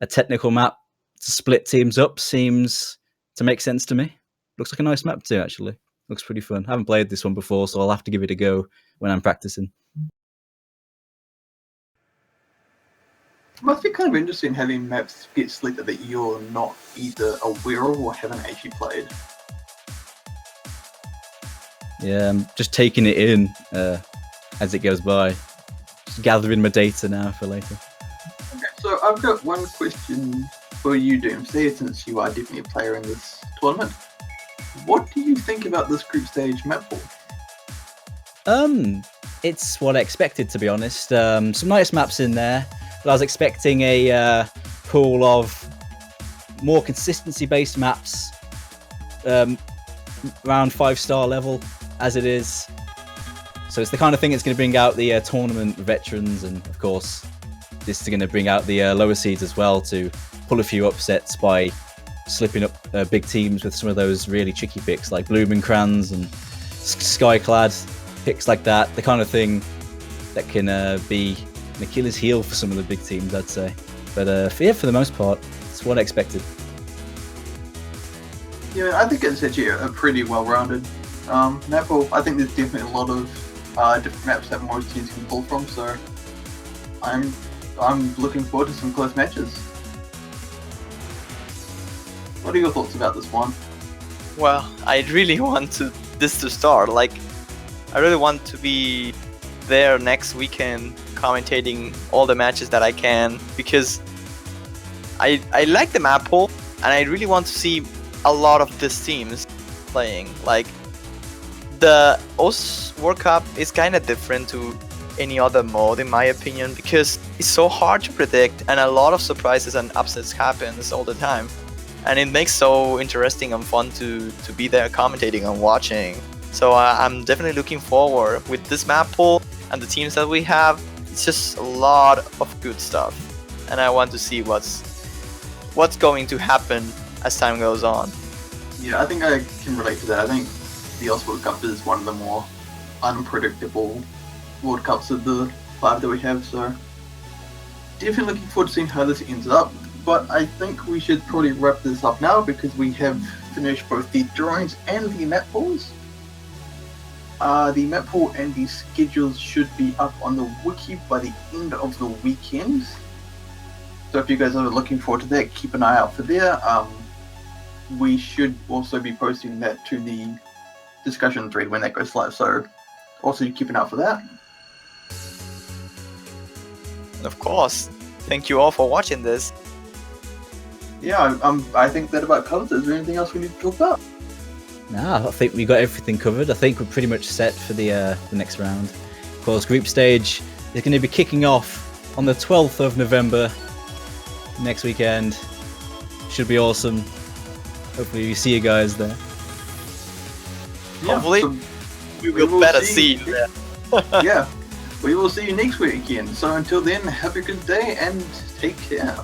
a technical map to split teams up seems to make sense to me. Looks like a nice map too, actually. Looks pretty fun. I haven't played this one before, so I'll have to give it a go when I'm practicing. It must be kind of interesting having maps get selected that you're not either aware of or haven't actually played. Yeah, I'm just taking it in as it goes by. Just gathering my data now for later. Okay, so I've got one question for you, Doomsday, since you are definitely a player in this tournament. What do you think about this group stage map pool? It's what I expected, to be honest. Some nice maps in there, but I was expecting a pool of more consistency-based maps around 5-star level, as it is. So it's the kind of thing that's going to bring out the tournament veterans, and of course, this is going to bring out the lower seeds as well to pull a few upsets by slipping up big teams with some of those really tricky picks like Blumenkranz and Skyclad, picks like that. The kind of thing that can be an Achilles heel for some of the big teams, I'd say. But for the most part, it's what I expected. Yeah, I think it's actually a pretty well-rounded map pool. I think there's definitely a lot of different maps that most teams can pull from, so I'm looking forward to some close matches. What are your thoughts about this one? Well, I really want this to start. Like, I really want to be there next weekend commentating all the matches that I can, because I like the Mappool. and I really want to see a lot of these teams playing. Like the OS World Cup is kind of different to any other mode in my opinion, because it's so hard to predict and a lot of surprises and upsets happens all the time, and it makes so interesting and fun to be there commentating and watching. So I'm definitely looking forward with this map pool and the teams that we have. It's just a lot of good stuff, and I want to see what's going to happen as time goes on. Yeah, I think I can relate to that. I think the OS World Cup is one of the more unpredictable World Cups of the 5 that we have, so definitely looking forward to seeing how this ends up. But I think we should probably wrap this up now because we have finished both the drawings and the map pools. The map pool and the schedules should be up on the wiki by the end of the weekend. So if you guys are looking forward to that, keep an eye out for there. We should also be posting that to the discussion thread when that goes live, so also keep an eye out for that. And of course, thank you all for watching this. Yeah, I think that about covers it. Is there anything else we need to talk about? Nah, I think we got everything covered. I think we're pretty much set for the next round. Of course, group stage is going to be kicking off on the 12th of November next weekend. Should be awesome. Hopefully we see you guys there. Yeah, Hopefully, so we will better see you there. yeah, we will see you next weekend. So until then, have a good day and take care.